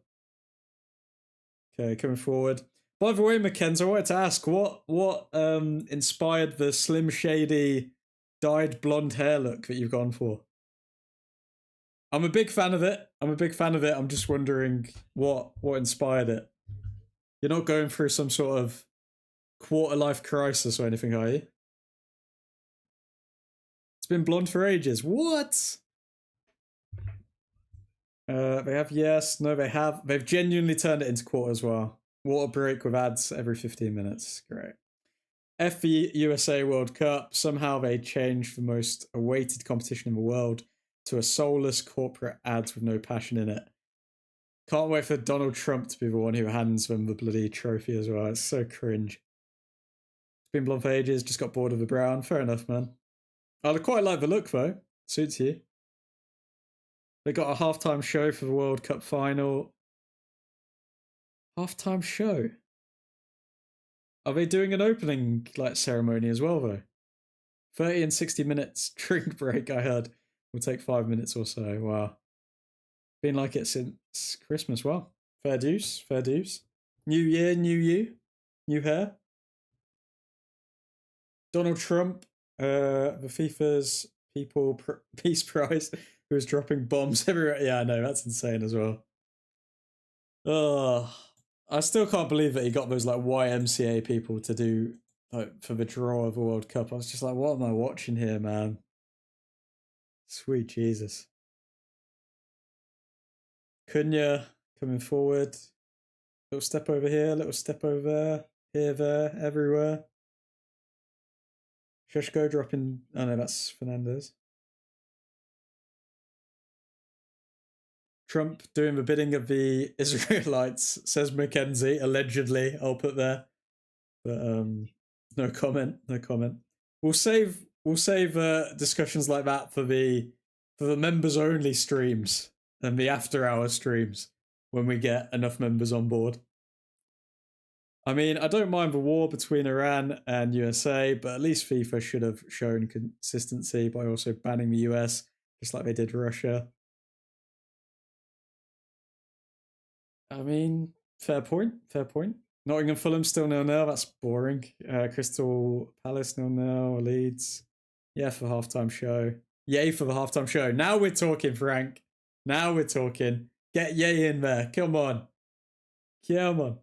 Okay, coming forward. By the way, Mackenzie, I wanted to ask, what inspired the Slim Shady dyed blonde hair look that you've gone for? I'm a big fan of it. I'm just wondering what inspired it. You're not going through some sort of quarter-life crisis or anything, are you? It's been blonde for ages. What? They have yes, no, they have. They've genuinely turned it into quarter as well. Water break with ads every 15 minutes. Great. FV USA World Cup. Somehow they changed the most awaited competition in the world to a soulless corporate ads with no passion in it. Can't wait for Donald Trump to be the one who hands them the bloody trophy as well. It's so cringe. It's been blonde for ages, just got bored of the brown. Fair enough, man. I quite like the look, though. Suits you. They got a halftime show for the World Cup final. Halftime show? Are they doing an opening like ceremony as well, though? 30 and 60 minutes drink break, I heard. Will take 5 minutes or so. Wow. Been like it since Christmas. Wow. Fair dues. Fair dues. New year, new you. New hair. Donald Trump, the FIFA's Peace Prize, who was dropping bombs everywhere. Yeah, I know. That's insane as well. Oh, I still can't believe that he got those like YMCA people to do like for the draw of the World Cup. I was just like, what am I watching here, man? Sweet Jesus. Cunha coming forward. Little step over here, little step over there. Here, there, everywhere. Sheshko dropping. Oh no, that's Fernandez. Trump doing the bidding of the Israelites, says Mackenzie, allegedly. I'll put there. But no comment. No comment. We'll save discussions like that for the members only streams and the after hour streams when we get enough members on board. I mean, I don't mind the war between Iran and USA, but at least FIFA should have shown consistency by also banning the US, just like they did Russia. I mean, fair point. Fair point. Nottingham Fulham still 0-0. That's boring. Crystal Palace 0-0. Leeds. Yeah, for the halftime show. Yay for the halftime show. Now we're talking, Frank. Now we're talking. Get yay in there. Come on. Come on.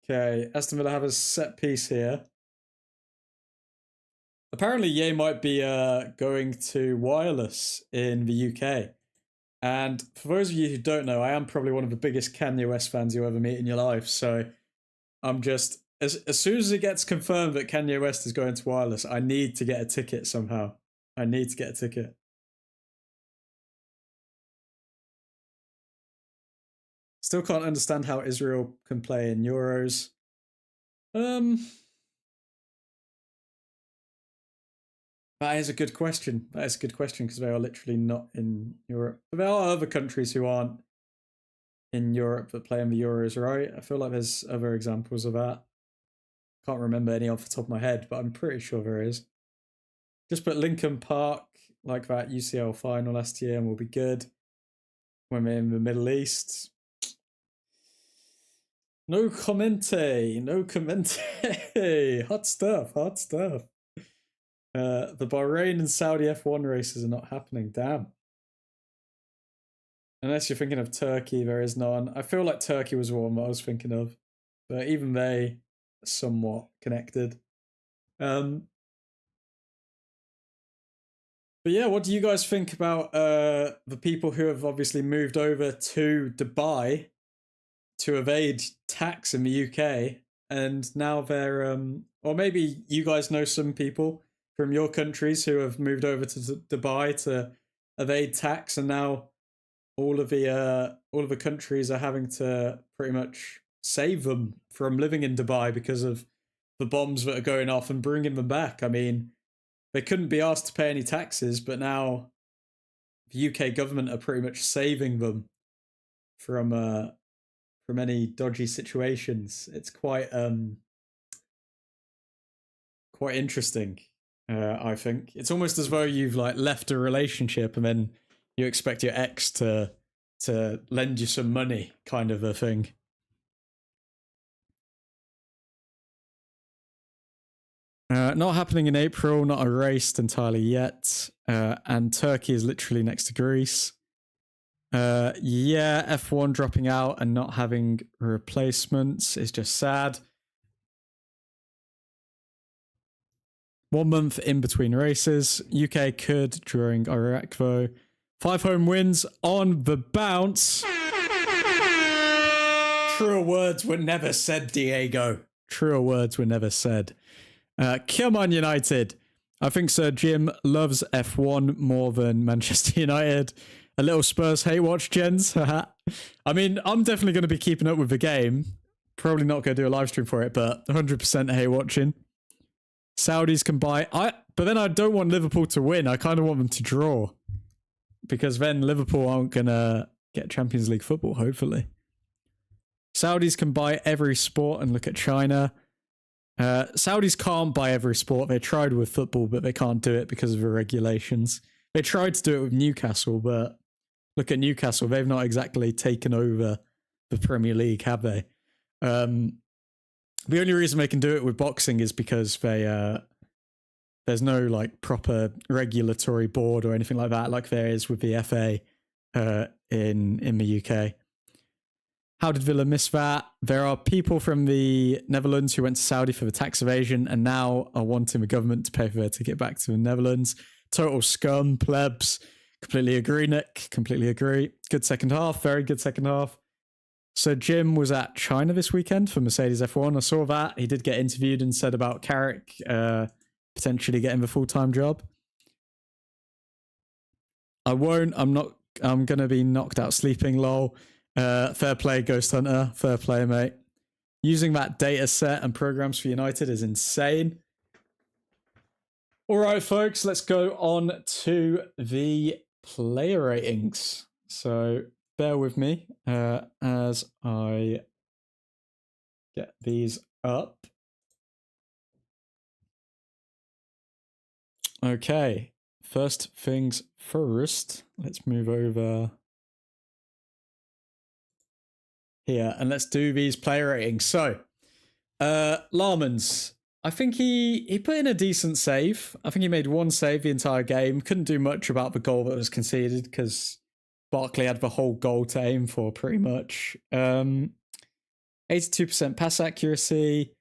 Okay, Aston Villa have a set piece here. apparently Ye might be going to wireless in the UK. And for those of you who don't know, I am probably one of the biggest Kanye West fans you'll ever meet in your life. So I'm just, as soon as it gets confirmed that Kanye West is going to wireless, I need to get a ticket somehow. I need to get a ticket. Still can't understand how Israel can play in Euros. That is a good question. That is a good question because they are literally not in Europe. But there are other countries who aren't in Europe that play in the Euros, right? I feel like there's other examples of that. Can't remember any off the top of my head, but I'm pretty sure there is. Just put Lincoln Park like that UCL final last year and we'll be good. When we're in the Middle East. No commente. No commente. Hot stuff. Hot stuff. The Bahrain and Saudi F1 races are not happening. Damn. Unless you're thinking of Turkey, there is none. I feel like Turkey was one that I was thinking of. But even they are somewhat connected. But yeah, what do you guys think about the people who have obviously moved over to Dubai to evade tax in the UK? And now they're, or maybe you guys know some people from your countries who have moved over to Dubai to evade tax, and now all of the countries are having to pretty much save them from living in Dubai because of the bombs that are going off and bringing them back. I mean, they couldn't be asked to pay any taxes, but now the UK government are pretty much saving them from any dodgy situations. It's quite interesting. I think it's almost as though you've like left a relationship and then you expect your ex to lend you some money, kind of a thing. Not happening in April, not erased entirely yet. And Turkey is literally next to Greece. Yeah, F1 dropping out and not having replacements is just sad. 1 month in between races. UK could during Iraq though. 5 home wins on the bounce. Truer words were never said, Diego. Truer words were never said. Come on, United. I think Sir Jim loves F1 more than Manchester United. A little Spurs hate watch, gents. I mean, I'm definitely going to be keeping up with the game. Probably not going to do a live stream for it, but 100% hate watching. Saudis can buy... But then I don't want Liverpool to win. I kind of want them to draw. Because then Liverpool aren't going to get Champions League football, hopefully. Saudis can buy every sport and look at China. Saudis can't buy every sport. They tried with football, but they can't do it because of the regulations. They tried to do it with Newcastle, but look at Newcastle. They've not exactly taken over the Premier League, have they? The only reason they can do it with boxing is because there's no like proper regulatory board or anything like that, like there is with the FA in the UK. How did Villa miss that? There are people from the Netherlands who went to Saudi for the tax evasion and now are wanting the government to pay for their ticket back to the Netherlands. Total scum, plebs. Completely agree, Nick. Completely agree. Good second half. Very good second half. So Jim was at China this weekend for Mercedes F1. I saw that. He did get interviewed and said about Carrick potentially getting the full-time job. I won't. I'm going to be knocked out sleeping, lol. Fair play, Ghost Hunter. Fair play, mate. Using that data set and programs for United is insane. All right, folks, let's go on to the player ratings. So bear with me as I get these up. Okay, first things first, let's move over here and let's do these player ratings. So, Larmans, I think he put in a decent save. I think he made one save the entire game. Couldn't do much about the goal that was conceded because Barkley had the whole goal to aim for pretty much. 82% pass accuracy.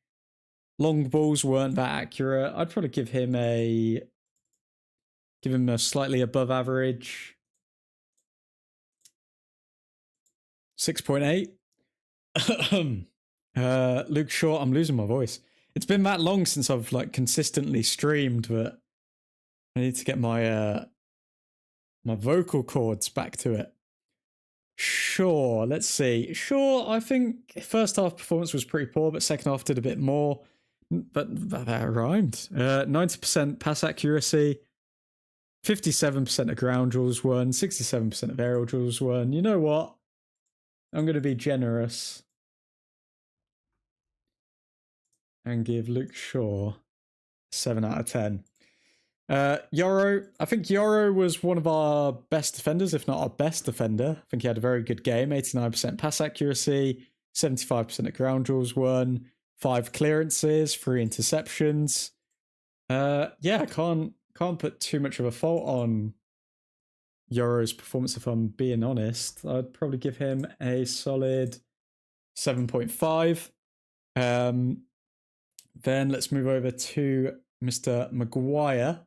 Long balls weren't that accurate. I'd probably give him a slightly above average 6.8. Luke Shaw, I'm losing my voice. It's been that long since I've like consistently streamed that I need to get my my vocal cords back to it. Sure, let's see. Sure, I think first half performance was pretty poor, but second half did a bit more. But that rhymed. 90% pass accuracy, 57% of ground duels won, 67% of aerial duels won. You know what? I'm going to be generous and give Luke Shaw 7 out of 10. Yoro, I think Yoro was one of our best defenders, if not our best defender. I think he had a very good game. 89% pass accuracy, 75% of ground duels won, 5 clearances, 3 interceptions. Yeah, I can't put too much of a fault on Yoro's performance, if I'm being honest. I'd probably give him a solid 7.5. Then let's move over to Mr. Maguire.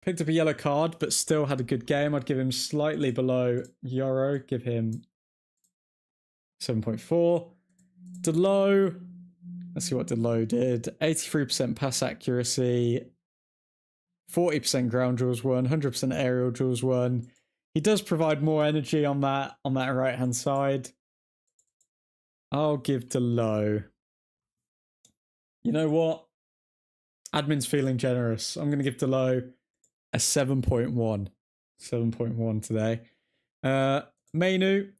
Picked up a yellow card, but still had a good game. I'd give him slightly below Yoro. Give him 7.4. Delo. Let's see what Delo did. 83% pass accuracy. 40% ground duels won. 100% aerial duels won. He does provide more energy on that right-hand side. I'll give Delo. You know what? Admin's feeling generous. I'm going to give Delo a 7.1. 7.1 today. Mainu.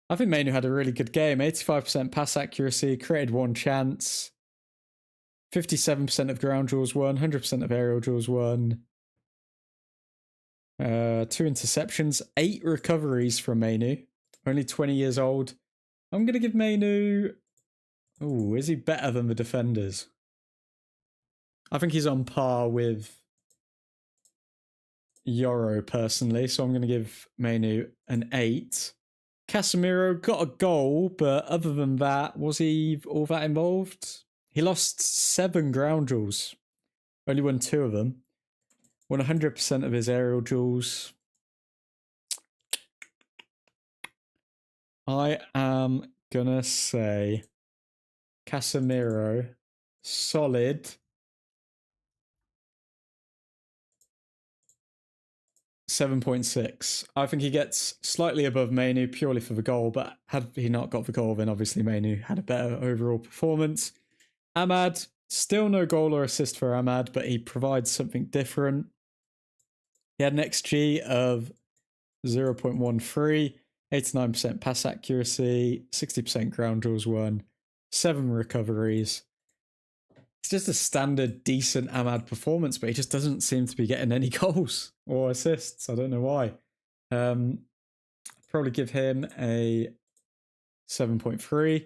I think Mainu had a really good game. 85% pass accuracy, created 1 chance. 57% of ground duels won, 100% of aerial duels won. 2 interceptions, 8 recoveries from Mainu. Only 20 years old. I'm going to give Mainu... Ooh, is he better than the defenders? I think he's on par with Yoro personally, so I'm going to give Mainu an 8. Casemiro got a goal, but other than that, was he all that involved? He lost 7 ground duels. Only won 2 of them. Won 100% of his aerial duels. I am gonna say Casemiro, solid 7.6. I think he gets slightly above Mainu purely for the goal, but had he not got the goal, then obviously Mainu had a better overall performance. Ahmad, still no goal or assist for Ahmad, but he provides something different. He had an XG of 0.13, 89% pass accuracy, 60% ground duels won, 7 recoveries. It's just a standard, decent Ahmad performance, but he just doesn't seem to be getting any goals or assists. I don't know why. Probably give him a 7.3.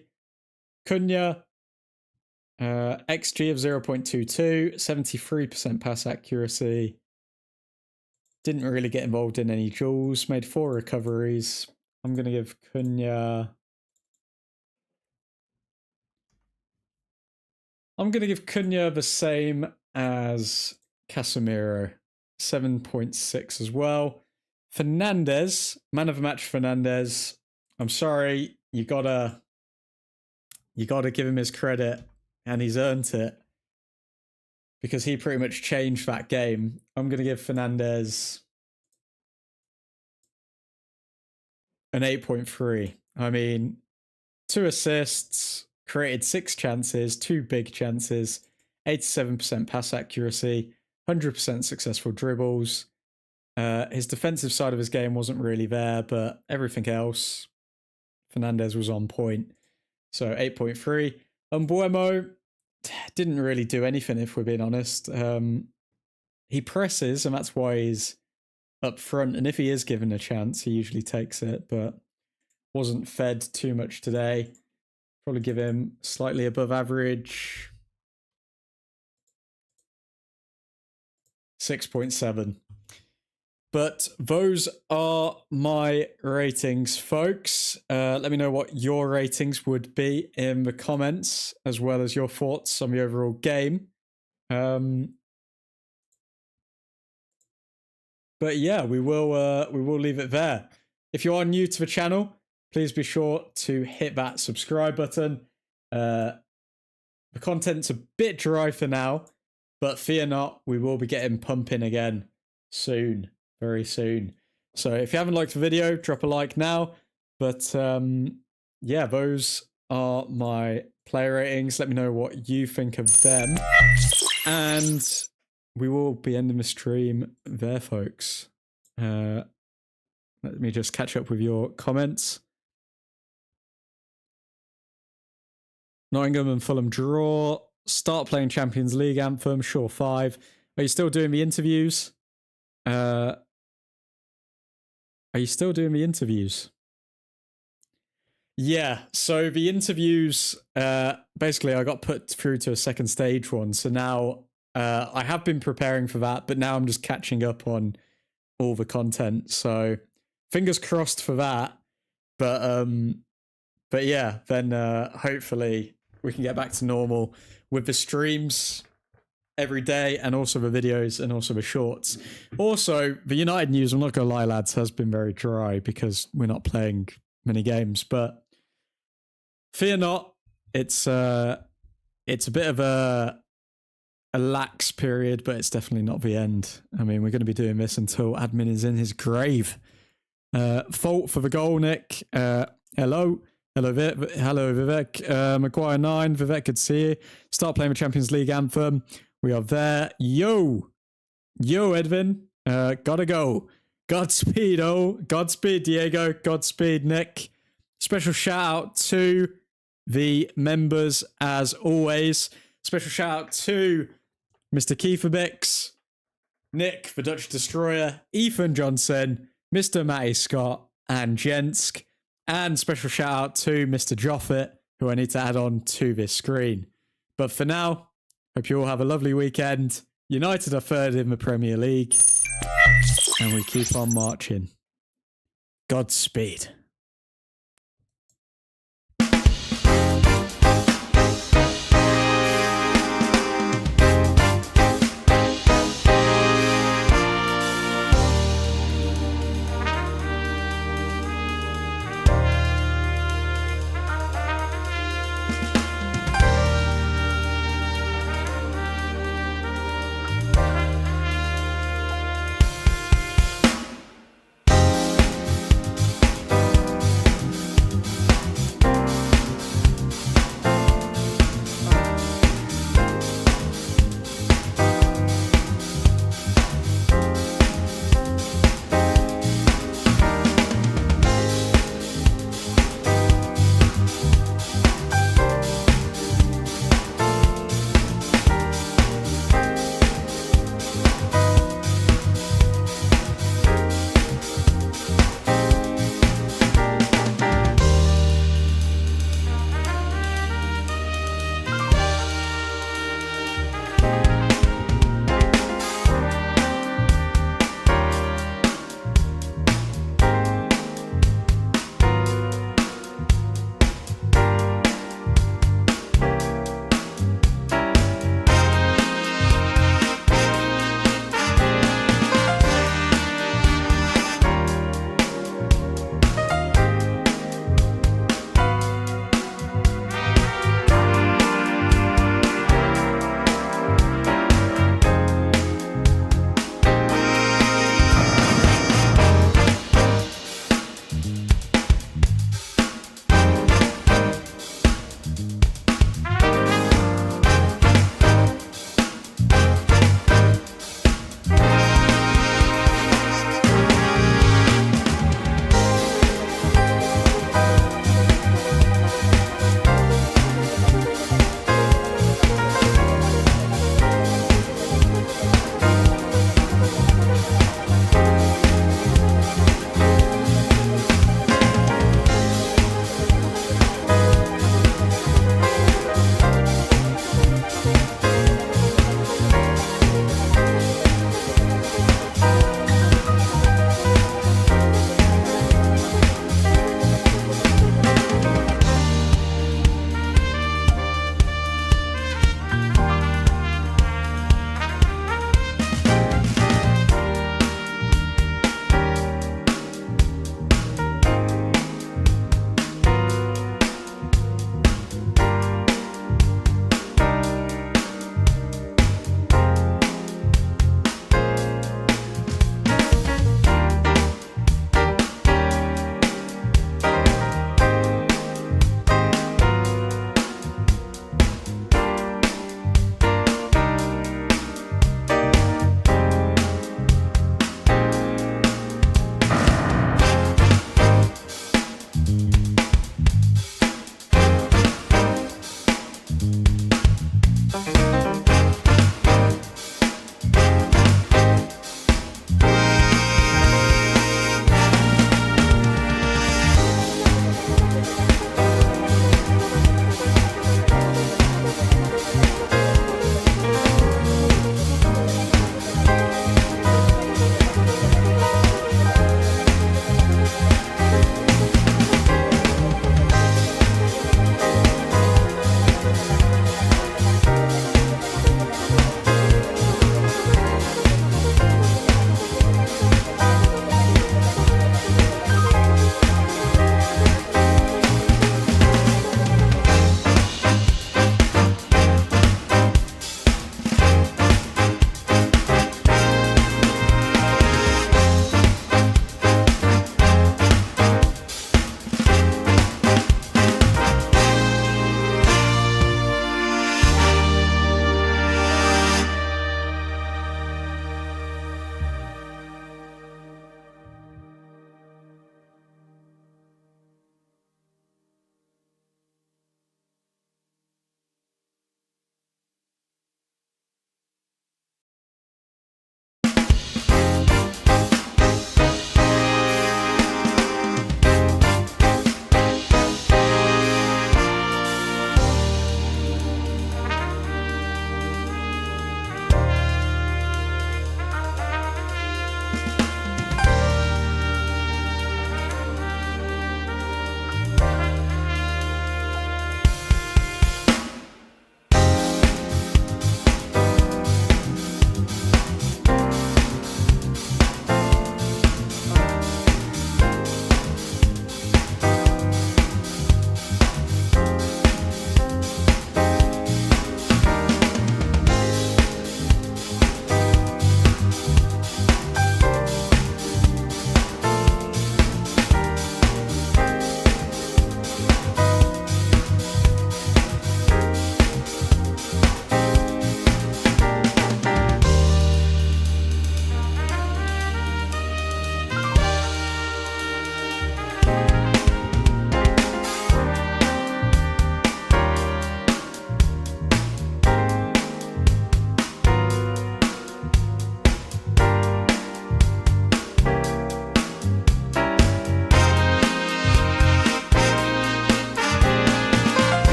Cunha, XG of 0.22, 73% pass accuracy. Didn't really get involved in any duels, made 4 recoveries. I'm going to give Cunha... I'm going to give Cunha the same as Casemiro, 7.6 as well. Fernandes, man of the match Fernandes. I'm sorry, you gotta give him his credit, and he's earned it because he pretty much changed that game. I'm going to give Fernandes an 8.3. I mean, 2 assists, created 6 chances, 2 big chances, 87% pass accuracy, 100% successful dribbles. His defensive side of his game wasn't really there, but everything else, Fernandes was on point. So 8.3. Mbuemo didn't really do anything, if we're being honest. He presses, and that's why he's up front. And if he is given a chance, he usually takes it, but wasn't fed too much today. Probably give him slightly above average 6.7. But those are my ratings, folks. Let me know what your ratings would be in the comments, as well as your thoughts on the overall game. But yeah, we will leave it there. If you are new to the channel, please be sure to hit that subscribe button. The content's a bit dry for now, but fear not, we will be getting pumping again soon, very soon. So if you haven't liked the video, drop a like now. But yeah, those are my player ratings. Let me know what you think of them. And we will be ending the stream there, folks. Let me just catch up with your comments. Nottingham and Fulham draw. Start playing Champions League anthem. Sure, 5. Are you still doing the interviews? Are you still doing the interviews? Yeah, so the interviews, basically I got put through to a second stage one. So now I have been preparing for that, but now I'm just catching up on all the content. So fingers crossed for that. But yeah, then hopefully we can get back to normal with the streams every day, and also the videos, and also the shorts. Also, the United news, I'm not going to lie, lads, has been very dry because we're not playing many games. But fear not, it's a bit of a lax period, but it's definitely not the end. I mean, we're going to be doing this until admin is in his grave. Fault for the goal, Nick. Hello, Vivek. Maguire 9. Vivek, good to see you. Start playing the Champions League anthem. We are there. Yo, Edwin. Gotta go. Godspeed, Godspeed, Diego. Godspeed, Nick. Special shout out to the members as always. Special shout out to Mr. Kieferbix, Nick, the Dutch Destroyer, Ethan Johnson, Mr. Matty Scott, and Jensk. And special shout out to Mr. Joffet, who I need to add on to this screen. But for now, hope you all have a lovely weekend. United are third in the Premier League. And we keep on marching. Godspeed.